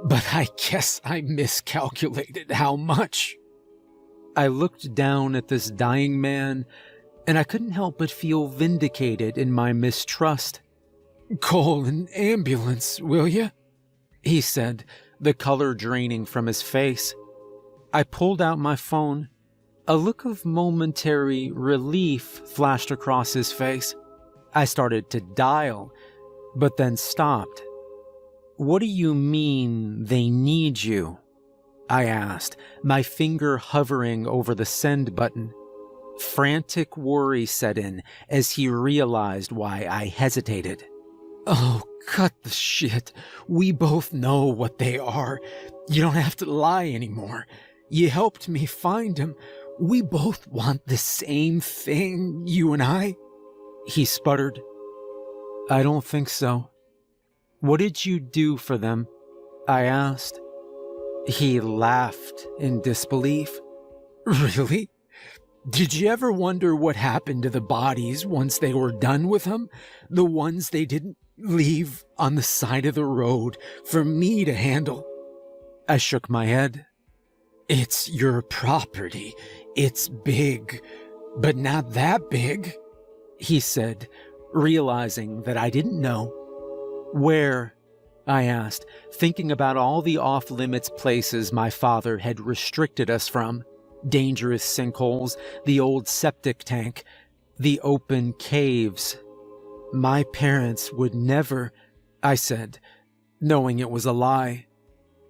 but I guess I miscalculated how much." I looked down at this dying man, and I couldn't help but feel vindicated in my mistrust. "Call an ambulance, will you?" he said, the color draining from his face. I pulled out my phone. A look of momentary relief flashed across his face. I started to dial, but then stopped. "What do you mean they need you?" I asked, my finger hovering over the send button. Frantic worry set in as he realized why I hesitated. Oh, cut the shit. We both know what they are. You don't have to lie anymore. You helped me find him. We both want the same thing, you and I. He sputtered. I don't think so. What did you do for them? I asked. He laughed in disbelief. Really? Did you ever wonder what happened to the bodies once they were done with them? The ones they didn't leave on the side of the road for me to handle? I shook my head. It's your property. It's big, but not that big, he said, realizing that I didn't know. Where? I asked, thinking about all the off-limits places my father had restricted us from. Dangerous sinkholes, the old septic tank, the open caves. My parents would never, I said, knowing it was a lie.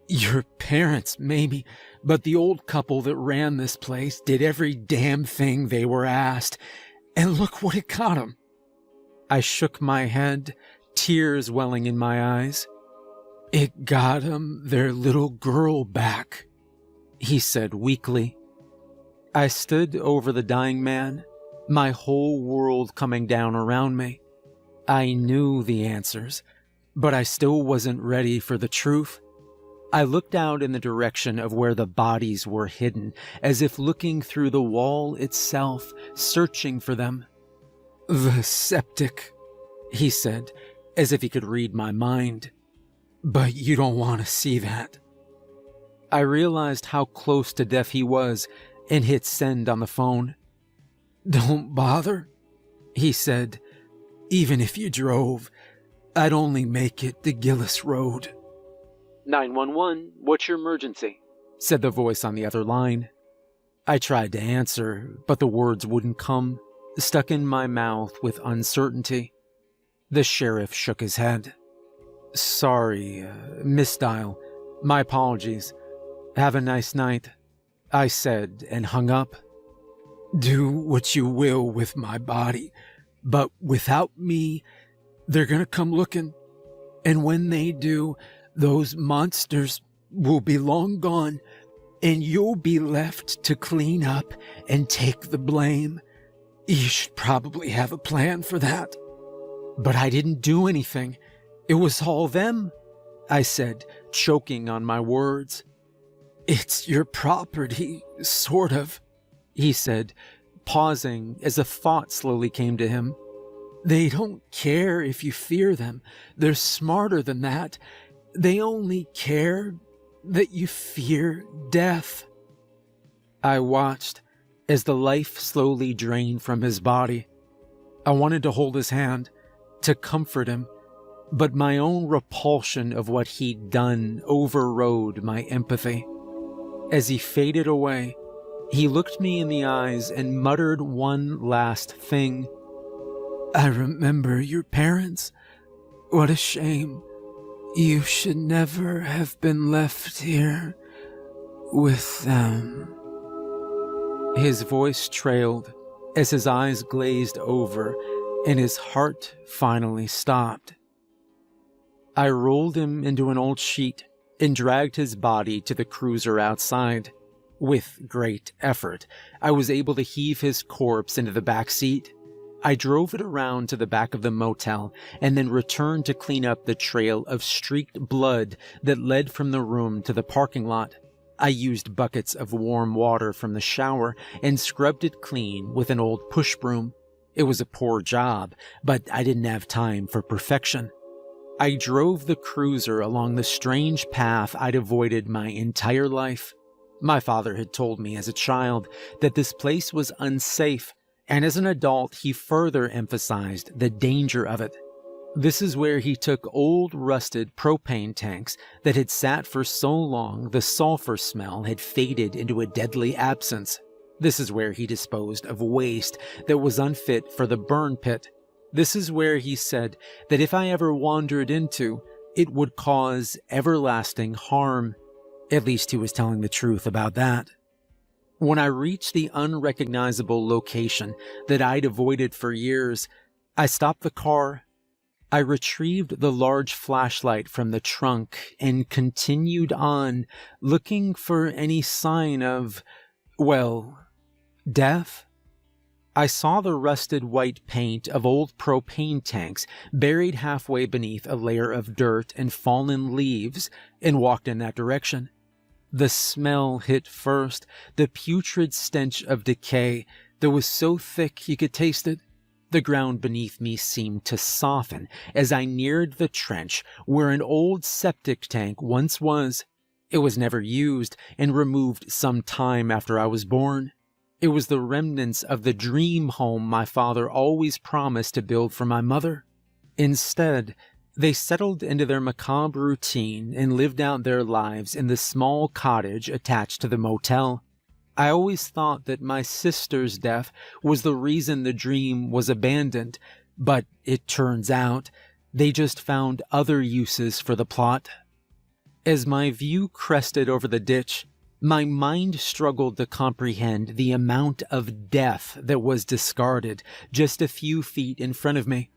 Your parents, maybe, but the old couple that ran this place did every damn thing they were asked, and look what it got them. I shook my head, tears welling in my eyes. It got them their little girl back, he said weakly. I stood over the dying man, my whole world coming down around me. I knew the answers, but I still wasn't ready for the truth. I looked out in the direction of where the bodies were hidden, as if looking through the wall itself, searching for them. The septic, he said, as if he could read my mind. But you don't want to see that. I realized how close to death he was and hit send on the phone. Don't bother, he said. Even if you drove, I'd only make it to Gillis Road. 911, what's your emergency? Said the voice on the other line. I tried to answer, but the words wouldn't come, stuck in my mouth with uncertainty. The sheriff shook his head. Sorry, misdial. My apologies. Have a nice night, I said and hung up. Do what you will with my body, but without me, they're gonna come looking. And when they do, those monsters will be long gone, and you'll be left to clean up and take the blame. You should probably have a plan for that. But I didn't do anything. It was all them, I said, choking on my words. It's your property, sort of, he said, pausing as a thought slowly came to him. They don't care if you fear them. They're smarter than that. They only care that you fear death. I watched as the life slowly drained from his body. I wanted to hold his hand, to comfort him, but my own repulsion of what he'd done overrode my empathy. As he faded away, he looked me in the eyes and muttered one last thing. I remember your parents. What a shame. You should never have been left here with them. His voice trailed as his eyes glazed over and his heart finally stopped. I rolled him into an old sheet and dragged his body to the cruiser outside. With great effort, I was able to heave his corpse into the back seat. I drove it around to the back of the motel and then returned to clean up the trail of streaked blood that led from the room to the parking lot. I used buckets of warm water from the shower and scrubbed it clean with an old push broom. It was a poor job, but I didn't have time for perfection. I drove the cruiser along the strange path I'd avoided my entire life. My father had told me as a child that this place was unsafe, and as an adult he further emphasized the danger of it. This is where he took old rusted propane tanks that had sat for so long the sulfur smell had faded into a deadly absence. This is where he disposed of waste that was unfit for the burn pit. This is where he said that if I ever wandered into, it would cause everlasting harm. At least he was telling the truth about that. When I reached the unrecognizable location that I'd avoided for years, I stopped the car. I retrieved the large flashlight from the trunk and continued on, looking for any sign of, well, death. I saw the rusted white paint of old propane tanks buried halfway beneath a layer of dirt and fallen leaves, and walked in that direction. The smell hit first, the putrid stench of decay that was so thick you could taste it. The ground beneath me seemed to soften as I neared the trench where an old septic tank once was. It was never used and removed some time after I was born. It was the remnants of the dream home my father always promised to build for my mother. Instead, they settled into their macabre routine and lived out their lives in the small cottage attached to the motel. I always thought that my sister's death was the reason the dream was abandoned, but it turns out they just found other uses for the plot. As my view crested over the ditch, my mind struggled to comprehend the amount of death that was discarded just a few feet in front of me.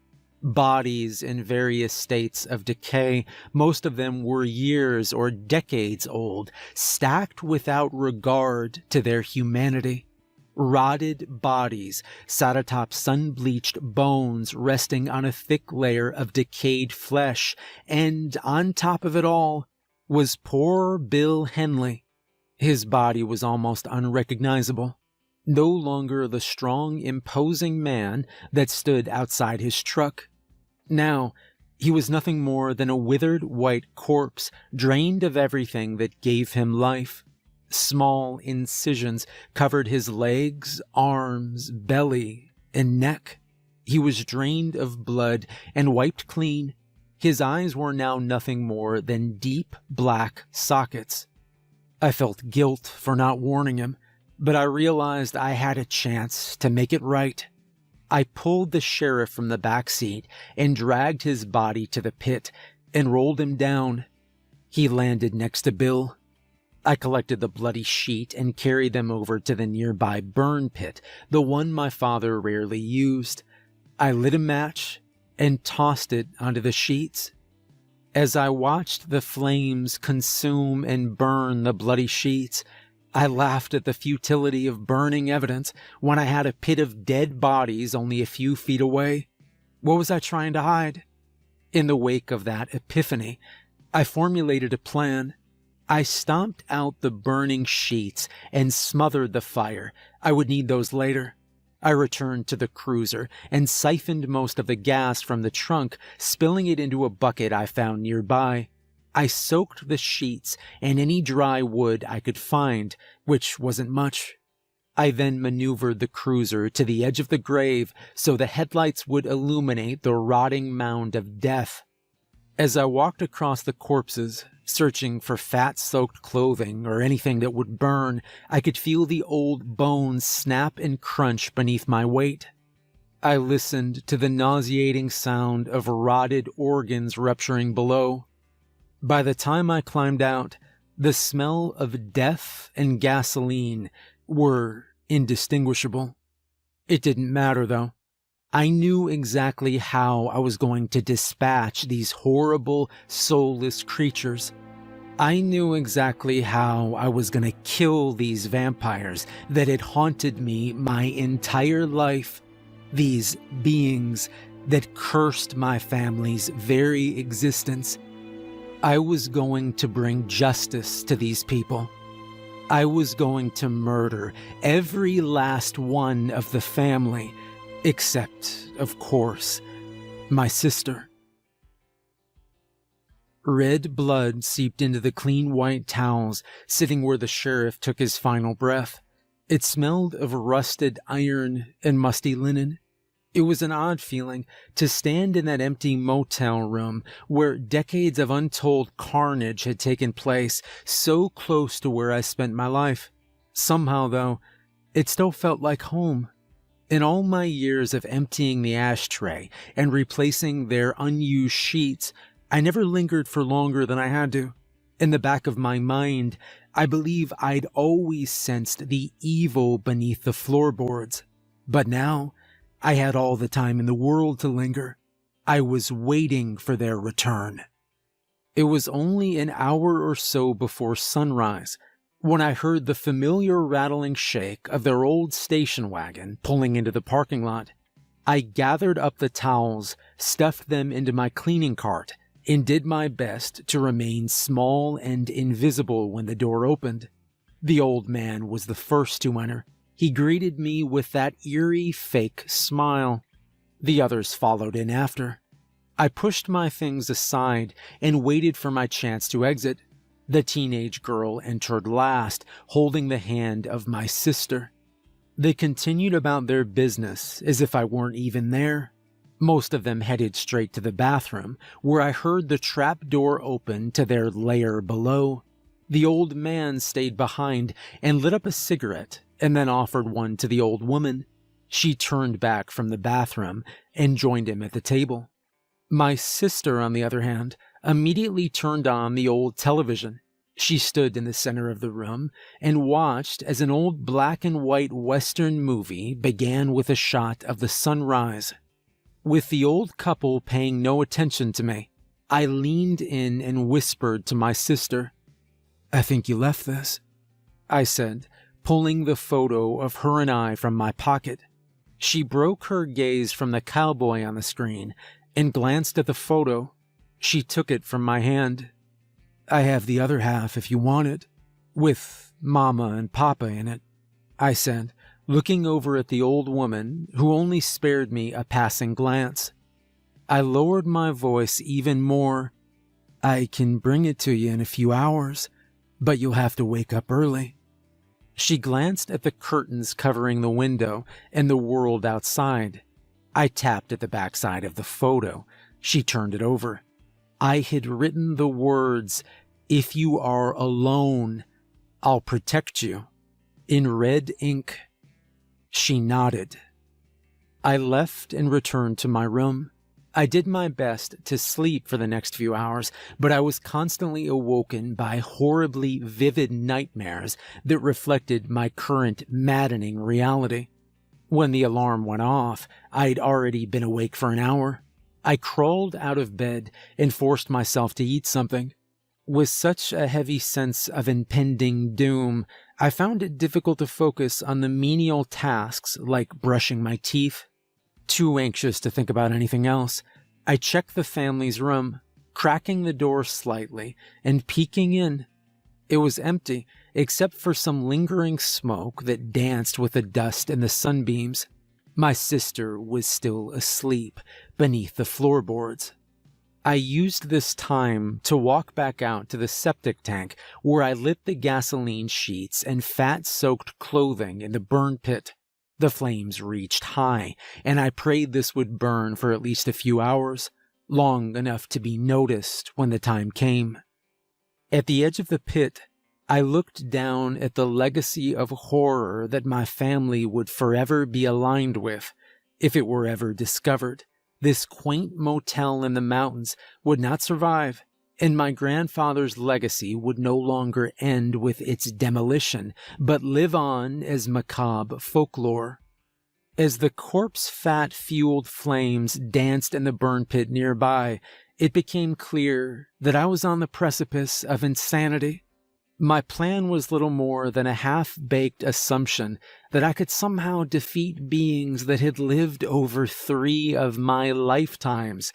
Bodies in various states of decay, most of them were years or decades old, stacked without regard to their humanity. Rotted bodies sat atop sun-bleached bones resting on a thick layer of decayed flesh, and on top of it all was poor Bill Henley. His body was almost unrecognizable. No longer the strong, imposing man that stood outside his truck. Now, he was nothing more than a withered white corpse, drained of everything that gave him life. Small incisions covered his legs, arms, belly, and neck. He was drained of blood and wiped clean. His eyes were now nothing more than deep black sockets. I felt guilt for not warning him, but I realized I had a chance to make it right. I pulled the sheriff from the back seat and dragged his body to the pit and rolled him down. He landed next to Bill. I collected the bloody sheet and carried them over to the nearby burn pit, the one my father rarely used. I lit a match and tossed it onto the sheets. As I watched the flames consume and burn the bloody sheets, I laughed at the futility of burning evidence when I had a pit of dead bodies only a few feet away. What was I trying to hide? In the wake of that epiphany, I formulated a plan. I stomped out the burning sheets and smothered the fire. I would need those later. I returned to the cruiser and siphoned most of the gas from the trunk, spilling it into a bucket I found nearby. I soaked the sheets and any dry wood I could find, which wasn't much. I then maneuvered the cruiser to the edge of the grave so the headlights would illuminate the rotting mound of death. As I walked across the corpses, searching for fat-soaked clothing or anything that would burn, I could feel the old bones snap and crunch beneath my weight. I listened to the nauseating sound of rotted organs rupturing below. By the time I climbed out, the smell of death and gasoline were indistinguishable. It didn't matter, though. I knew exactly how I was going to dispatch these horrible, soulless creatures. I knew exactly how I was going to kill these vampires that had haunted me my entire life, these beings that cursed my family's very existence. I was going to bring justice to these people. I was going to murder every last one of the family, except, of course, my sister. Red blood seeped into the clean white towels sitting where the sheriff took his final breath. It smelled of rusted iron and musty linen. It was an odd feeling to stand in that empty motel room where decades of untold carnage had taken place, so close to where I spent my life. Somehow, though, it still felt like home. In all my years of emptying the ashtray and replacing their unused sheets, I never lingered for longer than I had to. In the back of my mind, I believe I'd always sensed the evil beneath the floorboards. But now, I had all the time in the world to linger. I was waiting for their return. It was only an hour or so before sunrise when I heard the familiar rattling shake of their old station wagon pulling into the parking lot. I gathered up the towels, stuffed them into my cleaning cart, and did my best to remain small and invisible when the door opened. The old man was the first to enter. He greeted me with that eerie fake smile. The others followed in after. I pushed my things aside and waited for my chance to exit. The teenage girl entered last, holding the hand of my sister. They continued about their business as if I weren't even there. Most of them headed straight to the bathroom, where I heard the trap door open to their lair below. The old man stayed behind and lit up a cigarette and then offered one to the old woman. She turned back from the bathroom and joined him at the table. My sister, on the other hand, immediately turned on the old television. She stood in the center of the room and watched as an old black and white Western movie began with a shot of the sunrise. With the old couple paying no attention to me, I leaned in and whispered to my sister. "I think you left this," I said, pulling the photo of her and I from my pocket. She broke her gaze from the cowboy on the screen and glanced at the photo. She took it from my hand. "I have the other half if you want it, with Mama and Papa in it," I said, looking over at the old woman who only spared me a passing glance. I lowered my voice even more. "I can bring it to you in a few hours, but you'll have to wake up early." She glanced at the curtains covering the window and the world outside. I tapped at the backside of the photo. She turned it over. I had written the words, "If you are alone, I'll protect you," in red ink. She nodded. I left and returned to my room. I did my best to sleep for the next few hours, but I was constantly awoken by horribly vivid nightmares that reflected my current maddening reality. When the alarm went off, I'd already been awake for an hour. I crawled out of bed and forced myself to eat something. With such a heavy sense of impending doom, I found it difficult to focus on the menial tasks like brushing my teeth. Too anxious to think about anything else, I checked the family's room, cracking the door slightly and peeking in. It was empty, except for some lingering smoke that danced with the dust and the sunbeams. My sister was still asleep beneath the floorboards. I used this time to walk back out to the septic tank where I lit the gasoline sheets and fat-soaked clothing in the burn pit. The flames reached high, and I prayed this would burn for at least a few hours, long enough to be noticed when the time came. At the edge of the pit, I looked down at the legacy of horror that my family would forever be aligned with if it were ever discovered. This quaint motel in the mountains would not survive, and my grandfather's legacy would no longer end with its demolition, but live on as macabre folklore. As the corpse-fat-fueled flames danced in the burn pit nearby, it became clear that I was on the precipice of insanity. My plan was little more than a half-baked assumption that I could somehow defeat beings that had lived over 3 of my lifetimes,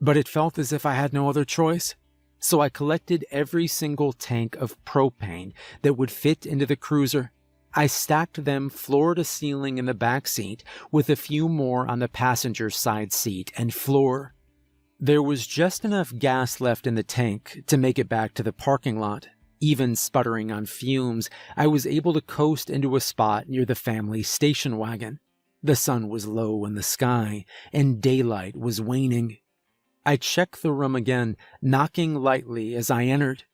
but it felt as if I had no other choice. So I collected every single tank of propane that would fit into the cruiser. I stacked them floor to ceiling in the back seat, with a few more on the passenger side seat and floor. There was just enough gas left in the tank to make it back to the parking lot. Even sputtering on fumes, I was able to coast into a spot near the family station wagon. The sun was low in the sky, and daylight was waning. I checked the room again, knocking lightly as I entered.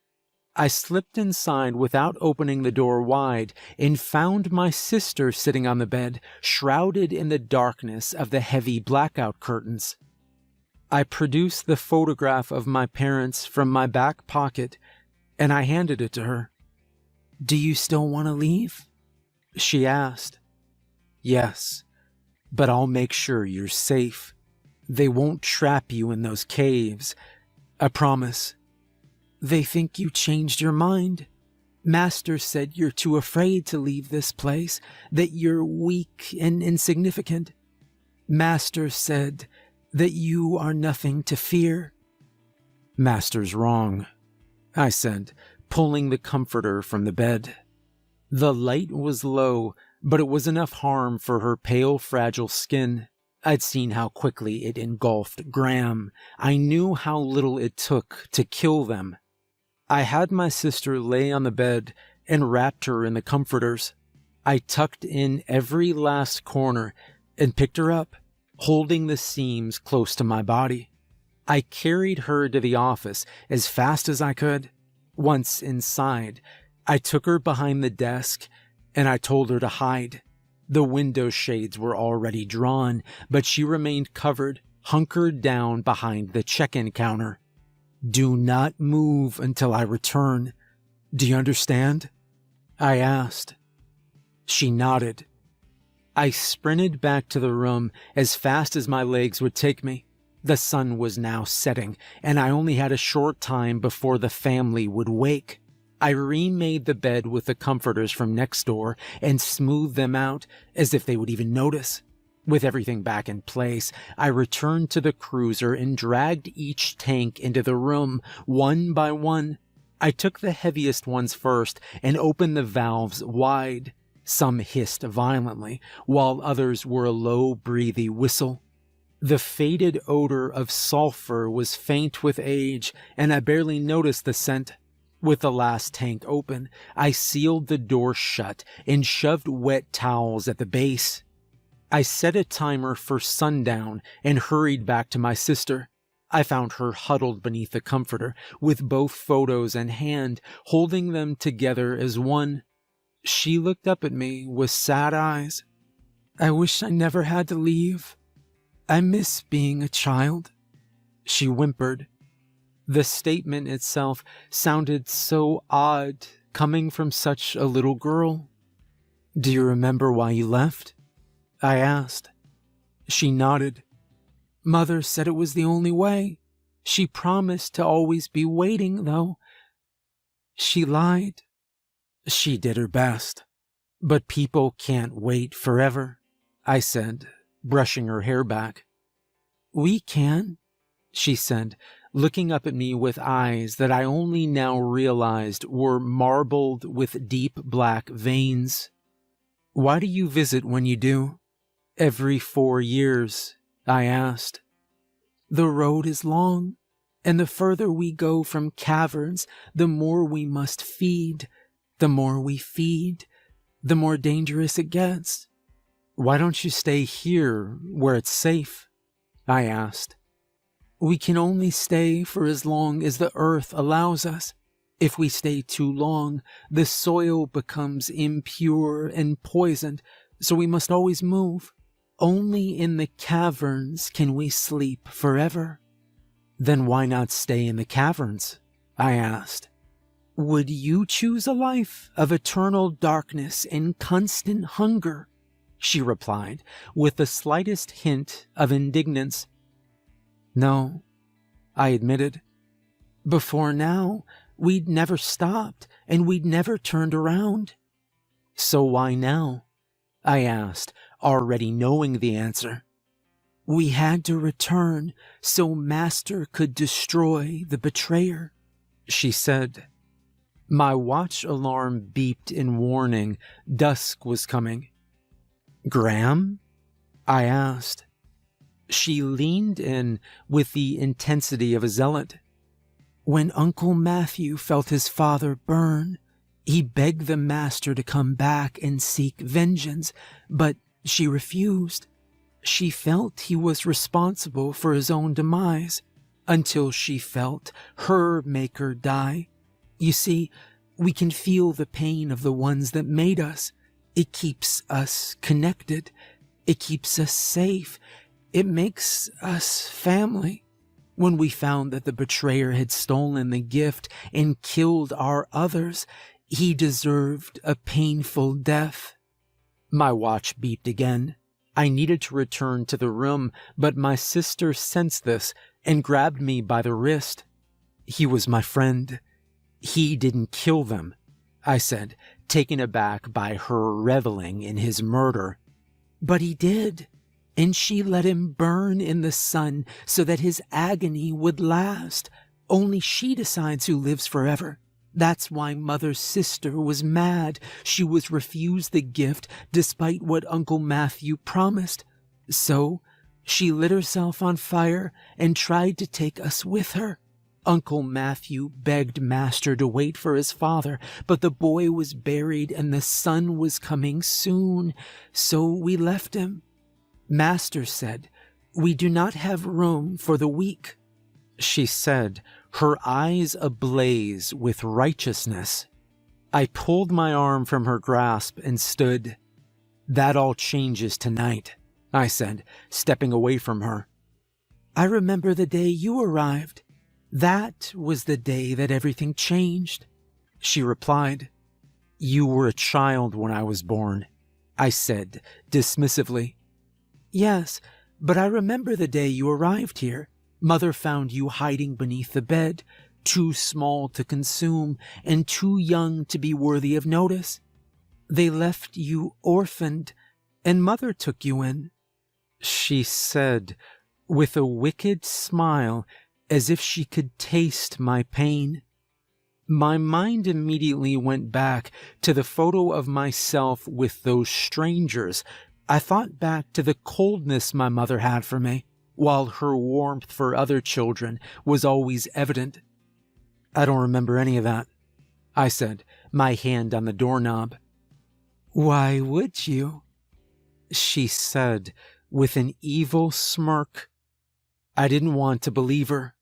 I slipped inside without opening the door wide and found my sister sitting on the bed, shrouded in the darkness of the heavy blackout curtains. I produced the photograph of my parents from my back pocket, and I handed it to her. "Do you still want to leave?" she asked. "Yes, but I'll make sure you're safe." They won't trap you in those caves. I promise. They think you changed your mind. Master said you're too afraid to leave this place, that you're weak and insignificant. Master said that you are nothing to fear. Master's wrong, I said, pulling the comforter from the bed. The light was low, but it was enough harm for her pale, fragile skin. I'd seen how quickly it engulfed Graham. I knew how little it took to kill them. I had my sister lay on the bed and wrapped her in the comforters. I tucked in every last corner and picked her up, holding the seams close to my body. I carried her to the office as fast as I could. Once inside, I took her behind the desk and I told her to hide. The window shades were already drawn, but she remained covered, hunkered down behind the check-in counter. Do not move until I return. Do you understand? I asked. She nodded. I sprinted back to the room as fast as my legs would take me. The sun was now setting, and I only had a short time before the family would wake. I remade the bed with the comforters from next door and smoothed them out as if they would even notice. With everything back in place, I returned to the cruiser and dragged each tank into the room, one by one. I took the heaviest ones first and opened the valves wide. Some hissed violently, while others were a low, breathy whistle. The faded odor of sulfur was faint with age, and I barely noticed the scent. With the last tank open, I sealed the door shut and shoved wet towels at the base. I set a timer for sundown and hurried back to my sister. I found her huddled beneath the comforter, with both photos in hand, holding them together as one. She looked up at me with sad eyes. I wish I never had to leave. I miss being a child, she whimpered. The statement itself sounded so odd, coming from such a little girl. Do you remember why you left? I asked. She nodded. Mother said it was the only way. She promised to always be waiting, though. She lied. She did her best. But people can't wait forever, I said, brushing her hair back. We can, she said, looking up at me with eyes that I only now realized were marbled with deep black veins. Why do you visit when you do? Every 4 years, I asked. The road is long, and the further we go from caverns, the more we must feed. The more we feed, the more dangerous it gets. Why don't you stay here where it's safe? I asked. We can only stay for as long as the earth allows us. If we stay too long, the soil becomes impure and poisoned, so we must always move. Only in the caverns can we sleep forever. Then why not stay in the caverns? I asked. Would you choose a life of eternal darkness and constant hunger? She replied, with the slightest hint of indignance. No, I admitted. Before now, we'd never stopped, and we'd never turned around. So why now? I asked, already knowing the answer. We had to return so Master could destroy the betrayer, she said. My watch alarm beeped in warning. Dusk was coming. Graham? I asked. She leaned in with the intensity of a zealot. When Uncle Matthew felt his father burn, he begged the Master to come back and seek vengeance, but she refused. She felt he was responsible for his own demise, until she felt her maker die. You see, we can feel the pain of the ones that made us. It keeps us connected. It keeps us safe. It makes us family. When we found that the betrayer had stolen the gift and killed our others, he deserved a painful death. My watch beeped again. I needed to return to the room, but my sister sensed this and grabbed me by the wrist. "He was my friend. He didn't kill them," I said, taken aback by her reveling in his murder. "But he did, and she let him burn in the sun so that his agony would last. Only she decides who lives forever. That's why Mother's sister was mad. She was refused the gift despite what Uncle Matthew promised. So she lit herself on fire and tried to take us with her. Uncle Matthew begged Master to wait for his father, but the boy was buried and the sun was coming soon, so we left him. Master said, 'We do not have room for the weak,'" she said, her eyes ablaze with righteousness. I pulled my arm from her grasp and stood. "That all changes tonight," I said, stepping away from her. "I remember the day you arrived. That was the day that everything changed," she replied. "You were a child when I was born," I said dismissively. "Yes, but I remember the day you arrived here. Mother found you hiding beneath the bed, too small to consume and too young to be worthy of notice. They left you orphaned, and Mother took you in," she said with a wicked smile, as if she could taste my pain. My mind immediately went back to the photo of myself with those strangers. I thought back to the coldness my mother had for me, while her warmth for other children was always evident. "I don't remember any of that," I said, my hand on the doorknob. "Why would you?" she said with an evil smirk. I didn't want to believe her.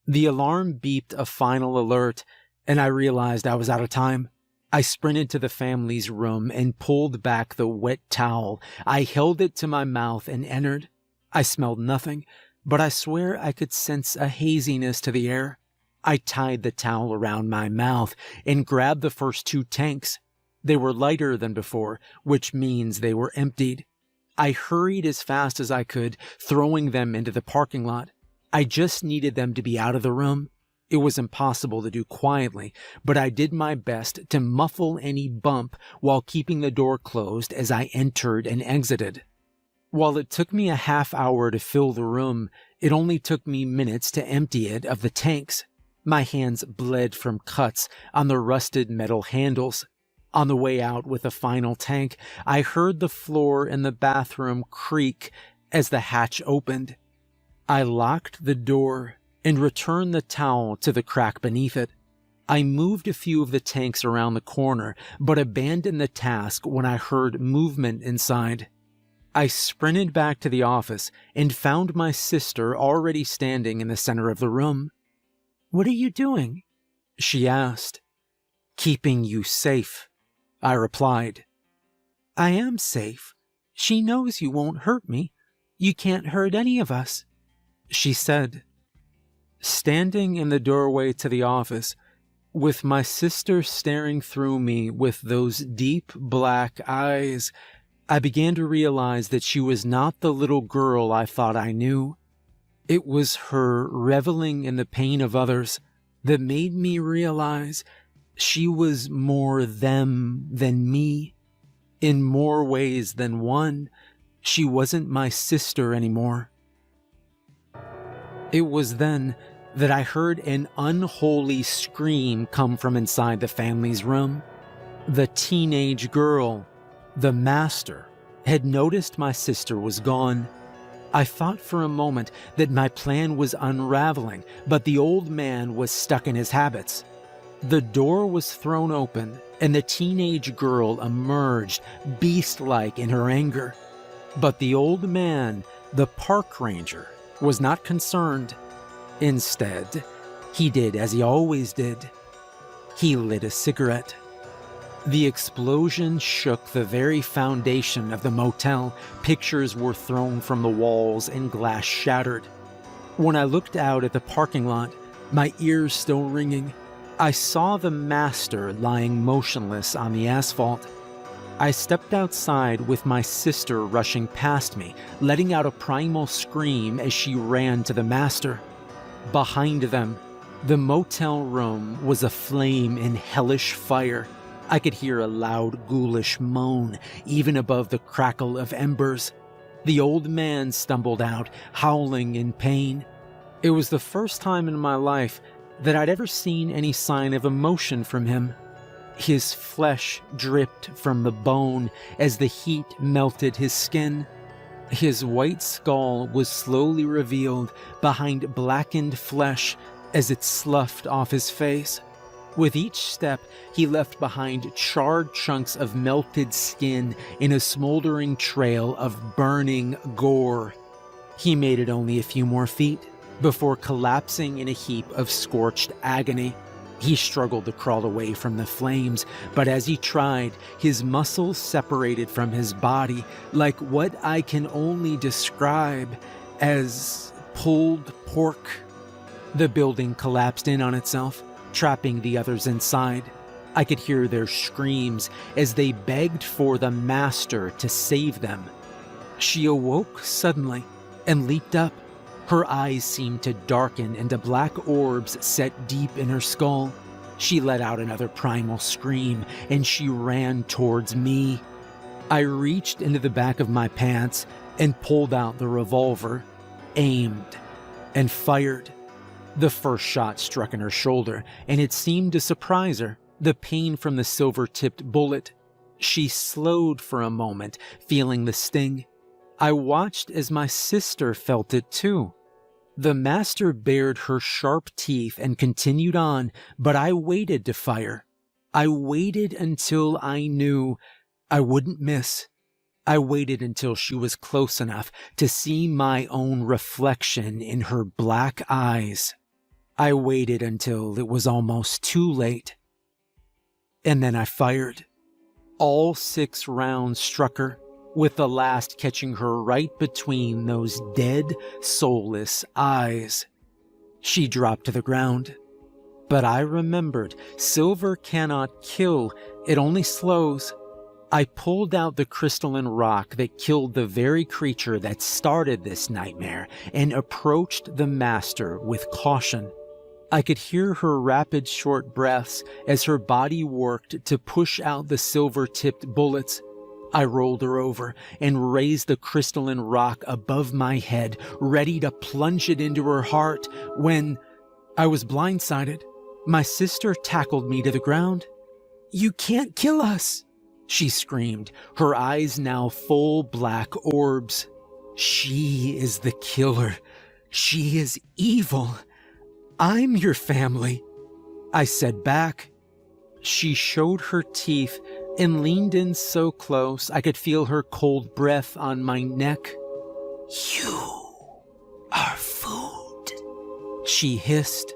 The alarm beeped a final alert, and I realized I was out of time. I sprinted to the family's room and pulled back the wet towel. I held it to my mouth and entered. I smelled nothing, but I swear I could sense a haziness to the air. I tied the towel around my mouth and grabbed the first 2 tanks. They were lighter than before, which means they were emptied. I hurried as fast as I could, throwing them into the parking lot. I just needed them to be out of the room. It was impossible to do quietly, but I did my best to muffle any bump while keeping the door closed as I entered and exited. While it took me a half hour to fill the room, it only took me minutes to empty it of the tanks. My hands bled from cuts on the rusted metal handles. On the way out with the final tank, I heard the floor in the bathroom creak as the hatch opened. I locked the door and returned the towel to the crack beneath it. I moved a few of the tanks around the corner, but abandoned the task when I heard movement inside. I sprinted back to the office and found my sister already standing in the center of the room. "What are you doing?" she asked. "Keeping you safe," I replied. "I am safe. She knows you won't hurt me. You can't hurt any of us," she said. Standing in the doorway to the office, with my sister staring through me with those deep black eyes, I began to realize that she was not the little girl I thought I knew. It was her reveling in the pain of others that made me realize she was more them than me. In more ways than one, she wasn't my sister anymore. It was then that I heard an unholy scream come from inside the family's room. The teenage girl, the master, had noticed my sister was gone. I thought for a moment that my plan was unraveling, but the old man was stuck in his habits. The door was thrown open, and the teenage girl emerged, beast-like in her anger. But the old man, the park ranger, was not concerned. Instead, he did as he always did. He lit a cigarette. The explosion shook the very foundation of the motel. Pictures were thrown from the walls and glass shattered. When I looked out at the parking lot, my ears still ringing, I saw the master lying motionless on the asphalt. I stepped outside with my sister rushing past me, letting out a primal scream as she ran to the master. Behind them, the motel room was aflame in hellish fire. I could hear a loud, ghoulish moan, even above the crackle of embers. The old man stumbled out, howling in pain. It was the first time in my life that I'd ever seen any sign of emotion from him. His flesh dripped from the bone as the heat melted his skin. His white skull was slowly revealed behind blackened flesh as it sloughed off his face. With each step, he left behind charred chunks of melted skin in a smoldering trail of burning gore. He made it only a few more feet before collapsing in a heap of scorched agony. He struggled to crawl away from the flames, but as he tried, his muscles separated from his body like what I can only describe as pulled pork. The building collapsed in on itself, trapping the others inside. I could hear their screams as they begged for the master to save them. She awoke suddenly and leaped up. Her eyes seemed to darken into black orbs set deep in her skull. She let out another primal scream, and she ran towards me. I reached into the back of my pants and pulled out the revolver, aimed, and fired. The first shot struck in her shoulder, and it seemed to surprise her, the pain from the silver-tipped bullet. She slowed for a moment, feeling the sting. I watched as my sister felt it too. The master bared her sharp teeth and continued on, but I waited to fire. I waited until I knew I wouldn't miss. I waited until she was close enough to see my own reflection in her black eyes. I waited until it was almost too late. And then I fired. All 6 rounds struck her, with the last catching her right between those dead, soulless eyes. She dropped to the ground. But I remembered, silver cannot kill, it only slows. I pulled out the crystalline rock that killed the very creature that started this nightmare and approached the master with caution. I could hear her rapid short breaths as her body worked to push out the silver-tipped bullets. I rolled her over and raised the crystalline rock above my head, ready to plunge it into her heart, when I was blindsided. My sister tackled me to the ground. "You can't kill us," she screamed, her eyes now full black orbs. "She is the killer. She is evil. I'm your family," I said back. She showed her teeth and leaned in so close I could feel her cold breath on my neck. "You are food," she hissed,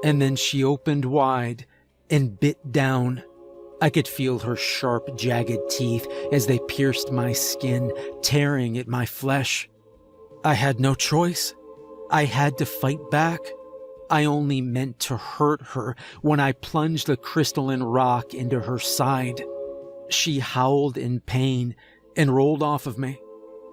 and then she opened wide and bit down. I could feel her sharp, jagged teeth as they pierced my skin, tearing at my flesh. I had no choice. I had to fight back. I only meant to hurt her when I plunged the crystalline rock into her side. She howled in pain and rolled off of me.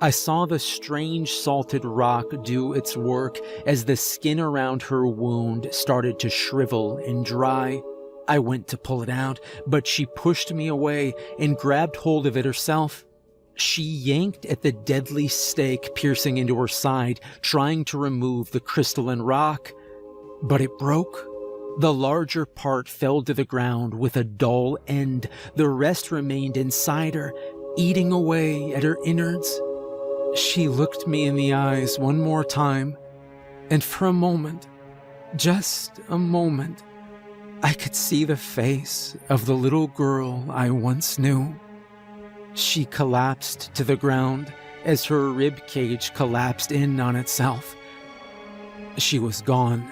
I saw the strange salted rock do its work as the skin around her wound started to shrivel and dry. I went to pull it out, but she pushed me away and grabbed hold of it herself. She yanked at the deadly stake piercing into her side, trying to remove the crystalline rock. But it broke. The larger part fell to the ground with a dull end. The rest remained inside her, eating away at her innards. She looked me in the eyes one more time, and for a moment, just a moment, I could see the face of the little girl I once knew. She collapsed to the ground as her rib cage collapsed in on itself. She was gone.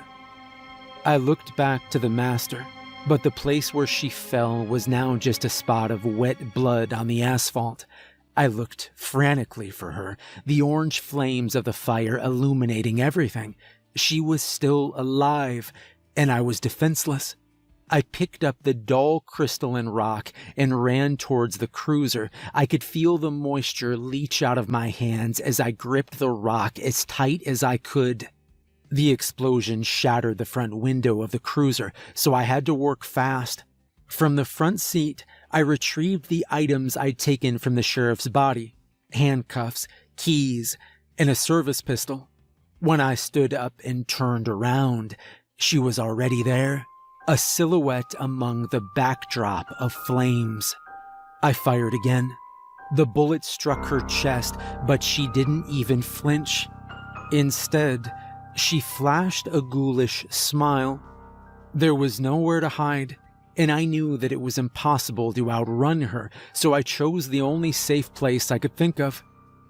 I looked back to the master, but the place where she fell was now just a spot of wet blood on the asphalt. I looked frantically for her, the orange flames of the fire illuminating everything. She was still alive, and I was defenseless. I picked up the dull crystalline rock and ran towards the cruiser. I could feel the moisture leach out of my hands as I gripped the rock as tight as I could. The explosion shattered the front window of the cruiser, so I had to work fast. From the front seat, I retrieved the items I'd taken from the sheriff's body: handcuffs, keys, and a service pistol. When I stood up and turned around, she was already there, a silhouette among the backdrop of flames. I fired again. The bullet struck her chest, but she didn't even flinch. Instead, she flashed a ghoulish smile. There was nowhere to hide, and I knew that it was impossible to outrun her, so I chose the only safe place I could think of.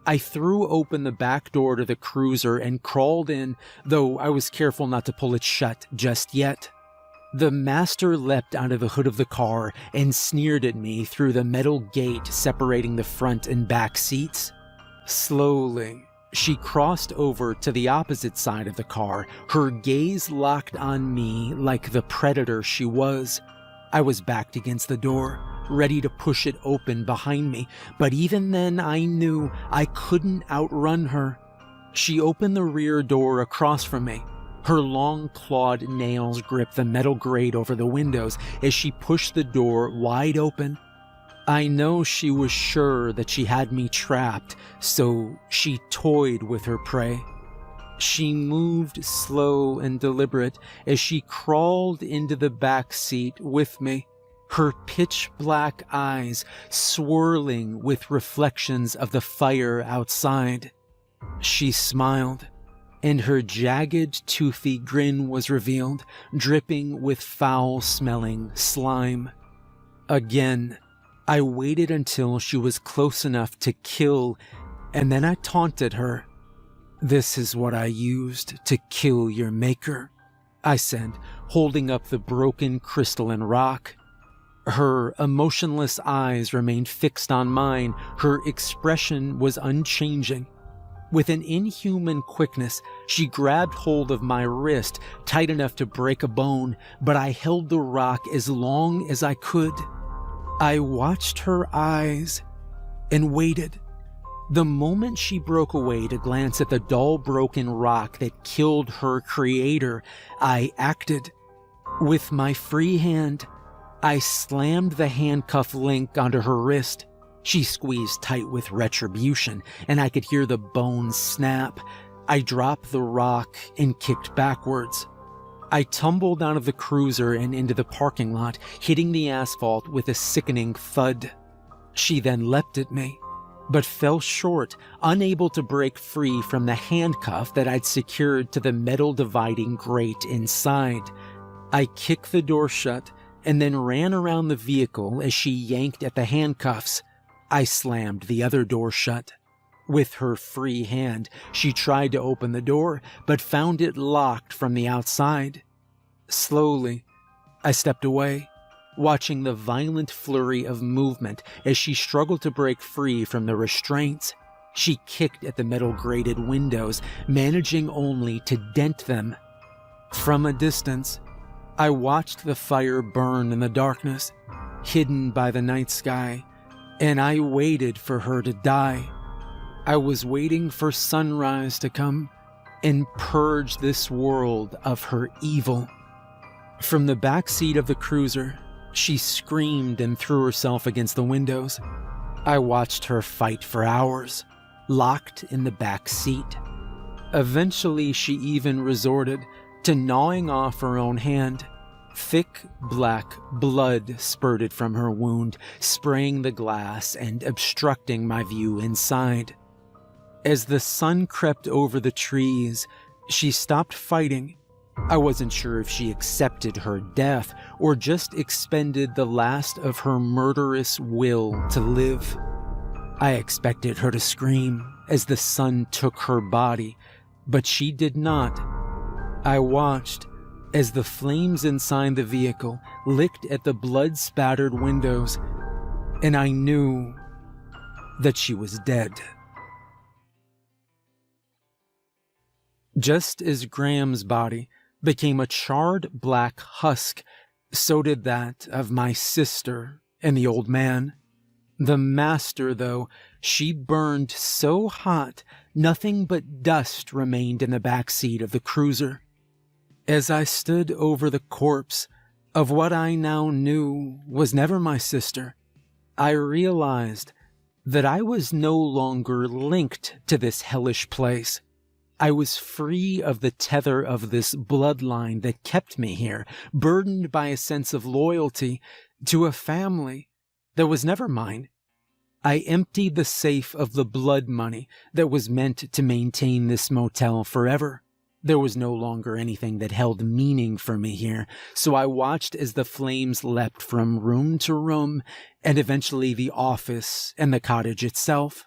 I threw open the back door to the cruiser and crawled in, though I was careful not to pull it shut just yet. The master leapt out of the hood of the car and sneered at me through the metal gate separating the front and back seats. Slowly, she crossed over to the opposite side of the car, her gaze locked on me like the predator she was. I was backed against the door, ready to push it open behind me, but even then I knew I couldn't outrun her. She opened the rear door across from me. Her long clawed nails gripped the metal grate over the windows as she pushed the door wide open. I know she was sure that she had me trapped, so she toyed with her prey. She moved slow and deliberate as she crawled into the back seat with me, her pitch-black eyes swirling with reflections of the fire outside. She smiled, and her jagged, toothy grin was revealed, dripping with foul-smelling slime. Again, I waited until she was close enough to kill, and then I taunted her. "This is what I used to kill your maker," I said, holding up the broken crystalline rock. Her emotionless eyes remained fixed on mine. Her expression was unchanging. With an inhuman quickness, she grabbed hold of my wrist, tight enough to break a bone, but I held the rock as long as I could. I watched her eyes and waited. The moment she broke away to glance at the dull broken rock that killed her creator, I acted. With my free hand, I slammed the handcuff link onto her wrist. She squeezed tight with retribution, and I could hear the bones snap. I dropped the rock and kicked backwards. I tumbled out of the cruiser and into the parking lot, hitting the asphalt with a sickening thud. She then leapt at me, but fell short, unable to break free from the handcuff that I'd secured to the metal dividing grate inside. I kicked the door shut and then ran around the vehicle as she yanked at the handcuffs. I slammed the other door shut. With her free hand, she tried to open the door, but found it locked from the outside. Slowly, I stepped away, watching the violent flurry of movement as she struggled to break free from the restraints. She kicked at the metal grated windows, managing only to dent them. From a distance, I watched the fire burn in the darkness, hidden by the night sky, and I waited for her to die. I was waiting for sunrise to come and purge this world of her evil. From the back seat of the cruiser, she screamed and threw herself against the windows. I watched her fight for hours, locked in the back seat. Eventually, she even resorted to gnawing off her own hand. Thick, black blood spurted from her wound, spraying the glass and obstructing my view inside. As the sun crept over the trees, she stopped fighting. I wasn't sure if she accepted her death or just expended the last of her murderous will to live. I expected her to scream as the sun took her body, but she did not. I watched as the flames inside the vehicle licked at the blood-spattered windows, and I knew that she was dead. Just as Graham's body became a charred black husk, So did that of my sister and the old man. The master, though, she burned so hot, nothing but dust remained in the back seat of the cruiser. As I stood over the corpse of what I now knew was never my sister, I realized that I was no longer linked to this hellish place. I was free of the tether of this bloodline that kept me here, burdened by a sense of loyalty to a family that was never mine. I emptied the safe of the blood money that was meant to maintain this motel forever. There was no longer anything that held meaning for me here, so I watched as the flames leapt from room to room, and eventually the office and the cottage itself.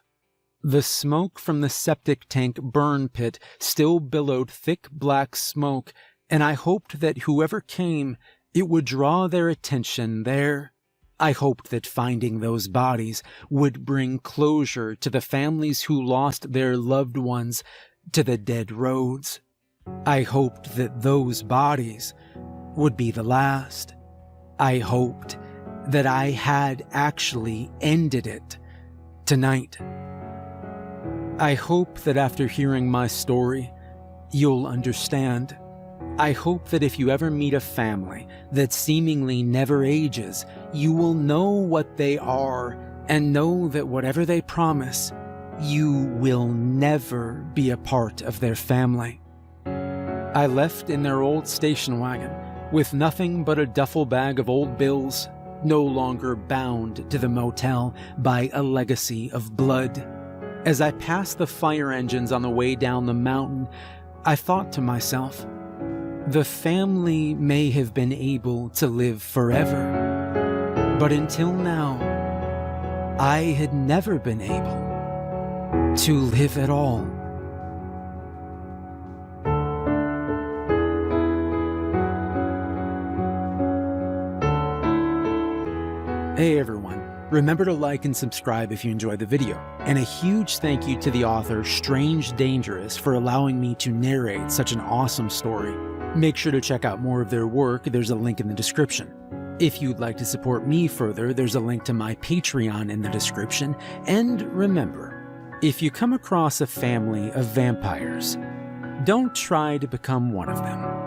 The smoke from the septic tank burn pit still billowed thick black smoke, and I hoped that whoever came, it would draw their attention there. I hoped that finding those bodies would bring closure to the families who lost their loved ones to the dead roads. I hoped that those bodies would be the last. I hoped that I had actually ended it tonight. I hope that after hearing my story, you'll understand. I hope that if you ever meet a family that seemingly never ages, you will know what they are and know that whatever they promise, you will never be a part of their family. I left in their old station wagon with nothing but a duffel bag of old bills, no longer bound to the motel by a legacy of blood. As I passed the fire engines on the way down the mountain, I thought to myself, the family may have been able to live forever, but until now, I had never been able to live at all. Hey everyone, remember to like and subscribe if you enjoyed the video, and a huge thank you to the author Strange Dangerous for allowing me to narrate such an awesome story. Make sure to check out more of their work, there's a link in the description. If you'd like to support me further, there's a link to my Patreon in the description, and remember, if you come across a family of vampires, don't try to become one of them.